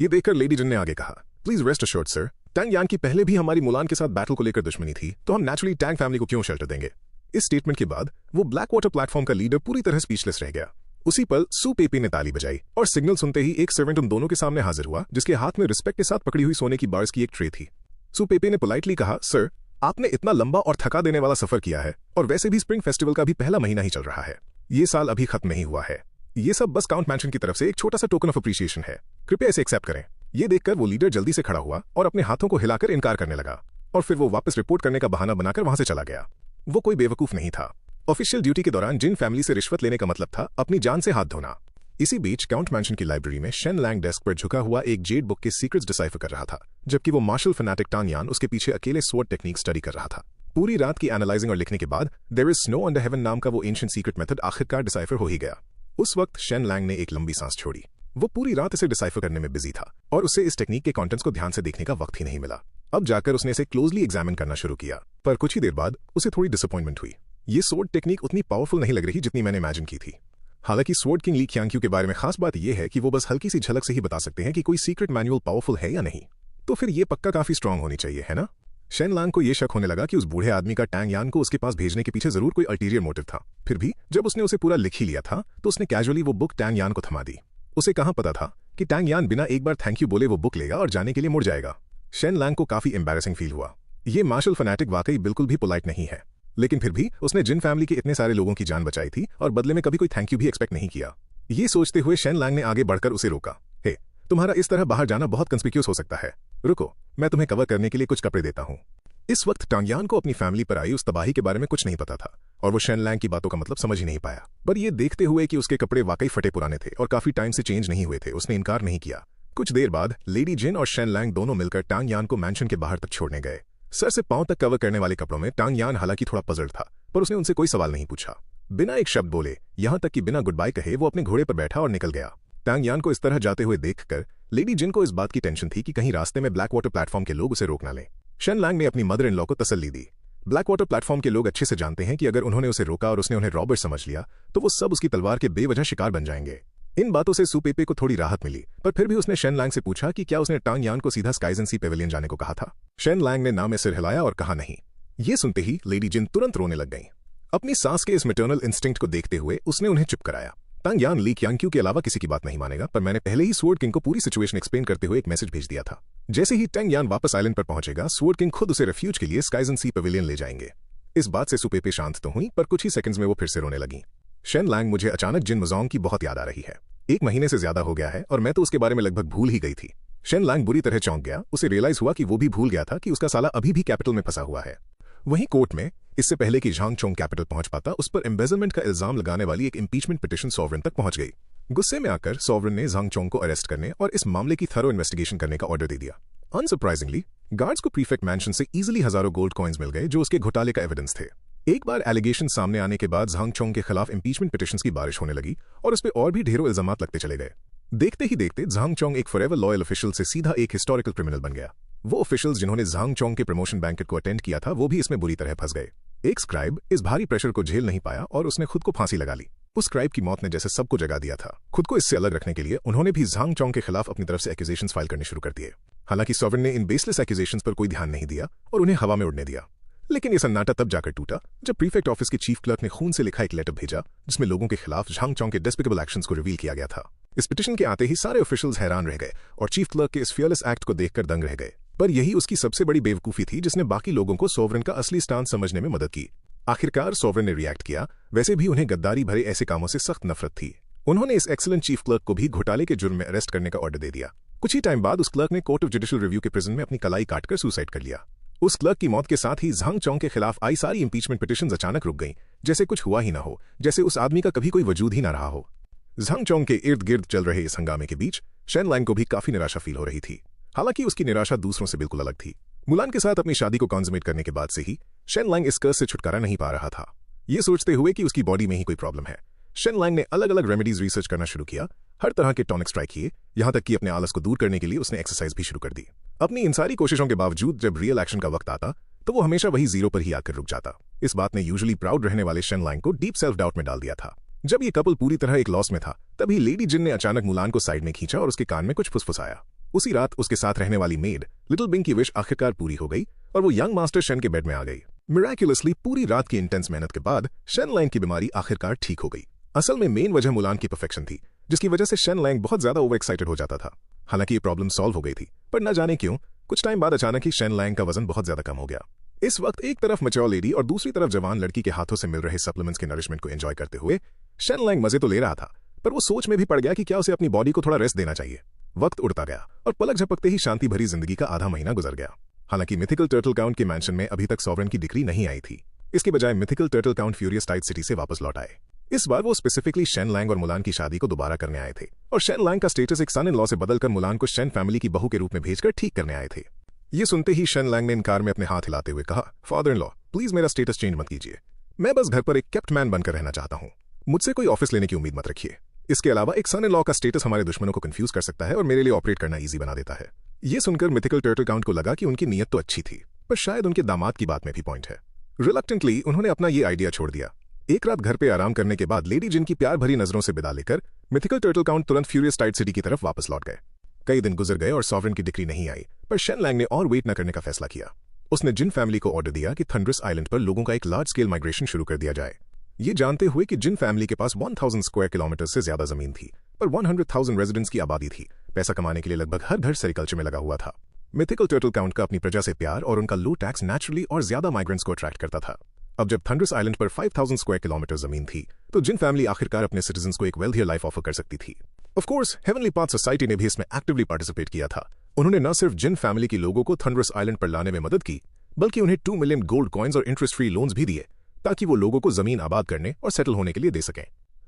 ये देखकर लेडी जिन ने आगे कहा, please rest assured sir, Tang यान की पहले भी हमारी मुलान के साथ बैटल को लेकर दुश्मनी थी, तो हम नेचुरली टैंग फैमिली को क्यों शेल्टर देंगे। इस स्टेटमेंट के बाद वो ब्लैक वाटर प्लेटफॉर्म का लीडर पूरी तरह स्पीचलेस रह गया। उसी पल सू पेपी ने ताली बजाई और सिग्नल सुनते ही एक सर्वेंट उन दोनों के सामने हाजिर हुआ जिसके हाथ में रिस्पेक्ट के साथ पकड़ी हुई सोने की बार्स की एक ट्रे थी। सू पेपी ने पोलाइटली कहा, सर आपने इतना लंबा और थका देने वाला सफर किया है और वैसे भी स्प्रिंग फेस्टिवल का भी पहला महीना ही चल रहा है, ये साल अभी खत्म नहीं हुआ है। ये सब बस काउंट मैंशन की तरफ से एक छोटा सा टोकन ऑफ अप्रिशिएशन है, कृपया इसे एक्सेप्ट करें। ये देखकर वो लीडर जल्दी से खड़ा हुआ और अपने हाथों को हिलाकर इनकार करने लगा और फिर वो वापस रिपोर्ट करने का बहाना बनाकर वहां से चला गया। वो कोई बेवकूफ नहीं था। ऑफिशियल ड्यूटी के दौरान जिन फैमिली से रिश्वत लेने का मतलब था अपनी जान से हाथ धोना। इसी बीच काउंट मैंशन की लाइब्रेरी में शेन लैंग डेस्क पर झुका हुआ एक जेड बुक के सीक्रेट्स डिसाइफर कर रहा था, जबकि वो मार्शल फैनेटिक टांग यान उसके पीछे अकेले स्वॉर्ड टेक्निक स्टडी कर रहा था। पूरी रात की एनालाइजिंग और लिखने के बाद there is snow under heaven नाम का वो एंशिएंट सीक्रेट मेथड आखिरकार डिसाइफर हो ही गया। उस वक्त शेन लैंग ने एक लंबी सांस छोड़ी। वो पूरी रात इसे डिसाइफर करने में बिजी था और उसे इस टेक्निक के कंटेंट्स को ध्यान से देखने का वक्त ही नहीं मिला। अब जाकर उसने इसे क्लोजली एग्जामिन करना शुरू किया, पर कुछ ही देर बाद उसे थोड़ी डिसअपॉइंटमेंट हुई। ये स्वॉर्ड टेक्निक उतनी पावरफुल नहीं लग रही जितनी मैंने इमेजिन की थी। हालांकि स्वॉर्ड किंग ली ख्यांग्यू के बारे में खास बात यह है कि वो बस हल्की सी झलक से ही बता सकते हैं कि कोई सीक्रेट मैनुअल पावरफुल है या नहीं, तो फिर ये पक्का काफी स्ट्रांग होनी चाहिए, है ना। शेन लांग को यह शक होने लगा कि उस बूढ़े आदमी का टैंग यान को उसके पास भेजने के पीछे जरूर कोई अल्टीरियर मोटिव था। फिर भी जब उसने उसे पूरा लिख ही लिया था तो उसने कैजुअली वो बुक टैंग यान को थमा दी। उसे कहां पता था कि टैंग यान बिना एक बार थैंक यू बोले वो बुक लेगा और जाने के लिए मुड़ जाएगा। शेन लांग को काफी एम्बैरेसिंग फील हुआ। ये मार्शल फैनेटिक वाकई बिल्कुल भी पोलाइट नहीं है, लेकिन फिर भी उसने जिन फैमिली के इतने सारे लोगों की जान बचाई थी और बदले में कभी कोई थैंक यू भी एक्सपेक्ट नहीं किया। ये सोचते हुए शेन लांग ने आगे बढ़कर उसे रोका। हे, तुम्हारा इस तरह बाहर जाना बहुत कंस्पिक्यूस हो सकता है। रुको, मैं तुम्हें कवर करने के लिए कुछ कपड़े देता हूं। इस वक्त टांग यान को अपनी फैमिली पर आई उस तबाही के बारे में कुछ नहीं पता था और वो शेन लांग की बातों का मतलब समझ ही नहीं पाया। पर ये देखते हुए कि उसके कपड़े वाकई फटे पुराने थे और काफी टाइम से चेंज नहीं हुए थे, उसने इनकार नहीं किया। कुछ देर बाद लेडी जिन और शेन लांग दोनों मिलकर टांग यान को मैंशन के बाहर तक छोड़ने गए। सर से पांव तक कवर करने वाले कपड़ों में टांग यान हालांकि थोड़ा पजल्ड था, पर उसने उनसे कोई सवाल नहीं पूछा। बिना एक शब्द बोले, यहां तक कि बिना गुड बाय कहे, वो अपने घोड़े पर बैठा और निकल गया। टांग यान को इस तरह जाते हुए देखकर लेडी जिन को इस बात की टेंशन थी कि कहीं रास्ते में ब्लैक वाटर प्लेटफॉर्म के लोग उसे रोक ना लें। शेन लांग ने अपनी मदर इन लॉ को तसल्ली दी। ब्लैक वाटर प्लेटफॉर्म के लोग अच्छे से जानते हैं कि अगर उन्होंने उसे रोका और उसने उन्हें रॉबर समझ लिया तो वो सब उसकी तलवार के बेवजह शिकार बन जाएंगे। इन बातों से सुपेपे को थोड़ी राहत मिली, पर फिर भी उसने शेन लांग से पूछा कि क्या उसने टांग यान को सीधा स्काइजन सी पेविलियन जाने को कहा था। शेन लांग ने ना में सिर हिलाया और कहा नहीं। ये सुनते ही लेडी जिन तुरंत रोने लग गईं। अपनी सास के इस मैटरनल इंस्टिंक्ट को देखते हुए उसने उन्हें चुप कराया। टांग यान ली क्यांग्यू के अलावा किसी की बात नहीं मानेगा, पर मैंने पहले ही स्वॉर्ड किंग को पूरी सिचुएशन एक्सप्लेन करते हुए एक मैसेज भेज दिया था। जैसे ही टांग यान वापस आइलैंड पर पहुंचेगा, स्वॉर्ड किंग खुद उसे रेफ्यूज के लिए स्काइजन सी पेविलियन ले जाएंगे। इस बात से सुपेपे शांत तो हुई, पर कुछ ही सेकंड्स में वो फिर से रोने लगी। शेन लांग, मुझे अचानक जिन मुजोंग की बहुत याद आ रही है। 1 महीने से ज्यादा हो गया है और मैं तो उसके बारे में लगभग भूल ही गई थी। शेन लांग बुरी तरह चौंक गया। उसे रियलाइज हुआ कि वो भी भूल गया था कि उसका साला अभी भी कैपिटल में फंसा हुआ है। वहीं कोर्ट में इससे पहले कि झांग चोंग कैपिटल पहुंच पाता, उस पर एम्बेजलमेंट का इल्जाम लगाने वाली एक इंपीचमेंट पिटिशन सॉवरेन तक पहुंच गई। गुस्से में आकर सॉवरेन ने झांग चोंग को अरेस्ट करने और इस मामले की थरो इन्वेस्टिगेशन करने का ऑर्डर दे दिया। अनसरप्राइजिंगली गार्ड्स को प्रीफेक्ट मैंशन से इजीली हजारों गोल्ड कॉइन्स मिल गए जो उसके घोटाले का एविडेंस थे। एक बार एलिगेशन सामने आने के बाद झांग चोंग के खिलाफ इंपीचमेंट पिटिशंस की बारिश होने लगी और उस पर और भी ढेरों इल्जामात लगते चले गए। देखते ही देखते झांग चोंग एक फॉरएवर लॉयल ऑफिशियल से सीधा एक हिस्टोरिकल क्रिमिनल बन गया। वो ऑफिशियल्स जिन्होंने झांग चोंग के प्रमोशन बैंकेट को अटेंड किया था, वो भी इसमें बुरी तरह फंस गए। एक स्क्राइब इस भारी प्रेशर को झेल नहीं पाया और उसने खुद को फांसी लगा ली। उस स्क्राइब की मौत ने जैसे सबको जगा दिया था। खुद को इससे अलग रखने के लिए उन्होंने भी झांग चोंग के खिलाफ अपनी तरफ से एक्यूजेशंस फाइल करने शुरू कर दिए। हालांकि सॉवरेन ने इन बेसलेस एक्यूजेशंस पर कोई ध्यान नहीं दिया और उन्हें हवा में उड़ने दिया। लेकिन ये सन्नाटा तब जाकर टूटा जब प्रीफेक्ट ऑफिस के चीफ क्लर्क ने खून से लिखा एक लेटर भेजा जिसमें लोगों के खिलाफ झांग चोंग के डेस्पिकेबल एक्शंस को रिवील किया गया था। इस पिटिशन के आते ही सारे ऑफिशियल्स हैरान रह गए और चीफ क्लर्क के इस फियरलेस एक्ट को देखकर दंग रह गए। पर यही उसकी सबसे बड़ी बेवकूफी थी जिसने बाकी लोगों को सॉवरेन का असली स्टांस समझने में मदद की। आखिरकार सॉवरेन ने रिएक्ट किया। वैसे भी उन्हें गद्दारी भरे ऐसे कामों से सख्त नफरत थी। उन्होंने इस एक्सीलेंट चीफ क्लर्क को भी घोटाले के जुर्म में अरेस्ट करने का ऑर्डर दे दिया। कुछ ही टाइम बाद उस क्लर्क ने कोर्ट ऑफ जुडिशियल रिव्यू के प्रिजन में अपनी कलाई काटकर सुसाइड कर लिया। उस क्लर्क की मौत के साथ ही झांग चोंग के खिलाफ आई सारी इंपीचमेंट पिटिशंस अचानक रुक गईं, जैसे कुछ हुआ ही ना हो, जैसे उस आदमी का कभी कोई वजूद ही ना रहा हो। झांग चोंग के इर्द गिर्द चल रहे इस हंगामे के बीच शेन लांग को भी काफी निराशा फील हो रही थी। हालांकि उसकी निराशा दूसरों से बिल्कुल अलग थी। मुलान के साथ अपनी शादी को कॉन्सुमेट करने के बाद से ही शेन लांग इस कर्ज से छुटकारा नहीं पा रहा था। ये सोचते हुए कि उसकी बॉडी में ही कोई प्रॉब्लम है, शेन लांग ने अलग अलग रेमेडीज रिसर्च करना शुरू किया। हर तरह के टॉनिक्स ट्राई किए, यहां तक कि अपने आलस को दूर करने के लिए उसने एक्सरसाइज भी शुरू कर दी। अपनी इन सारी कोशिशों के बावजूद जब रियल एक्शन का वक्त आता तो वो हमेशा वही जीरो पर ही आकर रुक जाता। इस बात ने यूजुअली प्राउड रहने वाले शेन लांग को डीप सेल्फ डाउट में डाल दिया था। जब ये कपल पूरी तरह एक लॉस में था, तभी लेडी जिन ने अचानक मुलान को साइड में खींचा और उसके कान में कुछ फुसफुसाया। उसी रात उसके साथ रहने वाली मेड लिटिल बिंग की विश आखिरकार पूरी हो गई और वो यंग मास्टर शेन के बेड में आ गई। मिराक्युलसली पूरी रात की इंटेंस मेहनत के बाद शेन लांग की बीमारी आखिरकार ठीक हो गई। असल में मेन वजह मुलान की परफेक्शन थी, जिसकी वजह से शेन लांग बहुत ज्यादा ओवर एक्साइटेड हो जाता था। हालांकि ये प्रॉब्लम सॉल्व हो गई थी, पर न जाने क्यों कुछ टाइम बाद अचानक ही शेन लांग का वजन बहुत ज्यादा कम हो गया। इस वक्त एक तरफ मैच्योर लेडी और दूसरी तरफ जवान लड़की के हाथों से मिल रहे सप्लीमेंट्स के नरिशमेंट को एंजॉय करते हुए शेन लांग मजे तो ले रहा था, पर वो सोच में भी पड़ गया कि क्या उसे अपनी बॉडी को थोड़ा रेस्ट देना चाहिए। वक्त उड़ता गया और पलक झपकते ही शांति भरी जिंदगी का आधा महीना गुजर गया। हालांकि मिथिकल टर्टल काउंट के मैंशन में अभी तक सॉवरेन की डिक्री नहीं आई थी। इसके बजाय mythical turtle count furious tide city से वापस लौट आए। इस बार वो स्पेसिफिकली शेन लांग और मुलान की शादी को दोबारा करने आए थे और शेन लांग का स्टेटस एक सन इन लॉ से बदलकर मुलान को शेन फैमिली की बहू के रूप में भेजकर ठीक करने आए थे। ये सुनते ही शेन लांग ने इनकार में अपने हाथ हिलाते हुए कहा, फादर इन लॉ प्लीज मेरा स्टेटस चेंज मत कीजिए। मैं बस घर पर एक केप्ट मैन बनकर रहना चाहता हूँ। मुझसे कोई ऑफिस लेने की उम्मीद मत रखिए। इसके अलावा एक सन इन लॉ का स्टेटस हमारे दुश्मनों को कंफ्यूज कर सकता है और मेरे लिए ऑपरेट करना ईजी बना देता है। ये सुनकर मिथिकल टर्टल काउंट को लगा कि उनकी नीयत तो अच्छी थी, पर शायद उनके दामाद की बात में भी पॉइंट है। रिलक्टेंटली उन्होंने अपना ये आइडिया छोड़ दिया। एक रात घर पे आराम करने के बाद लेडी जिन की प्यार भरी नजरों से विदा लेकर मिथिकल टर्टल काउंट तुरंत फ्यूरियस टाइड सिटी की तरफ वापस लौट गए। कई दिन गुजर गए और सॉवरेन की डिक्री नहीं आई, पर शेन लांग ने और वेट न करने का फैसला किया। उसने जिन फैमिली को ऑर्डर दिया कि थंडरस आइलैंड पर लोगों का एक लार्ज स्केल माइग्रेशन शुरू कर दिया जाए, ये जानते हुए कि जिन फैमिली के पास 1000 स्क्वायर किलोमीटर से ज्यादा जमीन थी पर 100,000 रेजिडेंट्स की आबादी थी, पैसा कमाने के लिए लगभग हर घर सेरिकल्चर में लगा हुआ था। मिथिकल टर्टल काउंट का अपनी प्रजा से प्यार और उनका लो टैक्स नेचुरली और ज्यादा माइग्रेंट्स को अट्रैक्ट करता था। अब जब थंडरस आइलैंड पर 5000 स्क्वायर किलोमीटर जमीन थी, तो जिन फैमिली आखिरकार अपने सिटीजन्स को एक वेल्थियर लाइफ ऑफर कर सकती थी। Of course heavenly path society ने भी इसमें एक्टिवली पार्टिसिपेट किया था। उन्होंने न सिर्फ जिन फैमिली के लोगों को थंडरस आइलैंड पर लाने में मदद की, बल्कि उन्हें 2 मिलियन गोल्ड कॉइन्स और इंटरेस्ट फ्री लोन्स भी दिए ताकि वो लोगों को जमीन आबाद करने और सेटल होने के लिए दे सकें।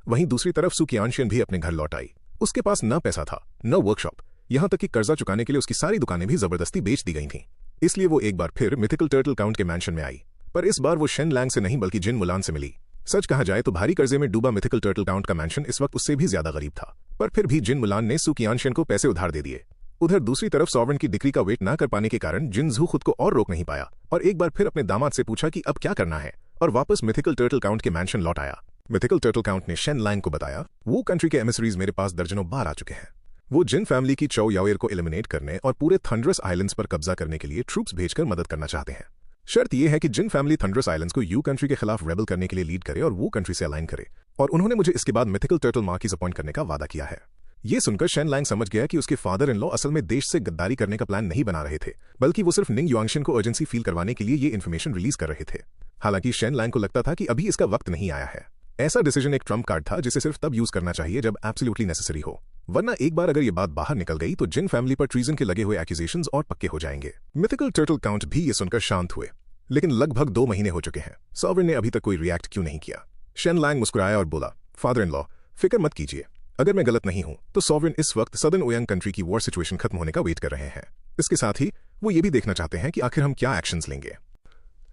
वहीं दूसरी तरफ सू कियानशियन भी अपने घर लौट आई। उसके पास न पैसा था, न वर्कशॉप, यहां तक कि कर्जा चुकाने के लिए उसकी सारी दुकानें भी जबरदस्ती बेच दी गई थीं। इसलिए वो एक बार फिर मिथिकल टर्टल काउंट के मैंशन में आई, पर इस बार वो शेन लैंग से नहीं बल्कि जिन मुलान से मिली। सच कहा जाए तो भारी कर्जे में डूबा मिथिकल टर्टल काउंट का मैंशन इस वक्त उससे भी ज्यादा गरीब था, पर फिर भी जिन मुलान ने सू कियानशियन को पैसे उधार दे दिए। उधर दूसरी तरफ सॉवरेन की डिक्री का वेट न कर पाने के कारण जिनजू खुद को और रोक नहीं पाया और एक बार फिर अपने दामाद से पूछा कि अब क्या करना है, और वापस मिथिकल टर्टल काउंट के मैंशन लौट आया। मिथिकल टर्टल काउंट ने शेन लैंग को बताया, वो कंट्री के एमिसरीज मेरे पास दर्जनों बार आ चुके हैं। वो जिन फैमिली की चौ याओयर को एलिमिनेट करने और पूरे थंडरस आइलैंड्स पर कब्जा करने के लिए ट्रूप्स भेजकर मदद करना चाहते हैं। शर्त यह है कि जिन फैमिली थंडरस आइलैंड्स को यू कंट्री के खिलाफ रेबल करने के लिए लीड करे और वो कंट्री से अलाइन करे, और उन्होंने मुझे इसके बाद मिथिकल टर्टल मार्किस अपॉइंट करने का वादा किया है। ये सुनकर शेन लैंग समझ गया कि उसके फादर इन लॉ असल में देश से गद्दारी करने का प्लान नहीं बना रहे थे, बल्कि वो सिर्फ निंग युआंगशिन को अर्जेंसी फील करवाने के लिए ये इन्फॉर्मेशन रिलीज कर रहे थे। हालांकि शेन लैंग को लगता था कि अभी इसका वक्त नहीं आया है। ऐसा डिसीजन एक ट्रम्प कार्ड था जिसे सिर्फ तब यूज करना चाहिए जब एब्सोल्युटली नेसेसरी हो, वरना एक बार अगर ये बात बाहर निकल गई तो जिन फैमिली पर ट्रीजन के लगे हुए एक्यूजेशंस और पक्के हो जाएंगे। मिथिकल टर्टल काउंट भी ये सुनकर शांत हुए, लेकिन लगभग 2 महीने हो चुके हैं, सॉवरेन ने अभी तक कोई रिएक्ट क्यों नहीं किया। शेन लैंग मुस्कुराया और बोला, फादर इन लॉ, फिक्र मत कीजिए, अगर मैं गलत नहीं हूं तो सॉवरेन इस वक्त सदर्न ओयांग कंट्री की वॉर सिचुएशन खत्म होने का वेट कर रहे हैं। इसके साथ ही वो ये भी देखना चाहते हैं कि आखिर हम क्या एक्शंस लेंगे।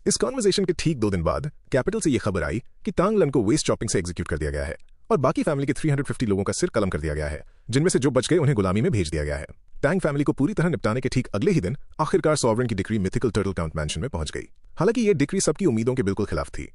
इस कॉन्वर्सेशन के ठीक 2 दिन बाद कैपिटल से यह खबर आई कि तांग लन को वेस्ट चॉपिंग से एग्जीक्यूट कर दिया गया है और बाकी फैमिली के 350 लोगों का सिर कलम कर दिया गया है, जिनमें से जो बच गए उन्हें गुलामी में भेज दिया गया है। टैंग फैमिली को पूरी तरह निपटाने के ठीक अगले ही दिन आखिरकार सॉवरेन की decree mythical turtle count mention में पहुंच गई। हालांकि यह डिक्री सबकी उम्मीदों के बिल्कुल खिलाफ थी।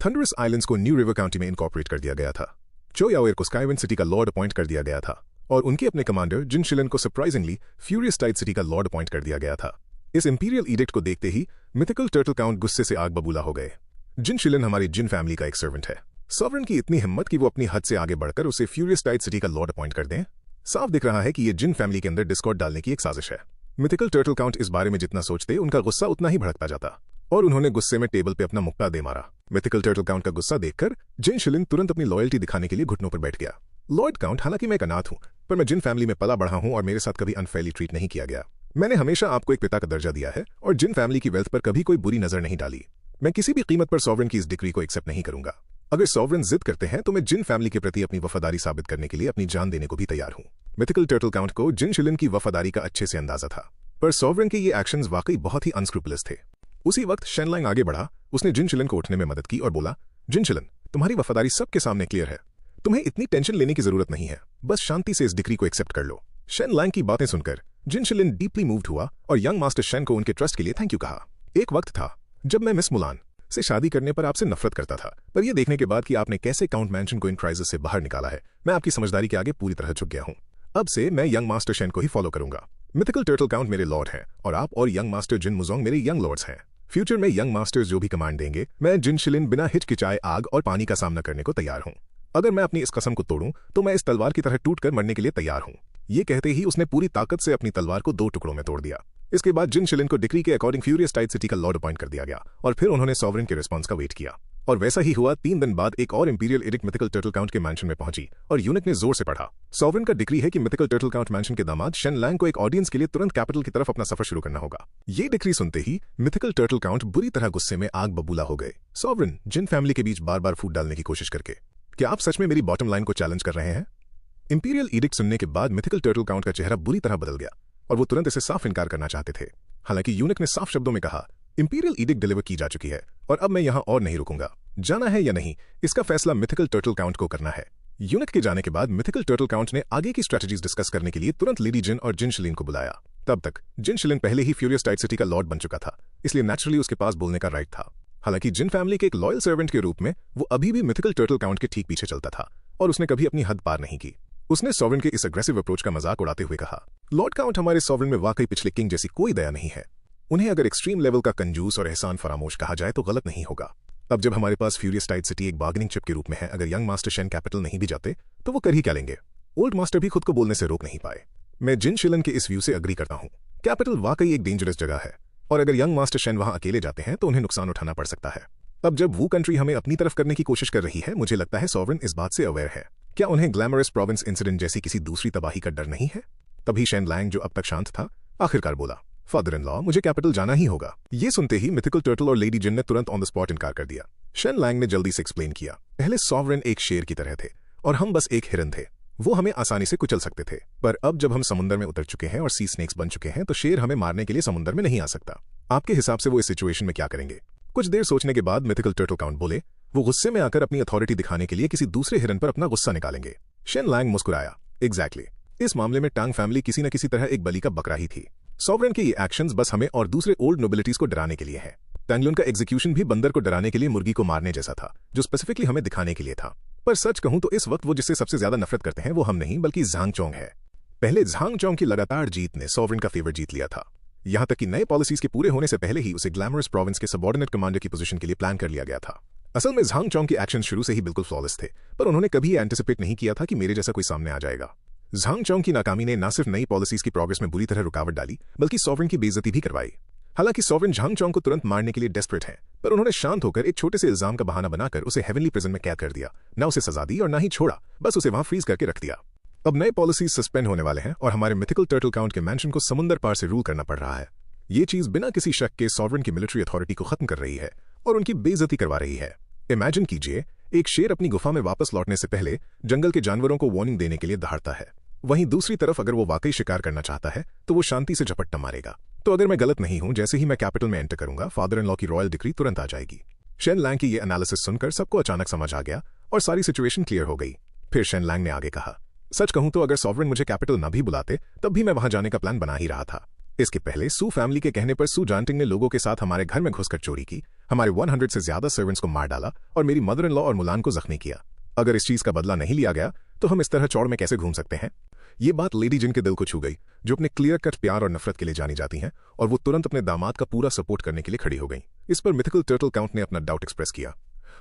थंडरस आइलैंड्स को न्यू रिवर काउंटी में इनकॉर्पोरेट कर दिया गया था। चो याओयर को स्काईविंड सिटी का लॉर्ड अपॉइंट कर दिया गया था और उनके अपने कमांडर जिन शिलन को सरप्राइजिंगली फ्यूरियस टाइड सिटी का लॉर्ड अपॉइंट कर दिया गया था। इस इंपीरियल एडिक्ट को देखते ही मिथिकल टर्टल काउंट गुस्से से आग बबूला हो गए। जिन शिलन हमारी जिन फैमिली का एक सर्वेंट है, सॉवरेन की इतनी हिम्मत कि वो अपनी हद से आगे बढ़कर उसे फ्यूरियस टाइड सिटी का लॉर्ड अपॉइंट कर दें। साफ दिख रहा है कि ये जिन फैमिली के अंदर डिस्कॉर्ड डालने की एक साजिश है। मिथिकल टर्टल काउंट इस बारे में जितना सोचते उनका गुस्सा उतना ही भड़कता जाता और उन्होंने गुस्से में टेबल पे अपना मुक्का दे मारा। मिथिकल टर्टल काउंट का गुस्सा देखकर जिन शिलिन तुरंत अपनी लॉयल्टी दिखाने के लिए घुटनों पर बैठ गया। लॉर्ड काउंट, हालांकि मैं एक अनाथ हूं, पर मैं जिन फैमिली में पला बढ़ा हूं और मेरे साथ कभी अनफेयरली ट्रीट नहीं किया गया। मैंने हमेशा आपको एक पिता का दर्जा दिया है और जिन फैमिली की वेल्थ पर कभी कोई बुरी नजर नहीं डाली। मैं किसी भी कीमत पर सॉवरेन की इस डिक्री को एक्सेप्ट नहीं करूंगा। अगर सॉवरेन जिद करते हैं तो मैं जिन फैमिली के प्रति अपनी वफादारी साबित करने के लिए अपनी जान देने को भी तैयार हूं। मिथिकल टर्टल काउंट को जिन शिलिन की वफादारी का अच्छे से अंदाजा था, पर सॉवरेन के ये एक्शंस वाकई बहुत ही अनस्क्रूपुलस थे। उसी वक्त शेन लैंग आगे बढ़ा, उसने जिन शिलिन को उठने में मदद की और बोला, जिन शिलिन, तुम्हारी वफादारी सबके सामने क्लियर है, तुम्हें इतनी टेंशन लेने की जरूरत नहीं है, बस शांति से इस डिक्री को एक्सेप्ट कर लो। शेन लैंग की बातें सुनकर जिन शिलिन डीपली मूव्ड हुआ और यंग मास्टर शेन को उनके ट्रस्ट के लिए थैंक यू कहा। एक वक्त था जब मैं मिस मुलान से शादी करने पर आपसे नफरत करता था, पर यह देखने के बाद कि आपने कैसे काउंट मैंशन को इन क्राइसिस से बाहर निकाला है, मैं आपकी समझदारी के आगे पूरी तरह झुक गया हूं। अब से मैं यंग मास्टर शेन को ही फॉलो करूंगा। मिथिकल टर्टल काउंट मेरे लॉर्ड हैं और आप और यंग मास्टर जिन मुजोंग मेरे यंग लॉर्ड्स हैं। फ्यूचर में यंग मास्टर्स जो भी कमांड देंगे, मैं जिन शिलिन बिना हिचकिचाए आग और पानी का सामना करने को तैयार हूं। अगर मैं अपनी इस कसम को तोड़ूं तो मैं इस तलवार की तरह टूटकर मरने के लिए तैयार हूं। ये कहते ही उसने पूरी ताकत से अपनी तलवार को 2 टुकड़ों में तोड़ दिया। इसके बाद जिन शिलिन को डिक्री के अकॉर्डिंग फ्यूरियस टाइड सिटी का लॉर्ड अपॉइंट कर दिया गया और फिर उन्होंने सॉवरेन के रिस्पॉन्स का वेट किया। और वैसा ही हुआ। 3 दिन बाद एक और imperial addict mythical turtle count के मैंशन में पहुंची और यूनिक ने जोर से पढ़ा। सॉवरेन का डिक्री है कि मिथिकल टर्टल काउंट मैंशन के दामाद शेन लैंग को एक ऑडियंस के लिए तुरंत कैपिटल की तरफ अपना सफर शुरू करना होगा। ये डिक्री सुनते ही मिथिकल टर्टल काउंट बुरी तरह गुस्से में आग बबूला हो गए। सॉवरेन, जिन फैमिली के बीच बार बार फूट डालने की कोशिश करके, क्या आप सच में मेरी बॉटम लाइन को चैलेंज कर रहे हैं? इंपीरियल एडिक्ट सुनने के बाद मिथिकल टर्टल काउंट का चेहरा बुरी तरह बदल गया और वो तुरंत इसे साफ इनकार करना चाहते थे। हालांकि यूनिक ने साफ शब्दों में कहा, इंपीरियल एडिक्ट डिलीवर की जा चुकी है और अब मैं यहां और नहीं रुकूंगा। जाना है या नहीं, इसका फैसला मिथिकल टर्टल काउंट को करना है। यूनिक के जाने के बाद मिथिकल टर्टल काउंट ने आगे की स्ट्रेटजीज डिस्कस करने के लिए तुरंत लेडी जिन और जिन शिलिन को बुलाया। तब तक जिन शिलिन पहले ही फ्यूरियस टाइड सिटी का लॉर्ड बन चुका था, इसलिए नेचुरली उसके पास बोलने का राइट था। हालांकि जिन फैमिली के एक लॉयल सर्वेंट के रूप में वो अभी भी मिथिकल टर्टल काउंट के ठीक पीछे चलता था और उसने कभी अपनी हद पार नहीं की। उसने सॉवरेन के इस अग्रेसिव अप्रोच का मजाक उड़ाते हुए कहा, लॉर्ड काउंट, हमारे सॉवरेन में वाकई पिछले किंग जैसी कोई दया नहीं है। उन्हें अगर एक्सट्रीम लेवल का कंजूस और एहसान फरामोश कहा जाए तो गलत नहीं होगा। अब जब हमारे पास फ्यूरियस टाइड सिटी एक बार्गेनिंग चिप के रूप में है, अगर यंग मास्टर शेन कैपिटल नहीं भी जाते तो वो कर ही क्या लेंगे। ओल्ड मास्टर भी खुद को बोलने से रोक नहीं पाए। मैं जिन शिलन के इस व्यू से अग्री करता हूं। कैपिटल वाकई एक डेंजरस जगह है और अगर यंग मास्टर शेन वहां अकेले जाते हैं तो उन्हें नुकसान उठाना पड़ सकता है। अब जब वो कंट्री हमें अपनी तरफ करने की कोशिश कर रही है, मुझे लगता है सॉवरेन इस बात से अवेयर है। क्या उन्हें ग्लैमरस प्रोविंस इंसिडेंट जैसी किसी दूसरी तबाही का डर नहीं है? तभी शेन लैंग, जो अब तक शांत था, आखिरकार बोला, फादर इन लॉ, मुझे कैपिटल जाना ही होगा। ये सुनते ही मिथिकल टर्टल और लेडी जिन ने तुरंत ऑन द स्पॉट इनकार कर दिया। शेन लैंग ने जल्दी से एक्सप्लेन किया, पहले सॉवरेन एक शेर की तरह थे और हम बस एक हिरन थे। वो हमें आसानी से कुचल सकते थे, पर अब जब हम समुद्र में उतर चुके हैं और सी स्नेक्स बन चुके हैं तो शेर हमें मारने के लिए समुद्र में नहीं आ सकता। आपके हिसाब से वो इस सिचुएशन में क्या करेंगे? कुछ देर सोचने के बाद मिथिकल टर्टल काउंट बोले, वो गुस्से में आकर अपनी अथॉरिटी दिखाने के लिए किसी दूसरे हिरन पर अपना गुस्सा निकालेंगे। शेन लैंग मुस्कुराया, एग्जैक्टली। इस मामले में टांग फैमिली किसी न किसी तरह एक बलि का बकरा ही थी। सॉवरेन के ये एक्शंस बस हमें और दूसरे ओल्ड नोबिलिटीज को डराने के लिए है। टैंगलुन का एग्जीक्यूशन भी बंदर को डराने के लिए मुर्गी को मारने जैसा था, जो स्पेसिफिकली हमें दिखाने के लिए था। पर सच कहूं तो इस वक्त वो जिससे सबसे ज्यादा नफरत करते हैं वो हम नहीं बल्कि झांग चोंग है। पहले झांग चोंग की लगातार जीत ने सॉवरेन का फेवर जीत लिया था, यहां तक कि नए पॉलिसीज के पूरे होने से पहले ही उसे ग्लैमरस प्रोविंस के सबऑर्डिनेट कमांडर की पोजीशन के लिए प्लान कर लिया गया था। असल में झांग चोंग के एक्शन शुरू से ही बिल्कुल फ्लॉलेस थे, पर उन्होंने कभी एंटिसिपेट नहीं किया था कि मेरे जैसा कोई सामने आ जाएगा। झांग चोंग की नाकामी ने न सिर्फ नई पॉलिसीज की प्रोग्रेस में बुरी तरह रुकावट डाली, बल्कि सॉवरेन की बेइज्जती भी करवाई। हालांकि सॉवरेन झांग चोंग को तुरंत मारने के लिए डेस्परेट है, पर उन्होंने शांत होकर एक छोटे से इल्जाम का बहाना बनाकर उसे हेवनली प्रिजन में कैद कर दिया। न उसे सजा दी और न ही छोड़ा, बस उसे वहां फ्रीज करके रख दिया। अब नए पॉलिसीज सस्पेंड होने वाले हैं और हमारे मिथिकल टर्टल काउंट के मैंशन को समुद्र पार से रूल करना पड़ रहा है। ये चीज बिना किसी शक के सॉवरेन की मिलिट्री अथॉरिटी को खत्म कर रही है और उनकी बेइज्जती करवा रही है। इमेजिन कीजिए, एक शेर अपनी गुफा में वापस लौटने से पहले जंगल के जानवरों को वार्निंग देने के लिए दहाड़ता है। वहीं दूसरी तरफ अगर वो वाकई शिकार करना चाहता है तो वो शांति से झपट्टा मारेगा। तो अगर मैं गलत नहीं हूं, जैसे ही मैं कैपिटल में एंटर करूंगा, फादर इन लॉ की रॉयल डिक्री तुरंत आ जाएगी। शेन लैंग की ये एनालिसिस सुनकर सबको अचानक समझ आ गया और सारी सिचुएशन क्लियर हो गई। फिर शेन लैंग ने आगे कहा, सच कहूं तो अगर सॉवरेन मुझे कैपिटल न भी बुलाते तब भी मैं वहां जाने का प्लान बना ही रहा था। इसके पहले सू फैमिली के कहने पर सू जानटिंग ने लोगों के साथ हमारे घर में घुसकर चोरी की, हमारे 100 से ज्यादा सर्वेंट्स को मार डाला और मेरी मदर इन लॉ और मुलान को जख्मी किया। अगर इस चीज का बदला नहीं लिया गया तो हम इस तरह चौड़ में कैसे घूम सकते हैं? ये बात लेडी जिन के दिल को छू गई, जो अपने क्लियर कट प्यार और नफरत के लिए जानी जाती हैं, और वो तुरंत अपने दामाद का पूरा सपोर्ट करने के लिए खड़ी हो गई। इस पर मिथिकल टर्टल काउंट ने अपना डाउट एक्सप्रेस किया,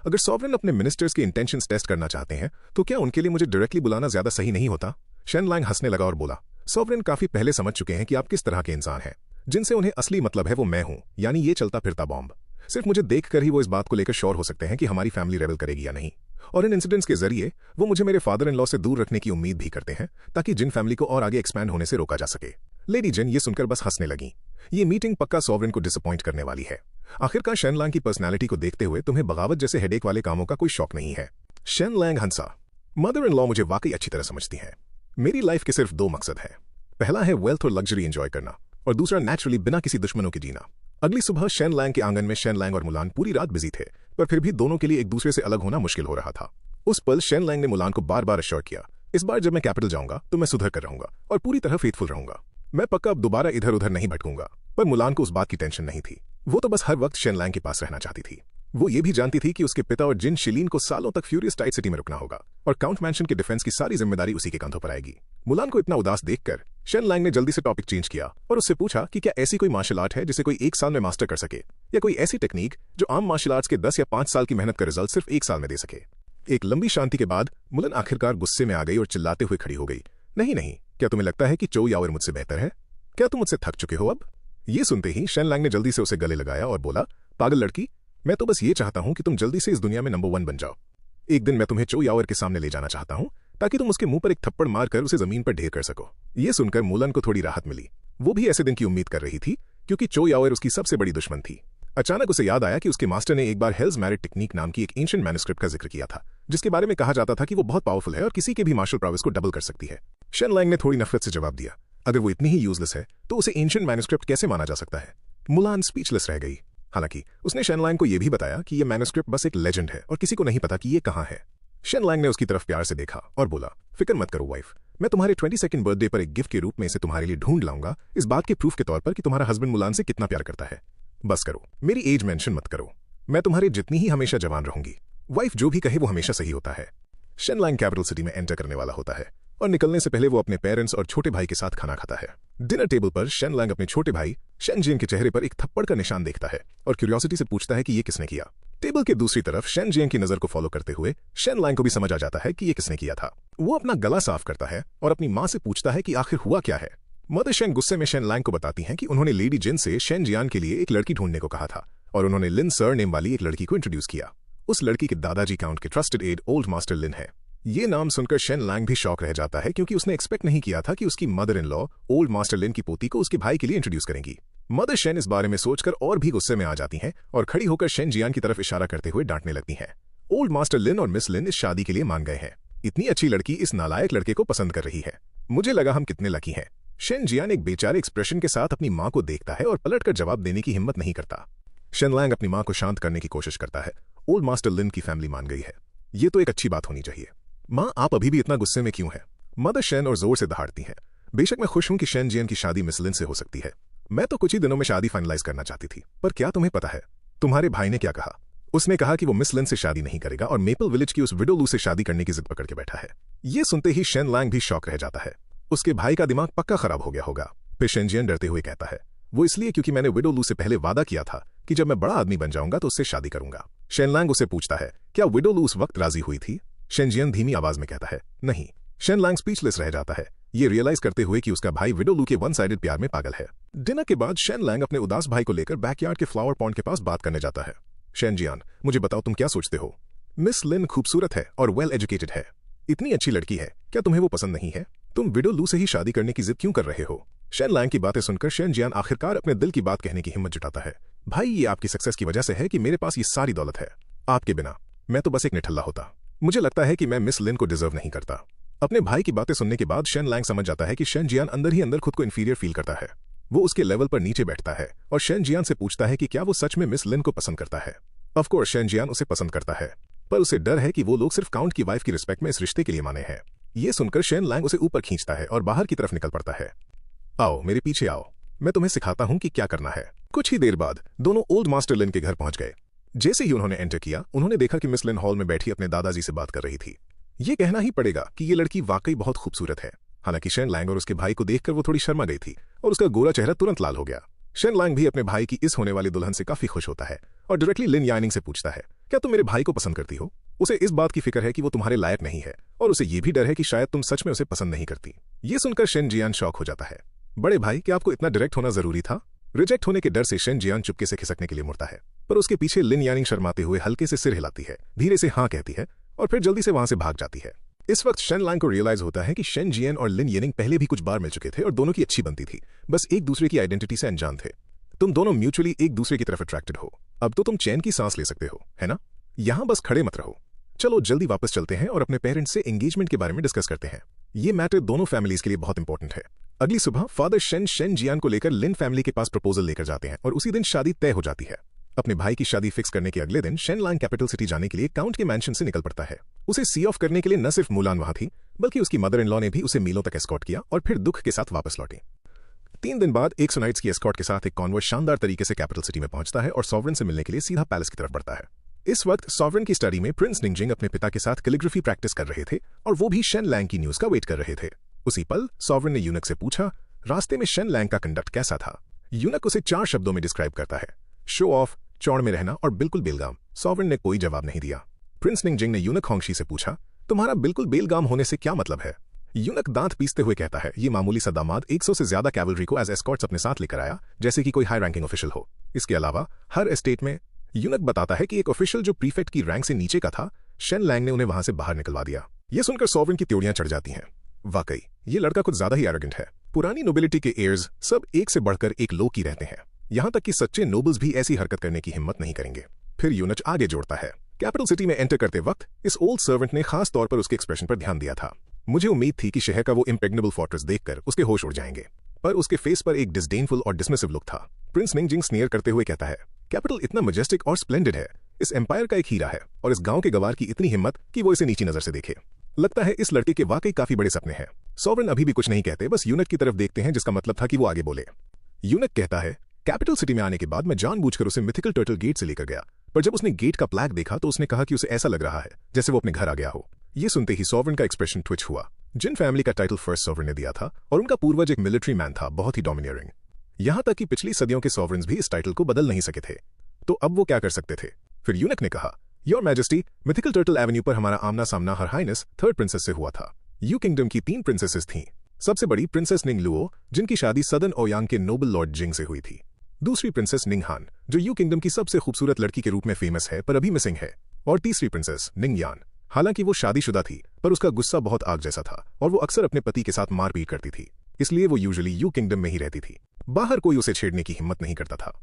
अगर सॉवरेन अपने मिनिस्टर्स के इंटेंशंस टेस्ट करना चाहते हैं तो क्या उनके लिए मुझे डायरेक्टली बुलाना ज्यादा सही नहीं होता? शेन लैंग हंसने लगा और बोला, सॉवरेन काफी पहले समझ चुके हैं कि आप किस तरह के इंसान हैं। जिनसे उन्हें असली मतलब है वो मैं हूं, यानी ये चलता फिरता बॉम्ब। सिर्फ मुझे देखकर ही वो इस बात को लेकर श्योर हो सकते हैं कि हमारी फैमिली रेबल करेगी या नहीं, और इन इंसिडेंट्स के जरिए वो मुझे मेरे फादर इन लॉ से दूर रखने की उम्मीद भी करते हैं, ताकि जिन फैमिली को और आगे एक्सपैंड होने से रोका जा सके। लेडी जिन ये सुनकर बस हंसने लगी। ये मीटिंग पक्का सॉवरेन को डिसअपॉइंट करने वाली है। आखिरकार शेन लैंग की पर्सनैलिटी को देखते हुए तुम्हें बगावत जैसे हेडेक वाले कामों का कोई शौक नहीं है। शेन लैंग हंसा, मदर इन लॉ मुझे वाकई अच्छी तरह समझती हैं। मेरी लाइफ के सिर्फ 2 मकसद हैं। पहला है वेल्थ और लग्जरी एंजॉय करना, और दूसरा नेचुरली बिना किसी दुश्मनों के जीना। अगली सुबह शेन लैंग के आंगन में शेन लैंग और मुलान पूरी रात बिजी थे, पर फिर भी दोनों के लिए एक दूसरे से अलग होना मुश्किल हो रहा था। उस पल शेन लैंग ने मुलान को बार बार अश्योर किया, इस बार जब मैं कैपिटल जाऊंगा तो मैं सुधर कर रहूंगा और पूरी तरह फेथफुल रहूंगा। मैं पक्का अब दोबारा इधर उधर नहीं भटकूंगा। पर मुलान को उस बात की टेंशन नहीं थी। वो तो बस हर वक्त शेन लैंग के पास रहना चाहती थी। वो ये भी जानती थी कि उसके पिता और जिन शिलीन को सालों तक फ्यूरियस टाइड सिटी में रुकना होगा, और काउंट मैंशन के डिफेंस की सारी जिम्मेदारी उसी के कंधों पर आएगी। मुलान को इतना उदास देखकर शेन लैंग ने जल्दी से टॉपिक चेंज किया और उससे पूछा कि क्या ऐसी कोई मार्शल आर्ट है जिसे कोई 1 साल में मास्टर कर सके, या कोई ऐसी टेक्निक जो आम मार्शल आर्ट्स के 10 या 5 साल की मेहनत का रिजल्ट सिर्फ 1 साल में दे सके। एक लंबी शांति के बाद मुलन आखिरकार गुस्से में आ गई और चिल्लाते हुए खड़ी हो गई, नहीं नहीं, क्या तुम्हें लगता है कि चो यावर मुझसे बेहतर है? क्या तुम मुझसे थक चुके हो अब? ये सुनते ही शेन लैंग ने जल्दी से उसे गले लगाया और बोला, पागल लड़की, मैं तो बस ये चाहता हूं कि तुम जल्दी से इस दुनिया में नंबर 1 बन जाओ। एक दिन मैं तुम्हें चो यावर के सामने ले जाना चाहता हूं, ताकि तुम उसके मुंह पर एक थप्पड़ मारकर उसे जमीन पर ढेर कर सको। ये सुनकर मुलन को थोड़ी राहत मिली। वो भी ऐसे दिन की उम्मीद कर रही थी, क्योंकि चो यावर उसकी सबसे बड़ी दुश्मन थी। अचानक उसे याद आया कि उसके मास्टर ने एक बार हेल्स मैरिट टेक्निक नाम की एक एंशिएंट मैन्युस्क्रिप्ट का जिक्र किया था, जिसके बारे में कहा जाता था कि वो बहुत पावरफुल है और किसी के भी मार्शल प्रॉविस को डबल कर सकती है। शेन लैंग ने थोड़ी नफरत से जवाब दिया, अगर वो इतनी ही यूजलेस है तो उसे एंशिएंट मैन्युस्क्रिप्ट कैसे माना जा सकता है? मुलान स्पीचलेस रह गई। हालांकि उसने शेन लैंग को यह भी बताया कि यह मैन्युस्क्रिप्ट बस एक लेजेंड है और किसी को नहीं पता कि ये कहां है। शेन लैंग ने उसकी तरफ प्यार से देखा और बोला, फिक्र मत करो वाइफ, मैं तुम्हारे 22nd बर्थडे पर एक गिफ्ट के रूप में इसे तुम्हारे लिए ढूंढ लाऊंगा, इस बात के प्रूफ के तौर पर कि तुम्हारा हस्बैंड मुलान से कितना प्यार करता है। बस करो, मेरी एज मेंशन मत करो, मैं तुम्हारे जितनी ही हमेशा जवान रहूंगी। वाइफ जो भी कहे वो हमेशा सही होता है। शेन लैंग कैपिटल सिटी में एंटर करने वाला होता है और निकलने से पहले वो अपने पेरेंट्स और छोटे भाई के साथ खाना खाता है। डिनर टेबल पर शेन लैंग अपने छोटे भाई शेन जियन के चेहरे पर एक थप्पड़ का निशान देखता है और क्यूरियोसिटी से पूछता है कि ये किसने किया। टेबल के दूसरी तरफ शेन जियन की नजर को फॉलो करते हुए शेन लैंग को भी समझ आ जाता है कि ये किसने किया था। वो अपना गला साफ करता है और अपनी माँ से पूछता है कि आखिर हुआ क्या है। मदर शेन गुस्से में शेन लैंग को बताती हैं कि उन्होंने लेडी जिन से शेन जियान के लिए एक लड़की ढूंढने को कहा था और उन्होंने लिन सर नेम वाली एक लड़की को इंट्रोड्यूस किया। उस लड़की के दादाजी काउंट के ट्रस्टेड एड ओल्ड मास्टर लिन है। ये नाम सुनकर शेन लैंग भी शॉक रह जाता है क्योंकि उसने एक्सपेक्ट नहीं किया था कि उसकी mother in law old master Lin की पोती को उसके भाई के लिए इंट्रोड्यूस करेंगी। मदर शेन इस बारे में सोचकर और भी गुस्से में आ जाती हैं और खड़ी होकर शेन जियान की तरफ इशारा करते हुए डांटने लगती हैं। ओल्ड मास्टर लिन और मिस लिन इस शादी के लिए मान गए हैं। इतनी अच्छी लड़की इस नालायक लड़के को पसंद कर रही है। मुझे लगा हम कितने लकी हैं। शेन जियान एक बेचारे एक्सप्रेशन के साथ अपनी माँ को देखता है और पलटकर जवाब देने की हिम्मत नहीं करता। शेन लैंग अपनी माँ को शांत करने की कोशिश करता है। ओल्ड मास्टर लिन की फैमिली मान गई है, ये तो एक अच्छी बात होनी चाहिए। माँ, आप अभी भी इतना गुस्से में क्यों हैं? मदर शेन और जोर से दहाड़ती हैं। बेशक मैं खुश हूं कि शेन जियन की शादी मिस लिन से हो सकती है। मैं तो कुछ ही दिनों में शादी फाइनलाइज करना चाहती थी, पर क्या तुम्हें पता है तुम्हारे भाई ने क्या कहा? उसने कहा कि वो मिस लिन से शादी नहीं करेगा और मेपल विलेज की उस विडो लू से शादी करने की जिद पकड़ के बैठा है। ये सुनते ही शेन लैंग भी शॉक रह जाता है। उसके भाई का दिमाग पक्का खराब हो गया होगा। फिर शेन जियन डरते हुए कहता है, वो इसलिए क्योंकि मैंने विडो लू से पहले वादा किया था कि जब मैं बड़ा आदमी बन जाऊंगा तो उससे शादी करूंगा। शेन लैंग उसे पूछता है, क्या विडो लू उस वक्त राजी हुई थी? शेन जियन धीमी आवाज में कहता है, नहीं। शेन लैंग स्पीचलेस रह जाता है, ये रियलाइज करते हुए कि उसका भाई विडो लू के वन साइडेड प्यार में पागल है। डिनर के बाद शेन लैंग अपने उदास भाई को लेकर बैकयार्ड के फ्लावर पॉन्ड के पास बात करने जाता है। शेन जियान, मुझे बताओ तुम क्या सोचते हो? मिस लिन खूबसूरत है और वेल एजुकेटेड है। इतनी अच्छी लड़की है, क्या तुम्हें वो पसंद नहीं है? तुम विडो लू से ही शादी करने की जिद क्यों कर रहे हो? शेन लैंग की बातें सुनकर शेन जियान आखिरकार अपने दिल की बात कहने की हिम्मत जुटाता है। भाई, ये आपकी सक्सेस की वजह से है कि मेरे पास ये सारी दौलत है। आपके बिना मैं तो बस एक निठल्ला होता। मुझे लगता है कि मैं मिस लिन को डिजर्व नहीं करता। अपने भाई की बातें सुनने के बाद शेन लैंग समझ जाता है कि शेन जियान अंदर ही अंदर खुद को इंफीरियर फील करता है। वो उसके लेवल पर नीचे बैठता है और शेन जियान से पूछता है कि क्या वो सच में मिस लिन को पसंद करता है। ऑफ कोर्स शेन जियान उसे पसंद करता है, पर उसे डर है कि वो लोग सिर्फ काउंट की वाइफ की रिस्पेक्ट में इस रिश्ते के लिए माने हैं। ये सुनकर शेन लैंग उसे ऊपर खींचता है और बाहर की तरफ निकल पड़ता है। आओ मेरे पीछे आओ, मैं तुम्हें सिखाता हूं कि क्या करना है। कुछ ही देर बाद दोनों ओल्ड मास्टर लिन के घर पहुंच गए। जैसे ही उन्होंने एंटर किया, उन्होंने देखा कि मिस लिन हॉल में बैठी अपने दादाजी से बात कर रही थी। ये कहना ही पड़ेगा कि ये लड़की वाकई बहुत खूबसूरत है। हालांकि शेन लैंग और उसके भाई को देखकर वो थोड़ी शर्मा गई थी और उसका गोरा चेहरा तुरंत लाल हो गया। शेन लैंग भी अपने भाई की इस होने वाली दुल्हन से काफी खुश होता है और डायरेक्टली लिन यानिंग से पूछता है, क्या तुम मेरे भाई को पसंद करती हो? उसे इस बात की फिक्र है कि वो तुम्हारे लायक नहीं है और उसे ये भी डर है कि शायद तुम सच में उसे पसंद नहीं करती। ये सुनकर शेन जियान शॉक हो जाता है। बड़े भाई, क्या आपको इतना डायरेक्ट होना जरूरी था? रिजेक्ट होने के डर से शेन जियान चुपके से खिसकने के लिए मुड़ता है, पर उसके पीछे लिन यानिंग शर्माते हुए हल्के से सिर हिलाती है, धीरे से हाँ कहती है और फिर जल्दी से वहां से भाग जाती है। इस वक्त शेन लैंग को रियलाइज होता है कि शेन जियन और लिन येनिंग पहले भी कुछ बार मिल चुके थे और दोनों की अच्छी बनती थी, बस एक दूसरे की आइडेंटिटी से अनजान थे। तुम दोनों म्यूचुअली एक दूसरे की तरफ अट्रैक्टेड हो। अब तो तुम चैन की सांस ले सकते हो, है ना? यहां बस खड़े मत रहो। चलो जल्दी वापस चलते हैं और अपने पेरेंट्स से एंगेजमेंट के बारे में डिस्कस करते हैं। ये मैटर दोनों फैमिलीज के लिए बहुत इंपॉर्टेंट है। अगली सुबह फादर शेन जियान को लेकर लिन फैमिली के पास प्रपोजल लेकर जाते हैं और उसी दिन शादी तय हो जाती है। अपने भाई की शादी फिक्स करने के अगले दिन शेन लैंग कैपिटल सिटी जाने के लिए काउंट के मैंशन से निकल पड़ता है। उसे सी ऑफ करने के लिए न सिर्फ मुलान वहां थी, बल्कि उसकी मदर इन लॉ ने भी उसे मीलों तक एस्कॉर्ट किया और फिर दुख के साथ वापस लौटी। 3 दिन बाद 100 नाइट्स की एस्कॉर्ट के साथ एक कॉन्वॉय शानदार तरीके से कैपिटल सिटी में पहुंचता है और सॉवरेन से मिलने के लिए सीधा पैलेस की तरफ बढ़ता है। इस वक्त सॉवरेन की स्टडी में प्रिंस निंगजिंग अपने पिता के साथ कैलिग्राफी प्रैक्टिस कर रहे थे और वो भी शेन लैंग की न्यूज का वेट कर रहे थे। उसी पल सॉवरेन ने यूनक से पूछा, रास्ते में शेन लैंग का कंडक्ट कैसा था? यूनक उसे 4 शब्दों में डिस्क्राइब करता है, शो ऑफ, चौड़ में रहना और बिल्कुल बेलगाम। सॉवरेन ने कोई जवाब नहीं दिया। प्रिंस निंगजिंग ने यूनक होंगशी से पूछा, तुम्हारा बिल्कुल बेलगाम होने से क्या मतलब है? यूनक दांत पीसते हुए कहता है, ये मामूली सा दामाद 100 से ज्यादा कैवलरी को एज एस्कॉर्ट्स अपने साथ लेकर आया, जैसे कि कोई हाई रैंकिंग ऑफिशियल हो। इसके अलावा हर एस्टेट में यूनक बताता है कि एक ऑफिशियल जो प्रीफेक्ट की रैंक से नीचे का था, शेन लैंग ने उन्हें वहां से बाहर निकलवा दिया। ये सुनकर सॉवरेन की त्योड़ियां चढ़ जाती हैं। वाकई ये लड़का कुछ ज्यादा ही एरोगेंट है। पुरानी नोबिलिटी के एयर्स सब एक से बढ़कर एक लो की रहते हैं, यहां तक कि सच्चे नोबल्स भी ऐसी हरकत करने की हिम्मत नहीं करेंगे। फिर यूनच आगे जोड़ता है, कैपिटल सिटी में एंटर करते वक्त इस ओल्ड सर्वेंट ने खास तौर पर उसके एक्सप्रेशन पर ध्यान दिया था। मुझे उम्मीद थी कि शहर का वो इम्प्रेग्नेबल फोर्ट्रेस देखकर उसके होश उड़ जाएंगे, पर उसके फेस पर एक डिसडेनफुल और डिसमिसिव लुक था। प्रिंस निंगजिंग स्नेयर करते हुए कहता है, कैपिटल इतना मजेस्टिक और स्प्लेंडेड है, इस एम्पायर का एक हीरा है और इस गांव के गवार की इतनी हिम्मत कि वो इसे नीची नजर से देखे। लगता है इस लड़के के वाकई काफी बड़े सपने हैं। सॉवरेन अभी भी कुछ नहीं कहते, बस यूनक की तरफ देखते हैं, जिसका मतलब था कि वो आगे बोले। यूनक कहता है, कैपिटल सिटी में आने के बाद मैं जानबूझकर उसे मिथिकल टर्टल गेट से लेकर गया, पर जब उसने गेट का प्लैग देखा तो उसने कहा कि उसे ऐसा लग रहा है जैसे वो अपने घर आ गया हो। ये सुनते ही सॉवरेन का एक्सप्रेशन ट्विच हुआ जिन फैमिली का टाइटल फर्स्ट सॉवरेन ने दिया था और उनका पूर्वज एक मिलिट्री मैन था, बहुत ही डोमिनियरिंग। यहां तक कि पिछली सदियों के सॉवरेन्स भी इस टाइटल को बदल नहीं सके थे। तो अब वो क्या कर सकते थे? फिर यूनक ने कहा, your majesty, mythical turtle Avenue पर हमारा आमना सामना हर हाइनेस थर्ड प्रिंसेस से हुआ था। यू किंगडम की 3 प्रिंसेसेस थीं। सबसे बड़ी प्रिंसेस निंग लुओ, जिनकी शादी सदर्न ओयांग के नोबल लॉर्ड जिंग से हुई थी। दूसरी प्रिंसेस निंग हान, जो यू किंगडम की सबसे खूबसूरत लड़की के रूप में फेमस है पर अभी मिसिंग है। और तीसरी प्रिंसेस निंग यान, हालांकि वो शादीशुदा थी पर उसका गुस्सा बहुत आग जैसा था और वो अक्सर अपने पति के साथ मारपीट करती थी, इसलिए वो यूजुअली यू किंगडम में ही रहती थी। बाहर कोई उसे छेड़ने की हिम्मत नहीं करता था।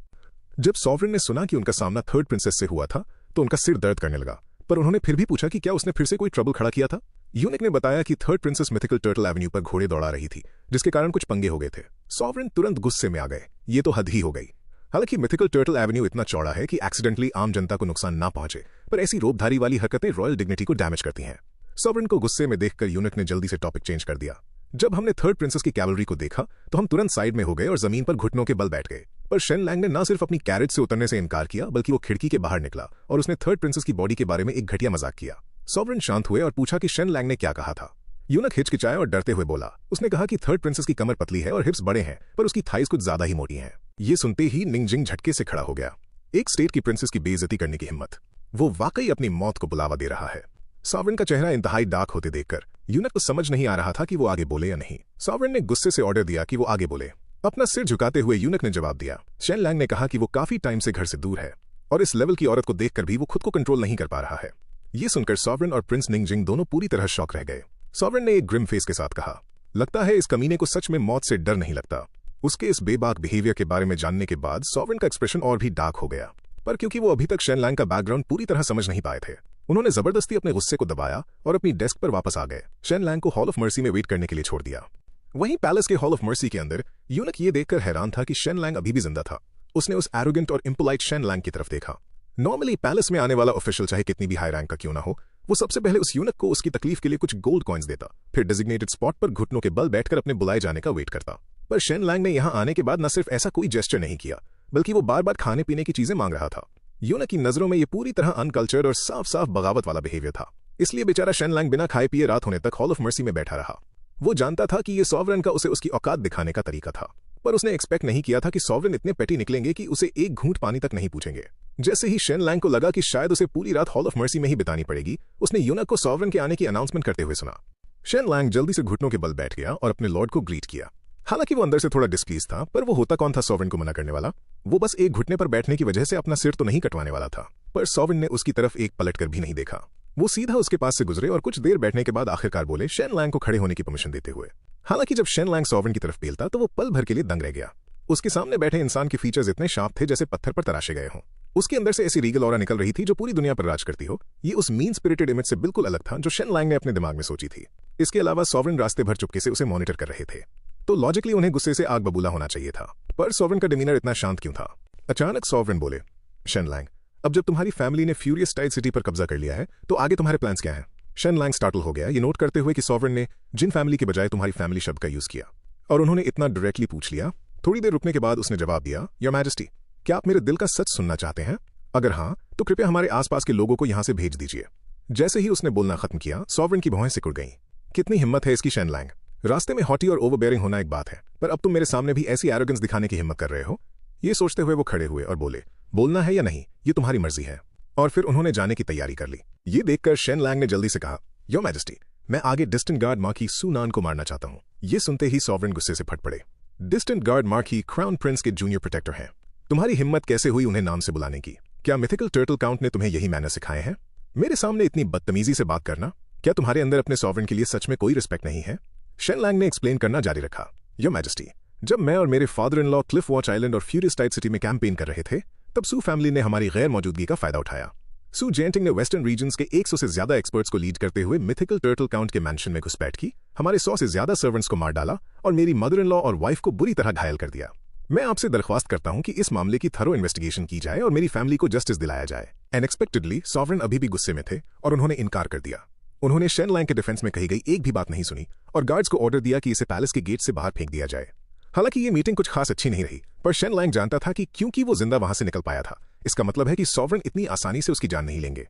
जब सॉवरेन ने सुना कि उनका सामना थर्ड प्रिंसेस से हुआ था तो उनका सिर दर्द करने लगा, पर उन्होंने फिर भी पूछा कि क्या उसने फिर से कोई ट्रबल खड़ा किया था। यूनिक ने बताया कि third princess mythical turtle Avenue पर घोड़े दौड़ा रही थी, जिसके कारण कुछ पंगे हो गए थे। सॉवरेन तुरंत गुस्से में आ गए, ये तो हद ही हो गई। हालांकि मिथिकल टर्टल एवेन्यू इतना चौड़ा है कि एक्सीडेंटली आम जनता को नुकसान ना पहुंचे, पर ऐसी रोबधारी वाली हरकतें रॉयल डिग्निटी को डैमेज करती हैं। सॉवरेन को गुस्से में देखकर यूनिक ने जल्दी से टॉपिक चेंज कर दिया। जब हमने थर्ड प्रिंसेस की कैवलरी को देखा तो हम तुरंत साइड में हो गए और जमीन पर घुटनों के बल बैठ गए। पर शेन लैंग ने न सिर्फ अपनी कैरेज से उतरने से इनकार किया, बल्कि वो खिड़की के बाहर निकला और उसने थर्ड प्रिंसेस की बॉडी के बारे में एक घटिया मजाक किया। सॉवरेन शांत हुए और पूछा कि शेन लैंग ने क्या कहा था। यूनक हिचकिचाया और डरते हुए बोला, उसने कहा कि थर्ड प्रिंसेस की कमर पतली है और हिप्स बड़े हैं, पर उसकी थाइस कुछ ज्यादा ही मोटी हैं। ये सुनते ही निंगजिंग झटके से खड़ा हो गया। एक स्टेट की प्रिंसेस की बेइज्जती करने की हिम्मत, वो वाकई अपनी मौत को बुलावा दे रहा है। सॉवरेन का चेहरा इंतहाई डार्क होते देखकर यूनक को समझ नहीं आ रहा था कि वो आगे बोले या नहीं। सॉवरेन ने गुस्से से ऑर्डर दिया कि वो आगे बोले। अपना सिर झुकाते हुए यूनक ने जवाब दिया। शेन लैंग ने कहा कि वो काफी टाइम से घर से दूर है और इस लेवल की औरत को देखकर भी वो खुद को कंट्रोल नहीं कर पा रहा है। ये सुनकर सॉवरेन और प्रिंस निंगजिंग दोनों पूरी तरह शॉक रह गए। सॉवरेन ने एक ग्रिम फेस के साथ कहा, लगता है इस कमीने को सच में मौत से डर नहीं लगता। उसके इस बेबाक बिहेवियर के बारे में जानने के बाद सॉवरेन का एक्सप्रेशन और भी डार्क हो गया, पर क्योंकि वो अभी तक शेन लैंग का बैकग्राउंड पूरी तरह समझ नहीं पाए थे, उन्होंने जबरदस्ती अपने गुस्से को दबाया और अपनी डेस्क पर वापस आ गए। शेन लैंग को हॉल ऑफ मर्सी में वेट करने के लिए छोड़ दिया। वहीं पैलेस के हॉल ऑफ मर्सी के अंदर यूनक ये देखकर हैरान था कि शेन लैंग अभी भी जिंदा था। उसने उस एरोगेंट और इम्पोलाइट शेन लैंग की तरफ देखा। नॉर्मली पैलेस में आने वाला ऑफिशियल चाहे कितनी भी हाई रैंक का क्यों ना हो, वो सबसे पहले उस यूनक को उसकी तकलीफ के लिए कुछ गोल्ड कॉइन्स देता, फिर डेजिग्नेटेड स्पॉट पर घुटनों के बल बैठकर अपने बुलाए जाने का वेट करता। पर शेन लैंग ने यहां आने के बाद न सिर्फ ऐसा कोई जेस्चर नहीं किया, बल्कि वो बार बार खाने पीने की चीजें मांग रहा था। यूनक की नजरों में ये पूरी तरह अनकल्चर्ड और साफ साफ बगावत वाला बिहेवियर था। इसलिए बेचारा शेन लैंग बिना खाए पिए रात होने तक हॉल ऑफ मर्सी में बैठा रहा। वो जानता था कि ये सॉवरेन का उसे उसकी औकात दिखाने का तरीका था, पर उसने एक्सपेक्ट नहीं किया था कि सॉवरेन इतने पेटी निकलेंगे कि उसे एक घूंट पानी तक नहीं पूछेंगे। जैसे ही शेन लैंग को लगा कि शायद उसे पूरी रात हॉल ऑफ मर्सी में ही बितानी पड़ेगी, उसने यूनक को सॉवरेन के आने की अनाउंसमेंट करते हुए सुना। शेन लैंग जल्दी से घुटनों के बल बैठ गया और अपने लॉर्ड को ग्रीट किया। हालांकि वो अंदर से थोड़ा डिस्प्लीज था, पर वो होता कौन था सॉवरेन को मना करने वाला। वो बस एक घुटने पर बैठने की वजह से अपना सिर तो नहीं कटवाने वाला था। पर सॉवरेन ने उसकी तरफ एक पलट कर भी नहीं देखा। वो सीधा उसके पास से गुजरे और कुछ देर बैठने के बाद आखिरकार बोले, शेन लैंग को खड़े होने की परमिशन देते हुए। हालांकि जब शेन लैंग सॉवरेन की तरफ पेलता तो वो पल भर के लिए दंग रह गया। उसके सामने बैठे इंसान के फीचर्स इतने शार्प थे जैसे पत्थर पर तराशे गए हों। उसके अंदर से ऐसी रीगल ऑरा निकल रही थी जो पूरी दुनिया पर राज करती हो। ये उस मीन स्पिरिटेड इमेज से बिल्कुल अलग था जो शेन लैंग ने अपने दिमाग में सोची थी। इसके अलावा सॉवरेन रास्ते भर चुपके से उसे मॉनिटर कर रहे थे, तो लॉजिकली उन्हें गुस्से से आग बबूला होना चाहिए था। पर सॉवरेन का डिमीनर इतना शांत क्यों था? अचानक सॉवरेन बोले, शेन लैंग, अब जब तुम्हारी फैमिली ने फ्यूरियस टाइड सिटी पर कब्जा कर लिया है तो आगे तुम्हारे प्लान्स क्या हैं? शेन लैंग स्टार्टल हो गया, ये नोट करते हुए कि सॉवरेन ने जिन फैमिली के बजाय तुम्हारी फैमिली शब्द का यूज किया, और उन्होंने इतना डायरेक्टली पूछ लिया। थोड़ी देर रुकने के बाद उसने जवाब दिया, योर मैजेस्टी, क्या आप मेरे दिल का सच सुनना चाहते हैं? अगर हाँ तो कृपया हमारे आसपास के लोगों को यहां से भेज दीजिए। जैसे ही उसने बोलना खत्म किया, सॉवरेन की भौहें सिकुड़ गईं। कितनी हिम्मत है इसकी शेन लैंग। रास्ते में हॉटी और ओवरबेयरिंग होना एक बात है, पर अब तुम मेरे सामने भी ऐसी एरोगेंस दिखाने की हिम्मत कर रहे हो। ये सोचते हुए वो खड़े हुए और बोले, बोलना है या नहीं ये तुम्हारी मर्जी है। और फिर उन्होंने जाने की तैयारी कर ली। ये देखकर शेन लैंग ने जल्दी से कहा, योर मैजेस्टी, मैं आगे डिस्टेंट गार्ड मार्की सुनान को मारना चाहता हूँ। ये सुनते ही सॉवरेन गुस्से से फट पड़े। Distant guard marquee crown Prince के जूनियर प्रोटेक्टर हैं। तुम्हारी हिम्मत कैसे हुई उन्हें नाम से बुलाने की? क्या मिथिकल टर्टल काउंट ने तुम्हें यही मैनर सिखाए हैं? मेरे सामने इतनी बदतमीजी से बात करना? क्या तुम्हारे अंदर अपने सॉवरेन के लिए सच में कोई रिस्पेक्ट नहीं है? शेन लैंग ने एक्सप्लेन करना जारी रखा, योर मैजेस्टी, जब मैं और मेरे father in law Cliff watch island और फ्यूरियस टाइड सिटी में कैंपेन कर रहे थे, तब सू फैमिली ने हमारी गैर मौजूदगी का फायदा उठाया। सू जेंटिंग ने वेस्टर्न रीजन्स के 100 से ज्यादा एक्सपर्ट्स को लीड करते हुए मिथिकल टर्टल काउंट के मैंशन में घुसपैठ की, हमारे 100 से ज्यादा सर्वेंट्स को मार डाला और मेरी मदर इन लॉ और वाइफ को बुरी तरह घायल कर दिया। मैं आपसे दरख्वास्त करता हूं कि इस मामले की थरो इन्वेस्टिगेशन की जाए और मेरी फैमिली को जस्टिस दिलाया जाए। अनएक्सपेक्टेडली सॉवरेन अभी भी गुस्से में थे और उन्होंने इनकार कर दिया। उन्होंने शेन लैंग के डिफेंस में कही गई एक भी बात नहीं सुनी और गार्ड्स को ऑर्डर दिया कि इसे पैलेस के गेट से बाहर फेंक दिया जाए। हालांकि ये मीटिंग कुछ खास अच्छी नहीं रही, पर शेन लैंग जानता था कि क्योंकि वो जिंदा वहां से निकल पाया था, इसका मतलब है कि सॉवरेन इतनी आसानी से उसकी जान नहीं लेंगे।